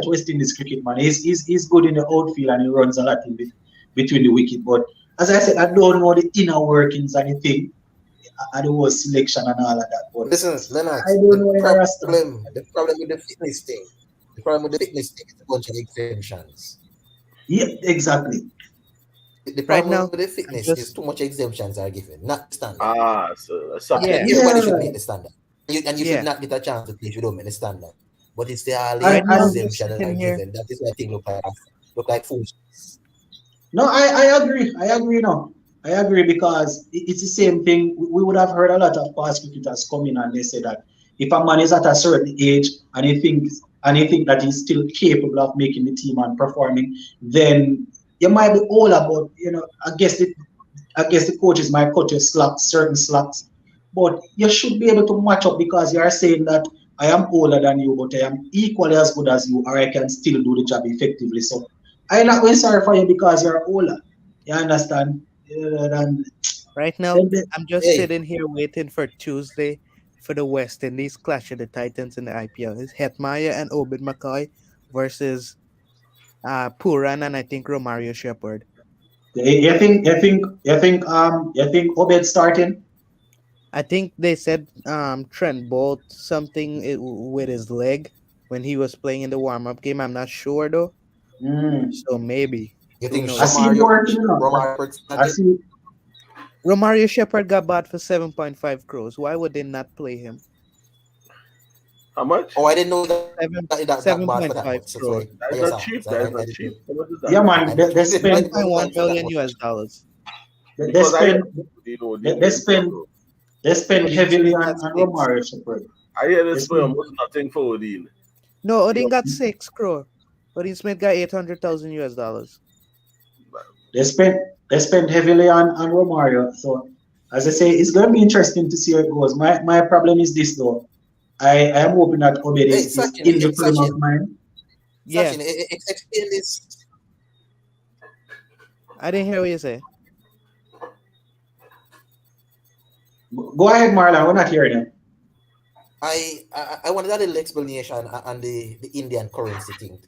West Indies cricket, man, he's good in the outfield and he runs a lot in between the wicket. But as I said, I don't know the inner workings and the thing, and the whole selection and all of that. But Listen, Leonard, I don't know the problem with the fitness thing, is a bunch of exemptions. Yeah, exactly. The Right problem now, with the fitness just- is too much exemptions are given, not the standard. So Yeah. Everybody should meet the standard. You Yeah. should not get a chance to play if you don't meet the standard. But it's the early Right now, exemption that are sitting here- given. That is why things look like foolishness. No, I agree. I agree now. I agree because it's the same thing. We would have heard a lot of past cricketers come in and they say that if a man is at a certain age and he thinks that he's still capable of making the team and performing, then you might be older, but I guess the coaches might cut you certain slacks. But you should be able to match up because you are saying that I am older than you, but I am equally as good as you, or I can still do the job effectively. So I'm not going sorry for you because you're older. You understand? Right now, I'm just Hey. sitting here waiting for Tuesday for the West Indies clash of the Titans in the IPL. It's Hetmyer and Obed McCoy versus Puran and I think Romario Shepherd. You think Obed starting? I think they said Trent Bolt something with his leg when he was playing in the warm-up game. I'm not sure though. So maybe. You Who think knows? I see him working, I see. Romario Shepherd got bought for 7.5 crores. Why would they not play him? How much? Oh, I didn't know that. 7.5 crores. That's not cheap. That's not cheap. How much is that? Yeah, man. They spend 1.1 million US dollars. They spend heavily on Romario Shepherd. I hear this play almost nothing for Odin. No, Odin got 6 crore. Odin Smith got 800,000 US dollars. They spend heavily on Romario. So as I say, it's gonna be interesting to see how it goes. My problem is this though. I am hoping that Obed is in the frame of mind. Yeah. Sachin, explain this. I didn't hear what you say. Go ahead, Marlon. We're not hearing you. I wanted a little explanation on the Indian currency thing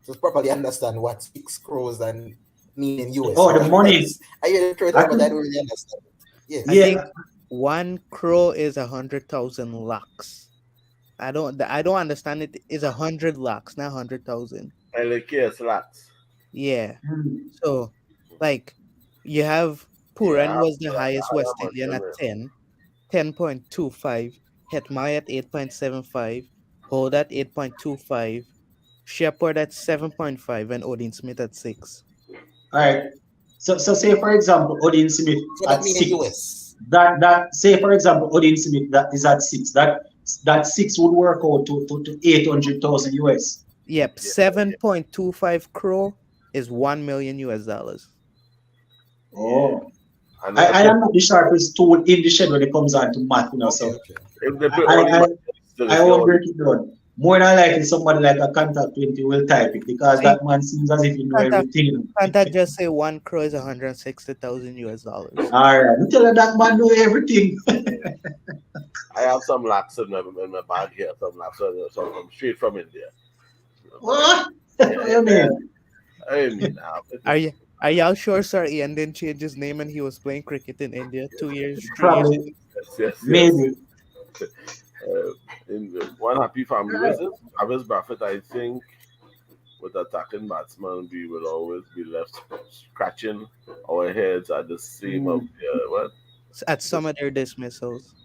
to properly understand what 6 crores and mean in US. Oh, the money. I hear the truth, but I don't really understand. Yeah. I think 1 crore is 100,000 lakhs. I don't understand it. Is 100 lakhs, not 100,000. I like yes, lakhs. Yeah. So, like, you have Puran was the highest West Indian at 10.25. Hetmyer at 8.75. Hold at 8.25. Shepherd at 7.5 and Odin Smith at 6. All right. So say for example, Odin Smith at 6. That say for example, Odin Smith that is at 6. That 6 would work out to 800,000 US. Yep, 7.25 crore is 1 million US dollars. Oh. I am not the sharpest tool in the shed when it comes on to math, so I won't break it down. More than likely, somebody like a Contact 20 will type it because that man seems as if he knows everything. Contact just say 1 crore is 160,000 US dollars. All right, you tell her that man know everything. I have some lakhs in my bag here, some lakhs, some straight from India. What? What do you mean? I mean, Are y'all sure Sir Ian didn't change his name and he was playing cricket in India 2 years? 3 Probably. years? Yes. Maybe. In one happy family visit, Travis Braffett, I think, with attacking batsmen, we will always be left scratching our heads at the same of At some of their dismissals.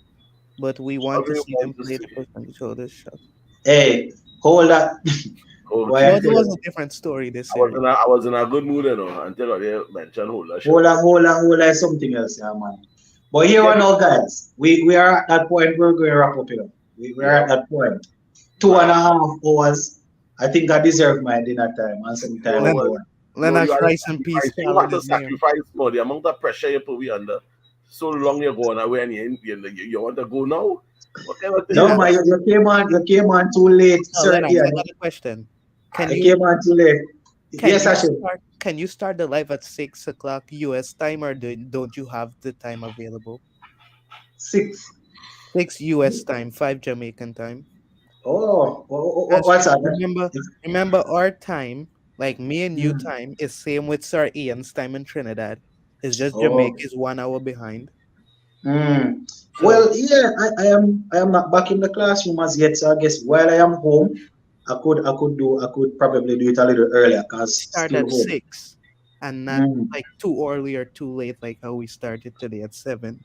But we want to see them play the first on each other's shot. Hey, hold that. It was a different story this year. I was in a good mood, until I mentioned hold on, something else, yeah, man. But here on now, guys, we are at that point we're going to wrap up here. We are at that point. 2.5 hours. I think I deserve my dinner time and some time. Lennox Rice and Peace. You have to sacrifice more. The amount of pressure you put me under. So long you're going away and you want to go now. Okay, what the No, hell? man, you came on too late, No, sir. Lennox, Yeah, I got a question. Can you you came on too late. Yes, Ashin. can you start the live at 6 o'clock US time, or don't you have the time available? 6. 6 US time, 5 Jamaican time. Oh, As what's that? remember our time, like me and you Mm. time, is same with Sir Ian's time in Trinidad. It's just Oh. Jamaica is 1 hour behind. Mm. So Well, yeah, I am not back in the classroom as yet, so I guess while I am home, I could probably do it a little earlier because start still at home. 6 and not Mm. like too early or too late like how we started today at 7.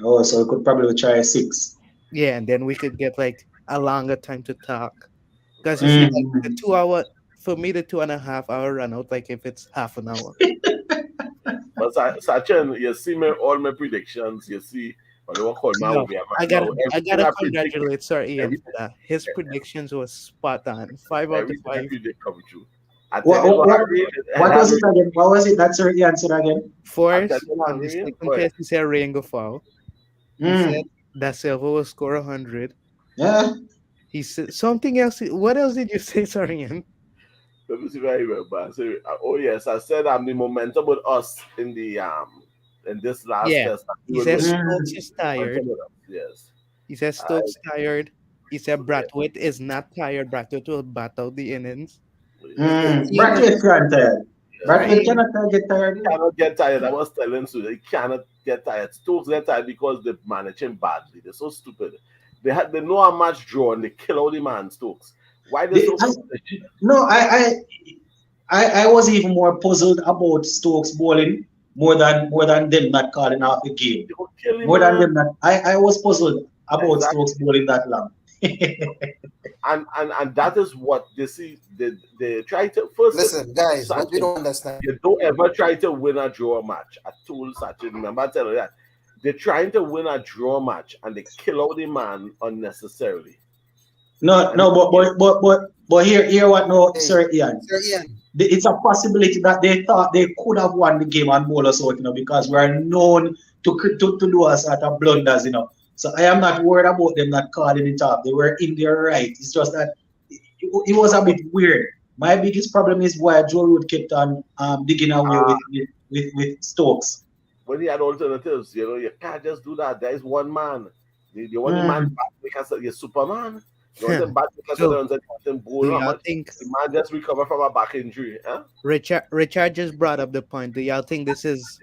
Oh, so I could probably try 6. Yeah, and then we could get like a longer time to talk. Because you see, like the Mm. 2 hour, for me, the 2.5 hour run out, like if it's half an hour. But Sachin, you see me all my predictions. You see, when you call my No, way, I everything gotta I predict, congratulate Sir Ian every, for that. His predictions was spot on. 5 out of everything I 5. predict come true. I tell What, you what, what, what, Harry, and what was Harry, it again? What was it? That's your answer again. I tell First, you, on the Harry, second but test, he said Rain go foul. He said Mm. that Silva will score 100. Yeah. He said something else. What else did you say, Sir Ian? let me see if I remember. Oh yes, I said the momentum with us in this last Yeah. test. We He will says win. Stokes Mm. is tired. Momentum with us, yes. He says I, Stokes tired. He said yeah, Bradwood is not tired. Bradwood will bat out the innings. Sir yes. Mm. Ian was Bradford can't tire. Sir Bradford Ian. cannot get tired. Cannot get tired. I was telling you, they cannot get tired. Stokes get tired because they're managing badly. They're so stupid. They know a match draw and they kill out the man Stokes. Why they They, so I, foolish? no, I was even more puzzled about Stokes bowling more than them not calling off the game. They will kill him, More than man. them not. I was puzzled about Stokes Exactly. bowling that long. And that is what they see. They try to first Listen, guys, what we Sachin, don't understand. you don't ever try to win a draw match. I told Sachin, remember I tell you that. They're trying to win a draw match and they kill out the man unnecessarily. No, And no, but here what no, Hey, Sir Ian. Sir Ian, It's a possibility that they thought they could have won the game and bowl us out, because we are known to do a sort of blunders. So I am not worried about them not calling it off. They were in their right. It's just that it was a bit weird. My biggest problem is why Joe Root kept on digging away uh, with Stokes. when he had alternatives, you can't just do that. There is one man. You want the man Mm, back because you're Superman. You want him back because So, you want him do bowl. How y'all much? think The man just recovered from a back injury. Huh? Richard just brought up the point? Do y'all think this is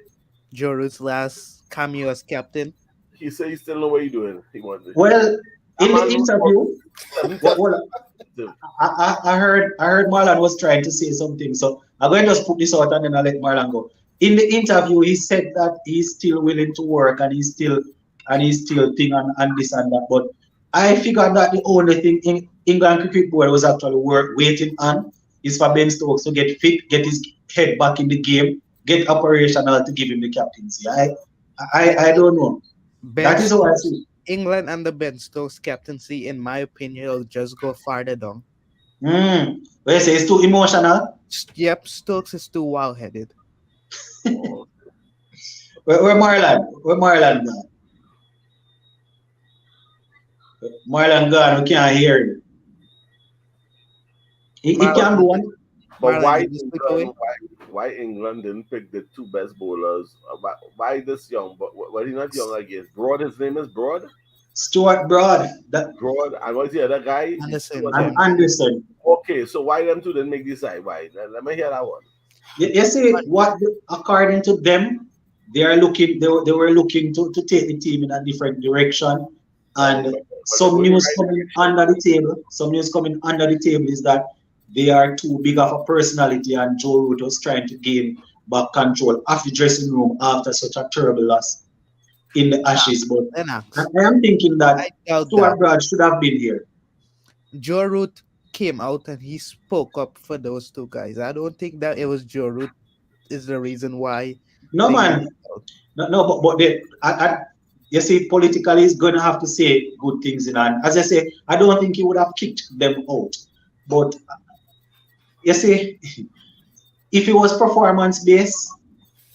Joru's last cameo as captain? He said he still know what he's doing. He wanted. well, That in the man was interview, 7 what, tests. what, I heard Marlon was trying to say something, so I'm going to just put this out and then I'll let Marlon go. In the interview, he said that he's still willing to work and he's still thing and this and that. But I figured that the only thing in England Cricket Board was actually waiting on is for Ben Stokes to get fit, get his head back in the game, get operational to give him the captaincy. I don't know. Ben That is how I Stokes, see it. England under Ben Stokes captaincy, in my opinion, will just go farther down. But you say it's too emotional. Yep, Stokes is too wild headed. Oh, Where Marlon? Where Marlon gone? Marlon gone. We can't hear you. He Marlon, can go on. but Marlon, why did you slip away? England? Why England didn't pick the two best bowlers? Why this young? But why he not young again? Broad. His name is Broad. Stuart Broad. That Broad. And what's the other guy? Anderson, Stuart- and James. Anderson. Okay, so why them two didn't make this side? Why? Let me hear that one. You see according to them, they were looking to take the team in a different direction. And But some going news right coming direction. under the table. Some news coming under the table is that they are too big of a personality, and Joe Root was trying to gain back control of the dressing room after such a terrible loss in the Ashes. But Lennox, I am thinking that I doubt Stuart that. Broad should have been here. Joe Root came out and he spoke up for those two guys. I don't think that it was Joe Root is the reason why No they man, moved out. no, but you see, politically, he's going to have to say good things, and as I say, I don't think he would have kicked them out. But you see, if it was performance based,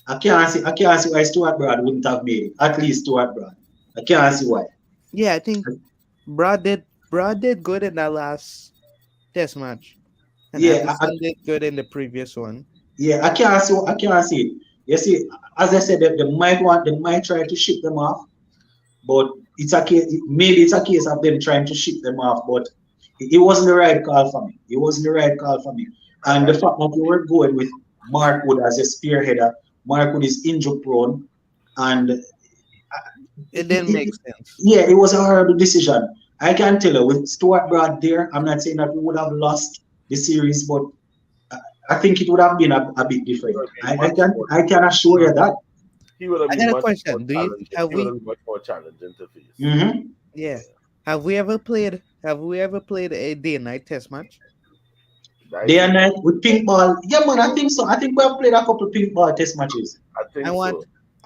I can't see why Stuart Broad wouldn't have made it. At least Stuart Broad, I can't see why. Yeah, I think Brad did good in that last test match. And Yeah, Anderson did good in the previous one. yeah, I can't see it. You see, as I said, they might try to ship them off, but it's a case, maybe it's a case of them trying to ship them off, but it wasn't the right call for me. It wasn't the right call for me. And the fact that you were going with Mark Wood as a spearheader, Mark Wood is injury prone, and It didn't make sense. yeah, it was a horrible decision. I can tell you with Stuart Broad there, I'm not saying that we would have lost the series, but I think it would have been a bit different. I can assure you that. He would have I been got a much question. more Do you challenging. have He would we have been much more challenging to face. Mm-hmm. yeah. Have we ever played a day and night test match? Day and night with pink ball. Yeah, man, I think so. I think we have played a couple pink ball test matches. I think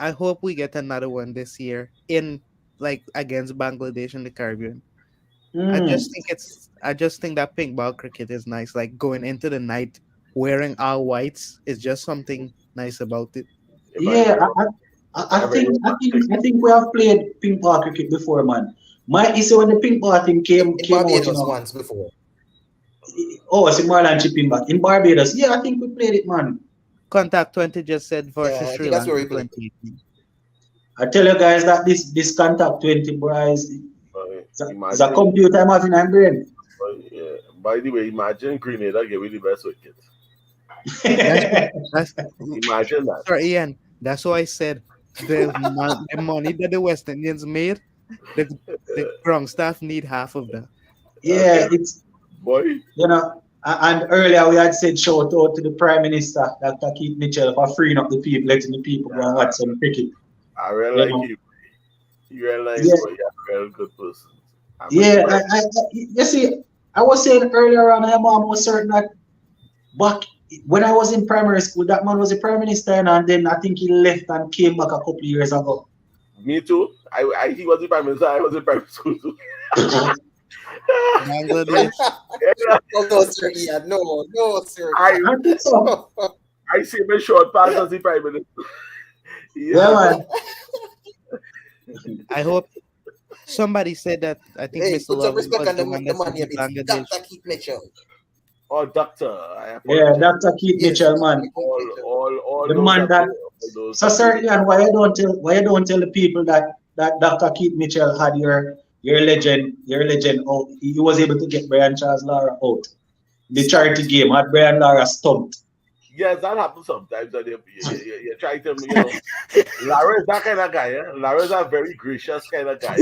I hope we get another one this year in like against Bangladesh in the Caribbean. I just think that pink ball cricket is nice. Like going into the night wearing our whites is just something nice about it. Yeah, I think we have played pink ball cricket before, man. My issue when the pink ball thing came out, Barbados once before. Oh, it's Marlon chipping back in Barbados. Yeah, I think we played it, man. Contact 20 just said Yeah, versus I Sri think that's where Lanka we played. 2018. I tell you guys that this contact 20 bros is a computer I'm having in brain. Yeah. By the way, imagine Grenada give you the best wicket. That's Imagine that. sorry, Ian. That's why I said the money that the West Indians made, the ground staff need half of that. Yeah, it's Boy, you know. And earlier we had said shout out to the Prime Minister, Dr. Keith Mitchell, for freeing up the people, letting the people go and watch some cricket. I really like you. You're like you're a real good person. Yeah, you see, I was saying earlier on, I'm almost certain that back when I was in primary school, that man was the Prime Minister, and then I think he left and came back a couple of years ago. Me too. He was the Prime Minister, I was in primary school too. Bangladesh. No, sir, Ian. No, sir. I think so. I see my short pass as the Prime Minister. Yeah, man. I hope somebody said that. I think Hey, Mr. put some Love respect was on the the one that money a said bit. Bangladesh. Dr. Keith Mitchell. Or Doctor. Yeah, Dr. Keith Mitchell, man. All The those man are- that. all those So, are- sir, Ian, why you don't tell the people that Dr. Keith Mitchell had your legend out. He was able to get Brian Charles Lara out. The charity game had Brian Lara stumped. Yes, that happens sometimes. That you try to, Lara is that kind of guy. Lara is a very gracious kind of guy.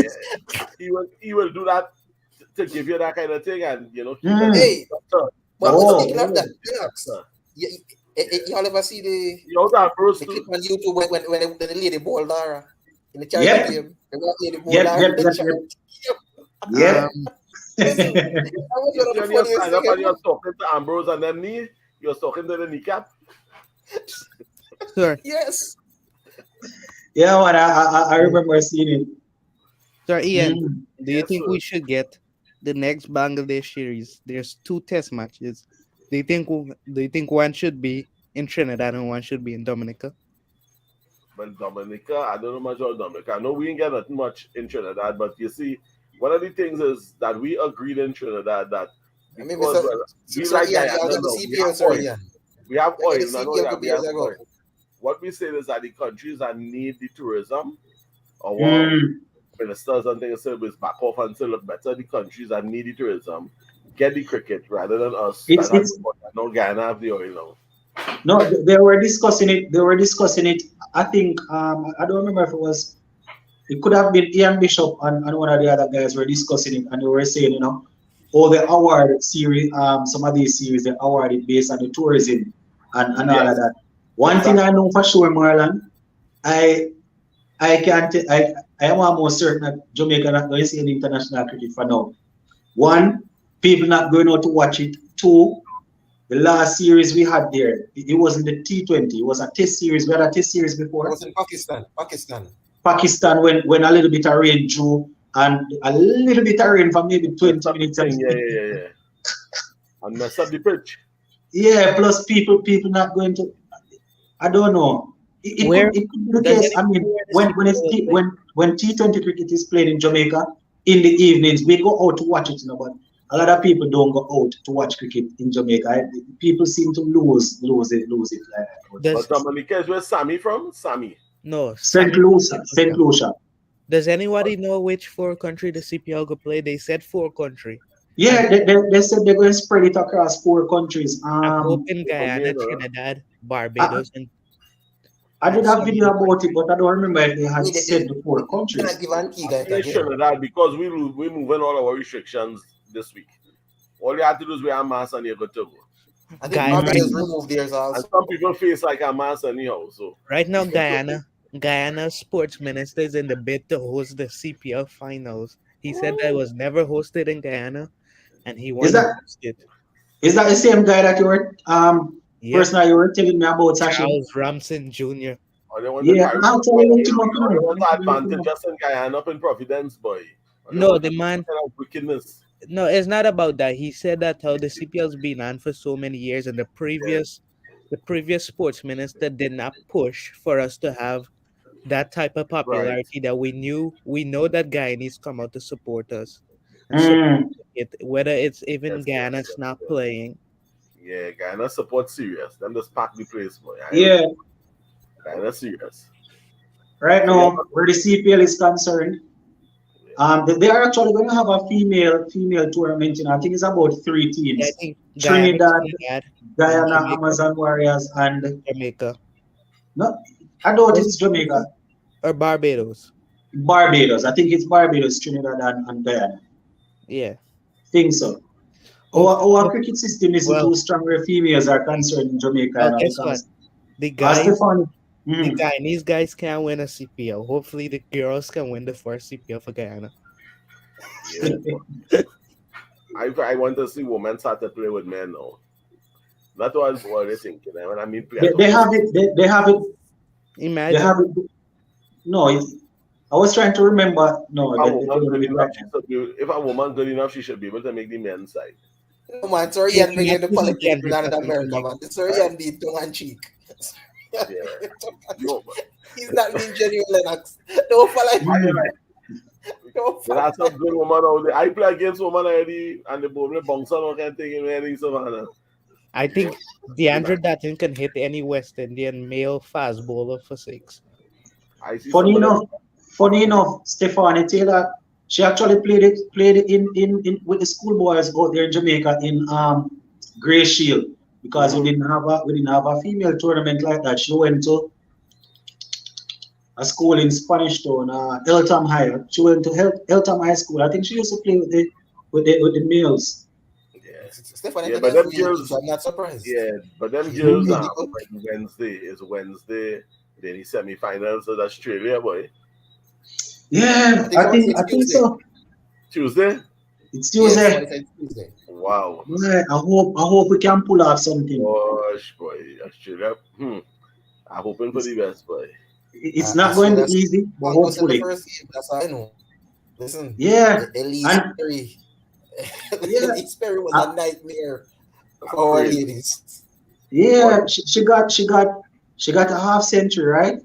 He will do that to give you that kind of thing, and Hey, Doctor, but speaking of that, relax. Y'all ever see the you also have Bruce clip too. on YouTube when the lady ball Lara in the Yep. charity game? The white lady ball Yep, Lara yep, in the yep, charity. Yeah. That was one of the When you're funniest stand up and things. you're talking to Ambrose and them knee, you're talking to the kneecap. Sir, Yes. Yeah, man, I remember seeing it. Sir Ian, Mm. do you Yes, think sir. we should get the next Bangladesh series? There's 2 test matches. Do you think one should be in Trinidad and one should be in Dominica? But Dominica, I don't know much about Dominica. I know we ain't get that much in Trinidad, but you see, one of the things is that we agreed in Trinidad that I mean, because we like Ian, Guyana y'all got now, the we CPL, have sir, oil. Ian. We have Y'all oil. got the I know CPL that couple we have years ago. oil. What we say is that the countries that need the tourism or what Mm. ministers and things say is back off until look better. The countries that need the tourism get the cricket rather than us. It's- that have no Guyana have the oil now. No, they were discussing it. They were discussing it. I think I don't remember if it was. It could have been Ian Bishop and one of the other guys were discussing it, and they were saying, all the award series, some of these series they awarded based on the tourism and all of Yes. that. One thing I know for sure, Marlon, I am almost certain that Jamaica not going to see any international cricket for now. One, people not going out to watch it. Two, the last series we had there, it wasn't the T20, it was a test series. We had a test series It before. was in Pakistan. Pakistan when a little bit of rain drew and a little bit of rain for maybe 20 minutes. Yeah. And mess up the pitch. Yeah, plus people not going to. I don't know. It could be the Does case. I mean, anywhere when T20 cricket is played in Jamaica, in the evenings. We go out to watch it, but a lot of people don't go out to watch cricket in Jamaica. People seem to lose it like that. Does But Dominica is where Sammy from? Sammy. no St. Lucia, St. Lucia. Does anybody know which 4 country the CPL could play? They said 4 country. Yeah, they said they're going to spread it across 4 countries. I'm hoping Guyana, Bermuda. Trinidad, Barbados, and I did have video about it, but I don't remember if they had said the 4 Can't countries. give Antigua I think again. Trinidad because we're moving all our restrictions this week. All you have to do is wear a mask and you're good to go. I think Guyana- Barbados removed theirs And also. some people face like a mask anyhow. So right now Guyana sports minister is in the bid to host the CPL finals. He said that it was never hosted in Guyana, and he wants to that- host it. Is that the same guy that you were Yeah, person that you were telling me about, Sashi? Charles Ramson Jr. or they want Yeah, the I'll tell you what you want to They know. want the advantage just in Guyana up in Providence, boy. Or they No, want the that man. kind of wickedness. No, it's not about that. He said that how the CPL's been on for so many years, and the previous sports minister did not push for us to have that type of popularity that we know that Guyanese come out to support us. And support it, whether it's even Yes, Guyana's yes, not yes. playing. Yeah, Guyana support serious. Them just pack the place, boy. Yeah, Guyana serious. right now, where the CPL is concerned, they are actually going to have a female tournament. I think it's about 3 teams: Yeah, I think Trinidad, Guyana, Jamaica. Amazon Warriors, and Jamaica no, I doubt it's Jamaica, or Barbados. Barbados. I think it's Barbados, Trinidad, and Guyana. Yeah. Think so. Our cricket system isn't Well- too strong where females are concerned in Jamaica. Well, now, guess what? because The guys, Stefan, the Guyanese guys can't win a CPL. Hopefully, the girls can win the first CPL for Guyana. Yeah. I want to see women start to play with men now. Not what they think. When I mean play. they have it. They have it. They Imagine. have it. No, I was trying to remember. No, If a they woman don't good do it enough, right. if a woman good enough, she should be able to make the men's side. No, man, sorry, Ian bringing the This is politics Ian in Planet talking to America, me. man. Sorry, Ian being tongue and cheek. Yeah. No, but He's not being genuine, Lennox. Don't follow him. Don't there follow are some good women out there. I play against women already, and the ball bounce on can't take in any Savannah. I think DeAndre Dutton can hit any West Indian male fast bowler for 6. I see Funny some of enough, Stephanie Taylor, she actually played it in with the schoolboys out there in Jamaica in Grey Shield, because we didn't have a female tournament like that. She went to a school in Spanish Town, Eltham High. She went to Eltham High School. I think she used to play with the males. Yeah. Stephanie, Yeah, but them girls, girls- I'm not surprised. Yeah, but them girls Mhm. Wednesday. Then the semi-finals of Australia, boy. Yeah, I think so. Tuesday. It's Yes, Tuesday. what is it, Tuesday. Wow. Yeah, I hope we can pull off something. Gosh, boy, Australia. I'm hoping for the best, boy. It's not going to be easy, but One goes in the hopefully. first game, that's all I know. Listen, Yeah, Elise and- Perry. Yeah. Elise Perry was a nightmare for our ladies. yeah. She got a half century, right?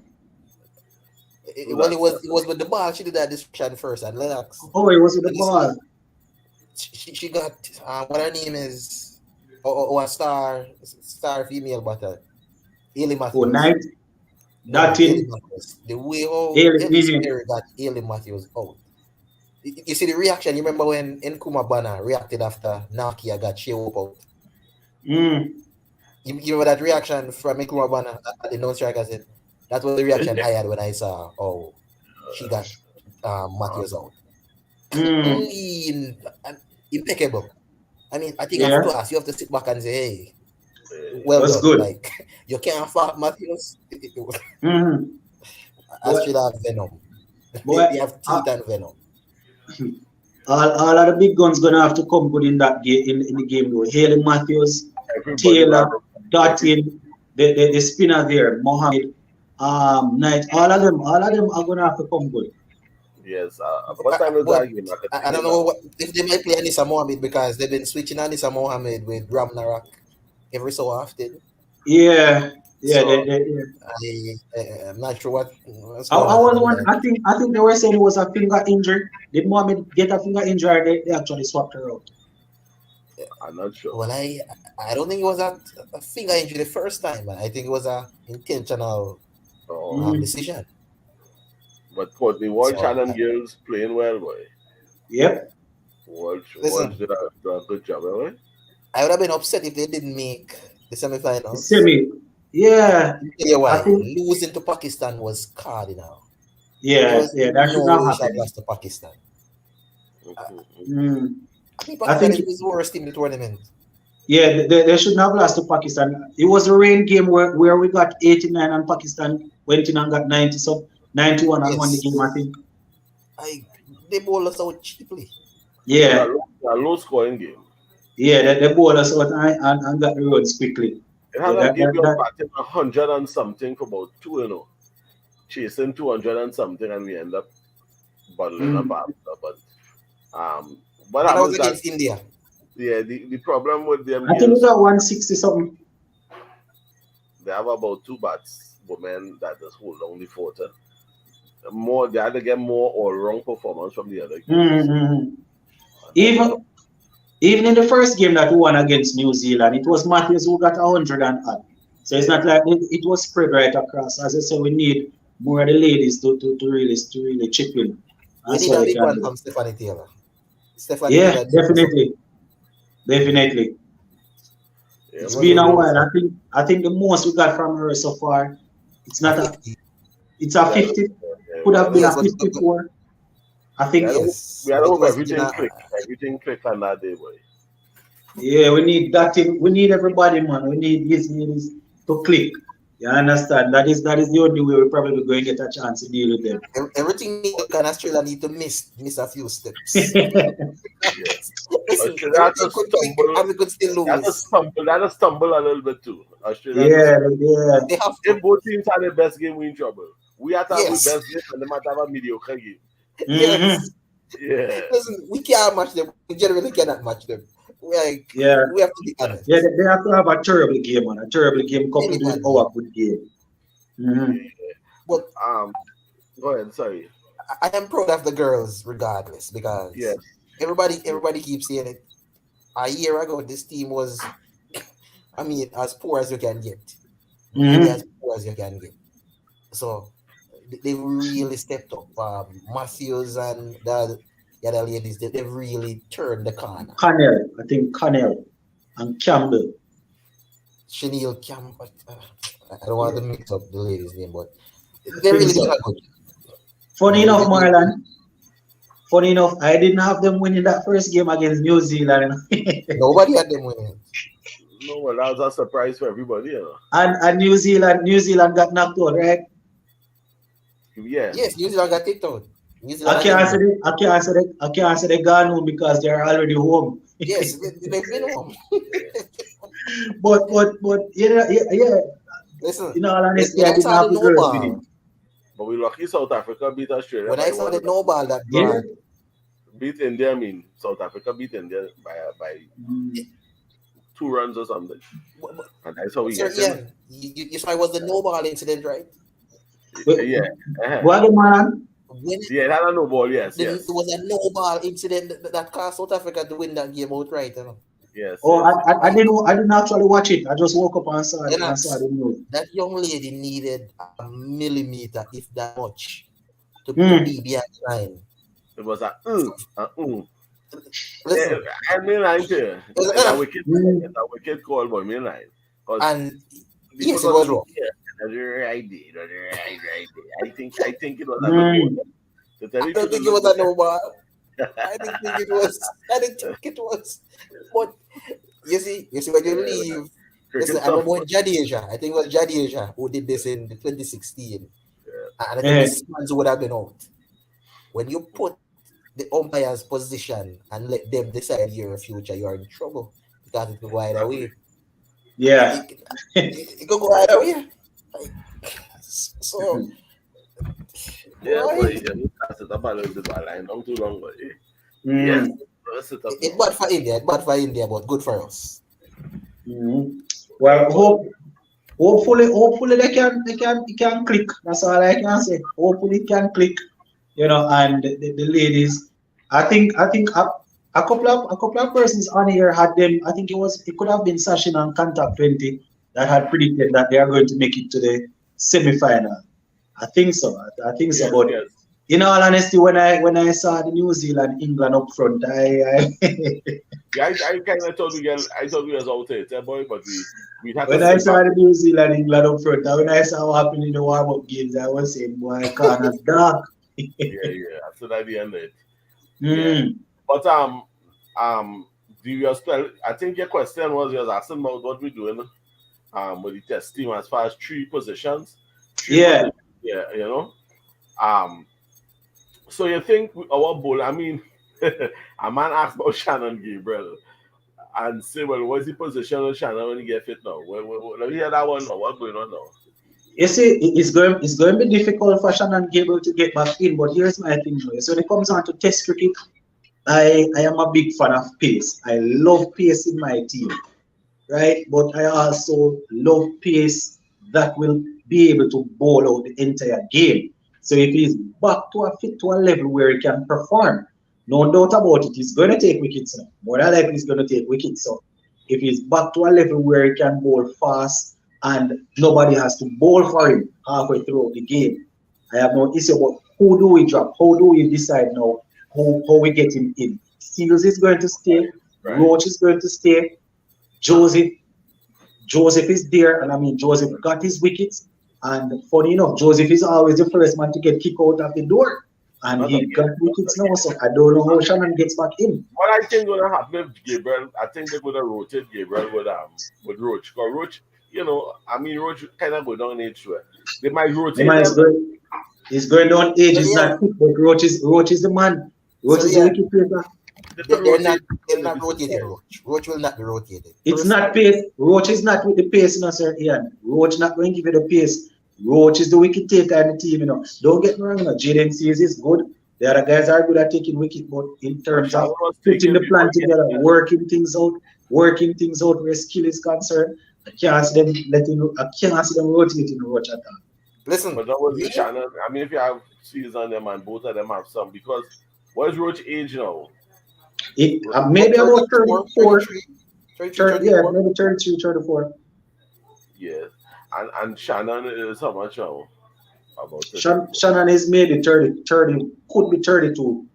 Well, it was with the ball. She did that distraction first, and Lennox. Oh, it was with the ball. She got what her name is. A star female, but Ailey Matthews. Oh, night. That Ailey in. Matthews. The way how Ailey- Ellis Perry got Ailey Matthews out. You see the reaction. You remember when Nkrumah Bana reacted after Nakia got Shewa out? Mm. You remember that reaction from Nkrumah Bana at the non-striker said? That was the reaction I had when I saw she got Matthews out. Mm. Clean and impeccable. I mean, I think Yeah. as class, you have to sit back and say, hey, well That's done. good. Like, you can't fault Matthews. Mm. As should have venom. Boy, They have teeth and venom. all of the big guns gonna have to come good in that game in the game though. Haley Matthews, Everybody Taylor, got- Dottin, the spinner there, Mohammed, Knight, all of them are gonna have to come good. Yes. What time is that game? I don't know if they might play Anissa Mohammed because they've been switching Anissa Mohammed with Ram Narak every so often. Yeah, Yeah, So, I'm not sure what's I going was on. one. I think they were saying it was a finger injury. Did Mohammed get a finger injury? Or they actually swapped her out. I'm not sure. Well, I don't think it was a finger injury the first time, but I think it was a intentional decision. But Courtney Walsh So, and girls playing well, boy. Yep. Walsh Listen. did a good job, boy. I would have been upset if they didn't make the semifinals. Semi. Yeah. Yeah, why? I think. Losing to Pakistan was cardinal. Yeah. There was Yeah. That should no not way we should have happen. lost to Pakistan. I think I Pakistan think. is the worst team in the tournament. Yeah, they shouldn't have lost to Pakistan. It was a rain game where we got 89 and Pakistan went in and got 90, so 91 and won the game, I think. They bowled us out cheaply. Yeah. A low scoring game. Yeah, they bowled us out and got the runs quickly. It had a game you're batting 100 and something for about 2, chasing 200 and something, and we end up bundling up after. But that was against India. Yeah, the problem with them, I think we got 160 something. They have about 2 bats, women that just hold down the fort. They had to get more all-round performance from the other games. Even in the first game that we won against New Zealand, it was Matthews who got 100 and odd. So it's not like it was spread right across. As I said, we need more of the ladies to really chip in. We need a big one from Stephanie Taylor. Yeah, definitely. Definitely. Yeah, it's been a while. I think the most we got from her so far, it's not it's a 50. Could have been a 54. I think we had hope everything clicked on that day, boy. Yeah, we need that thing. We need everybody, man. We need this to click. You understand? That is the only way we're probably going to get a chance to deal with them. Everything in Australia need to miss a few steps. That's a stumble a little bit too. Australia. They have if both teams have the best game, we're in trouble. We have to have the best game and they might have a mediocre game. Yes. Yeah. Listen, we can't match them. We generally cannot match them. We have to be honest. Yeah, they have to have a terrible game, man. A terrible game coupled with our good game. But go ahead, sorry. I am proud of the girls regardless because everybody keeps saying it. A year ago, this team was, as poor as you can get. As poor as you can get. So they really stepped up. Matthews and the other ladies, they've really turned the corner. Connell and Campbell. Chanel Campbell. I don't want to mix up the lady's name, but they really did a good job. Funny enough, Marlon. I didn't have them winning that first game against New Zealand. Nobody had them winning. No, well, that was a surprise for everybody, And New Zealand got knocked out, right? Yeah. Yes, New Zealand got kicked out. I can't say they gone home because they're already home. Yes, they've been home. but yeah. Listen, in all honesty, I didn't have the girls with it. But we lucky South Africa beat Australia. When I saw the no ball that beat India, South Africa beat India by 2 runs or something. And that's how we get them. You saw it was the no ball incident, right? Yeah. What the man? Yeah, that a no ball, yes. There was a no ball incident that caused South Africa to win that game outright, Yes. Oh, I didn't actually watch it. I just woke up and saw it. The news. That young lady needed a millimeter, if that much, to be behind the line. It was Listen, and mainline too. It's a wicked call by mainline. And yes, it was wrong. Right. I think it was a good one. I don't think it was a no ball. I didn't think it was. But you see when you leave. Listen, I remember when Jadeja, I think it was Jadeja who did this in 2016. And I think the fans would have been out. When you put the umpire's position and let them decide your future, you are in trouble because it could go either way. Yeah. It could go either way. So it's too long, but it's bad for India, but good for us. Well, Hopefully they can click. That's all I can say. Hopefully it can click, and the ladies. I think a couple of persons on here had them. I think it could have been Sashin and Contact 20 that had predicted that they are going to make it to the semi-final. I think so. I think so. Yes, But yes. in all honesty, when I saw the New Zealand England up front, I Yeah, I kind of told you guys, I told you guys out there, boy, but we had to when I sit saw back. the New Zealand England up front, and when I saw what happened in the warm-up games, I was saying, boy, Canada's dark. Yeah. After that, the end it. Yeah. Mm. But do you still? I think your question was you was asking about what we're doing with the test team as far as three positions. Yeah. Yeah, So you think our bowl? I mean, a man asked about Shannon Gabriel and say, well, what's the position of Shannon when he get fit now? Let me hear that one now. What's going on now? You see, it's going to be difficult for Shannon Gable to get back in, but here's my thing. So when it comes on to test cricket, I am a big fan of pace. I love pace in my team, right? But I also love pace that will be able to bowl out the entire game. So if he's back to a fit to a level where he can perform, no doubt about it, he's going to take wickets now. More than likely, he's going to take wickets. So if he's back to a level where he can bowl fast and nobody has to bowl for him halfway through the game, I have no issue. But who do we drop? How do we decide now how we get him in? Seals is going to stay. Right. Roach is going to stay. Joseph is there, and I mean Joseph got his wickets. And funny enough, Joseph is always the first man to get kicked out of the door, and he got wickets now. So I don't know how Shannon gets back in. What I think gonna happen with Gabriel, I think they're gonna rotate Gabriel with Roach. Because Roach, Roach kind of go down age where they might rotate them. He's going down age. He's not quick, but Roach is the man. Roach is the wicket taker. They're not rotating Roach. Roach will not be rotated. It's not pace. Roach is not with the pace, sir, Ian. Roach not going to give you the pace. Roach is the wicket taker in the team, Don't get me wrong, Jaden Sears is good. The other guys are good at taking wicket, but in terms of putting the plan together, working things out where skill is concerned, I can't see them rotating Roach at all. Listen, but that was the Shannon. I mean, if you have Sears on them and both of them have some, because what is Roach age now? Maybe about 34. 30, yeah, maybe 33, 34. Yeah. And Shannon is how much now? About Shannon is maybe 30, could be 32.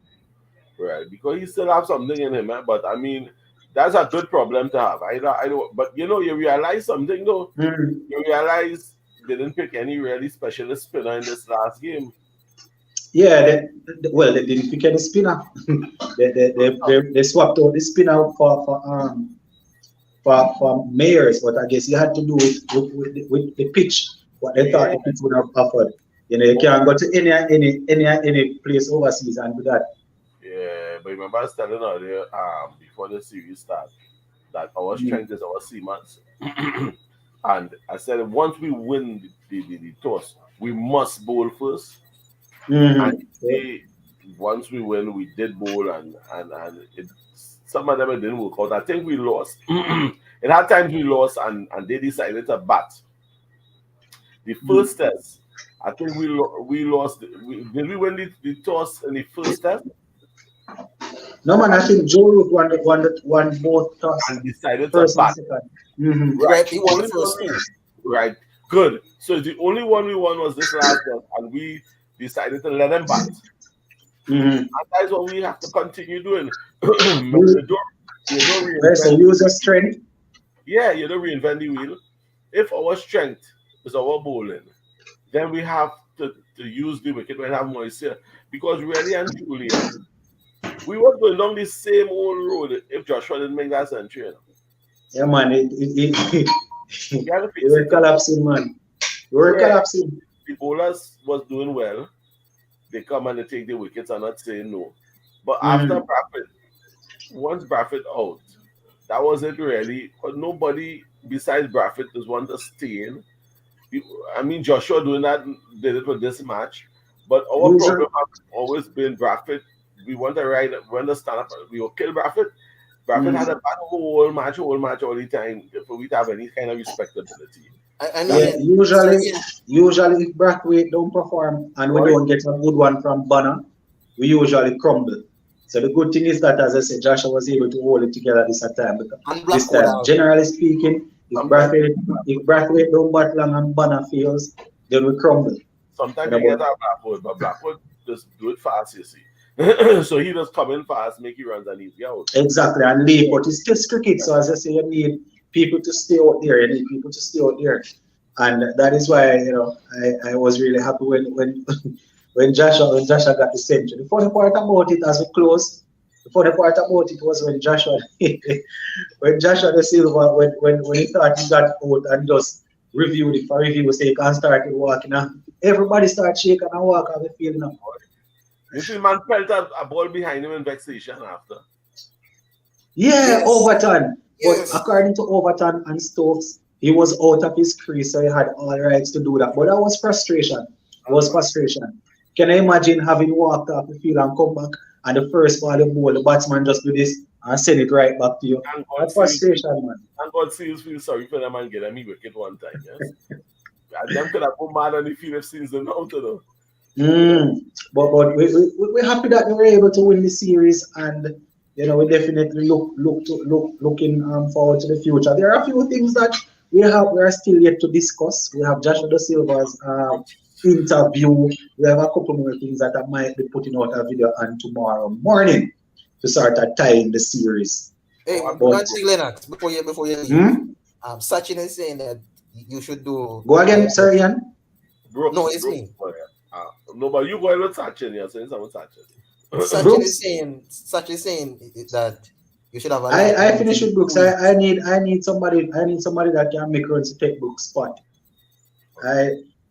Right, because he still have something in him, but I mean, that's a good problem to have. I know, but you realize something though. Mm. You realize they didn't pick any really specialist spinner in this last game. Yeah, they didn't pick any spinner. they swapped out the spinner for Mayers, but I guess it had to do with the pitch, what they thought the pitch would have offered. You can't go to any place overseas and do that. Yeah, but remember I was telling earlier, before the series started, that our strength is our seamans. And I said once we win the toss, we must bowl first. And once we win, we did bowl, and some of them it didn't work out. I think we lost. It had times we lost, and they decided to bat. The first test, I think we lost. Did we win the toss in the first test? No, man, I think Joe Root won both tosses. And decided to bat. Right, he won the first two. Right, good. So the only one we won was this last test, and we decided to let them bat. And that's what we have to continue doing. You don't use your strength. Yeah, you don't reinvent the wheel. If our strength is our bowling, then we have to use the wicket when we have moisture. Because really and truly, we were going down the same old road if Joshua didn't make that century. Yeah, man, it we're collapsing, man. We're collapsing. The bowlers was doing well. They come and they take the wickets and not saying no. But after Bradford, once Bradford out, that wasn't really, because nobody besides Bradford just want to stay in. I mean, Joshua doing that, did it for this match. But our problem has always been Bradford. We want to ride, we want to stand up, we will kill Bradford. Bradford had a bad whole match all the time for we to have any kind of respectability. Yeah, usually if Brackway don't perform and we don't get a good one from Banner, we usually crumble. So the good thing is that, as I said, Joshua was able to hold it together this time. Generally speaking, if Brackway don't battle and Banner fails, then we crumble. Sometimes you get a Blackwood, but Blackwood just do it fast, you see. So he just come in fast, make you runs and easy out. Exactly, and leave, but it's just cricket. So as I say, you need people to stay out there. You need people to stay out there, and that is why I was really happy when when Joshua got the century. The funny part about it, as we close, the funny part about it was when Joshua when Joshua the Silva when he thought he got out and just reviewed it for review, so he can start walking. Everybody start shaking and walk off the field now. You see, man felt a ball behind him in vexation after. Yeah, Overton. Yes. But according to Overton and Stokes, he was out of his crease, so he had all rights to do that. But that was frustration. It was frustration. Can you imagine having walked off the field and come back and the first ball of ball, the batsman just do this and send it right back to you? That's frustration, man. And God sees feel sorry for them and get them wicket one time, yes? And them could have put mad on the field if scenes them out to them. But we're happy that we were able to win the series, and we definitely looking forward to the future. There are a few things that we are still yet to discuss. We have Joshua Da Silva's interview. We have a couple more things that I might be putting out a video on tomorrow morning to start tying the series. Hey, Lennox, before you leave, Sachin is saying that you should do. Go again, sir, Ian. No, it's me. No, but you going with Sachin, you're saying something Sachin. Sachin is saying that you should have a I finished with Brooks. I need somebody that can make runs to take Brooks' spot.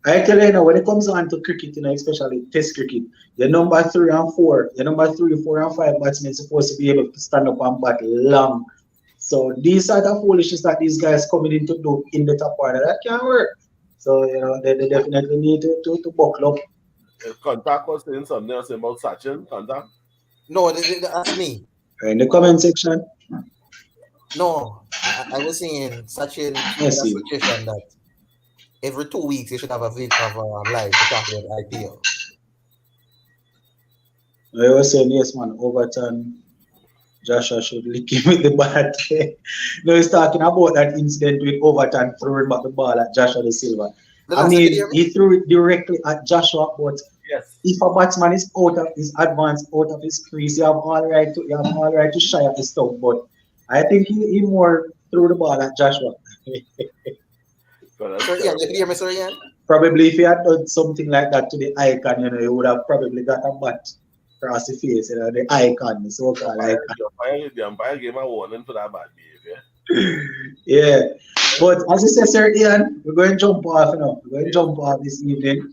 I tell you when it comes on to cricket, especially test cricket, your number 3 and 4, your number 3, 4 and 5 batsmen supposed to be able to stand up and bat long. So these are the foolishness that these guys coming in to do in the top order, that can't work. So they definitely need to buckle up. Contact was saying something else about Sachin. Contact? No, that's me. In the comment section. No, I was saying Sachin has a suggestion that every 2 weeks you should have a video of live to talk about IPL. I was saying yes, man. Overton, Joshua should lick him with the bat. No, he's talking about that incident with Overton throwing back the ball at Joshua Da Silva. I mean, he threw it directly at Joshua, but if a batsman is out of his advance, out of his crease, you have all right to shy at the stump. But I think he more threw the ball at Joshua. Probably if he had done something like that to the icon, he would have probably got a bat across the face, the icon, the so-called icon. The umpire gave a warning for that bad behavior. Yeah. But as you said, Sir Ian, we're going to jump off now. We're going to jump off this evening.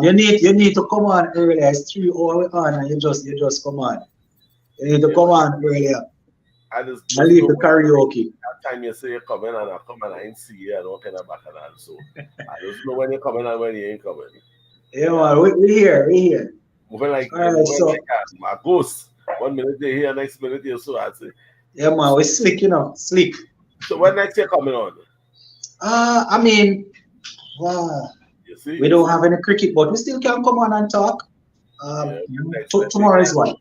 You need to come on earlier. It's 3 hours on and you just come on. You need to come on earlier. I leave the karaoke. That time you say you're coming and I come and I ain't see you, I don't kind of back and all. So I just know when you're coming and when you ain't coming. Yeah, man, we're here. Moving like a ghost. 1 minute you're here, next minute you're so I'd say. Yeah, man, we're slick, slick. So when next year coming on? I mean, we don't have any cricket, but we still can come on and talk. Tomorrow is what?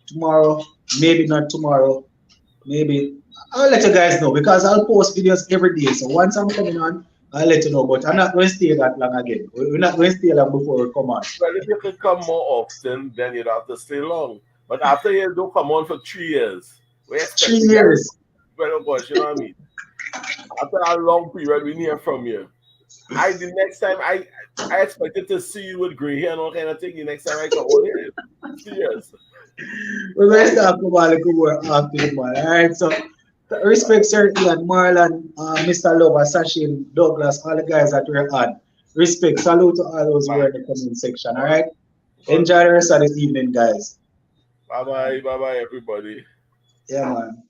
Tomorrow, maybe not tomorrow. Maybe I'll let you guys know because I'll post videos every day. So once I'm coming on, I'll let you know. But I'm not going to stay that long again. We're not going to stay long before we come on. Well, if you could come more often, then you'd have to stay long. But after you don't come on for 3 years, 3 years. Well, of course, you know what I mean. After a long period, we hear from you. The next time I expected to see you with gray hair and all kind of thing. The next time I come on here, serious. We're going to start about the good work after, man. All right, so respect Sir Ian, Marlon, Mr. Lover, Sachin, Douglas, all the guys that were on. Respect, salute to all those who are in the comment section. All right, enjoy the rest of the evening, guys. Bye bye, everybody. Yeah, man.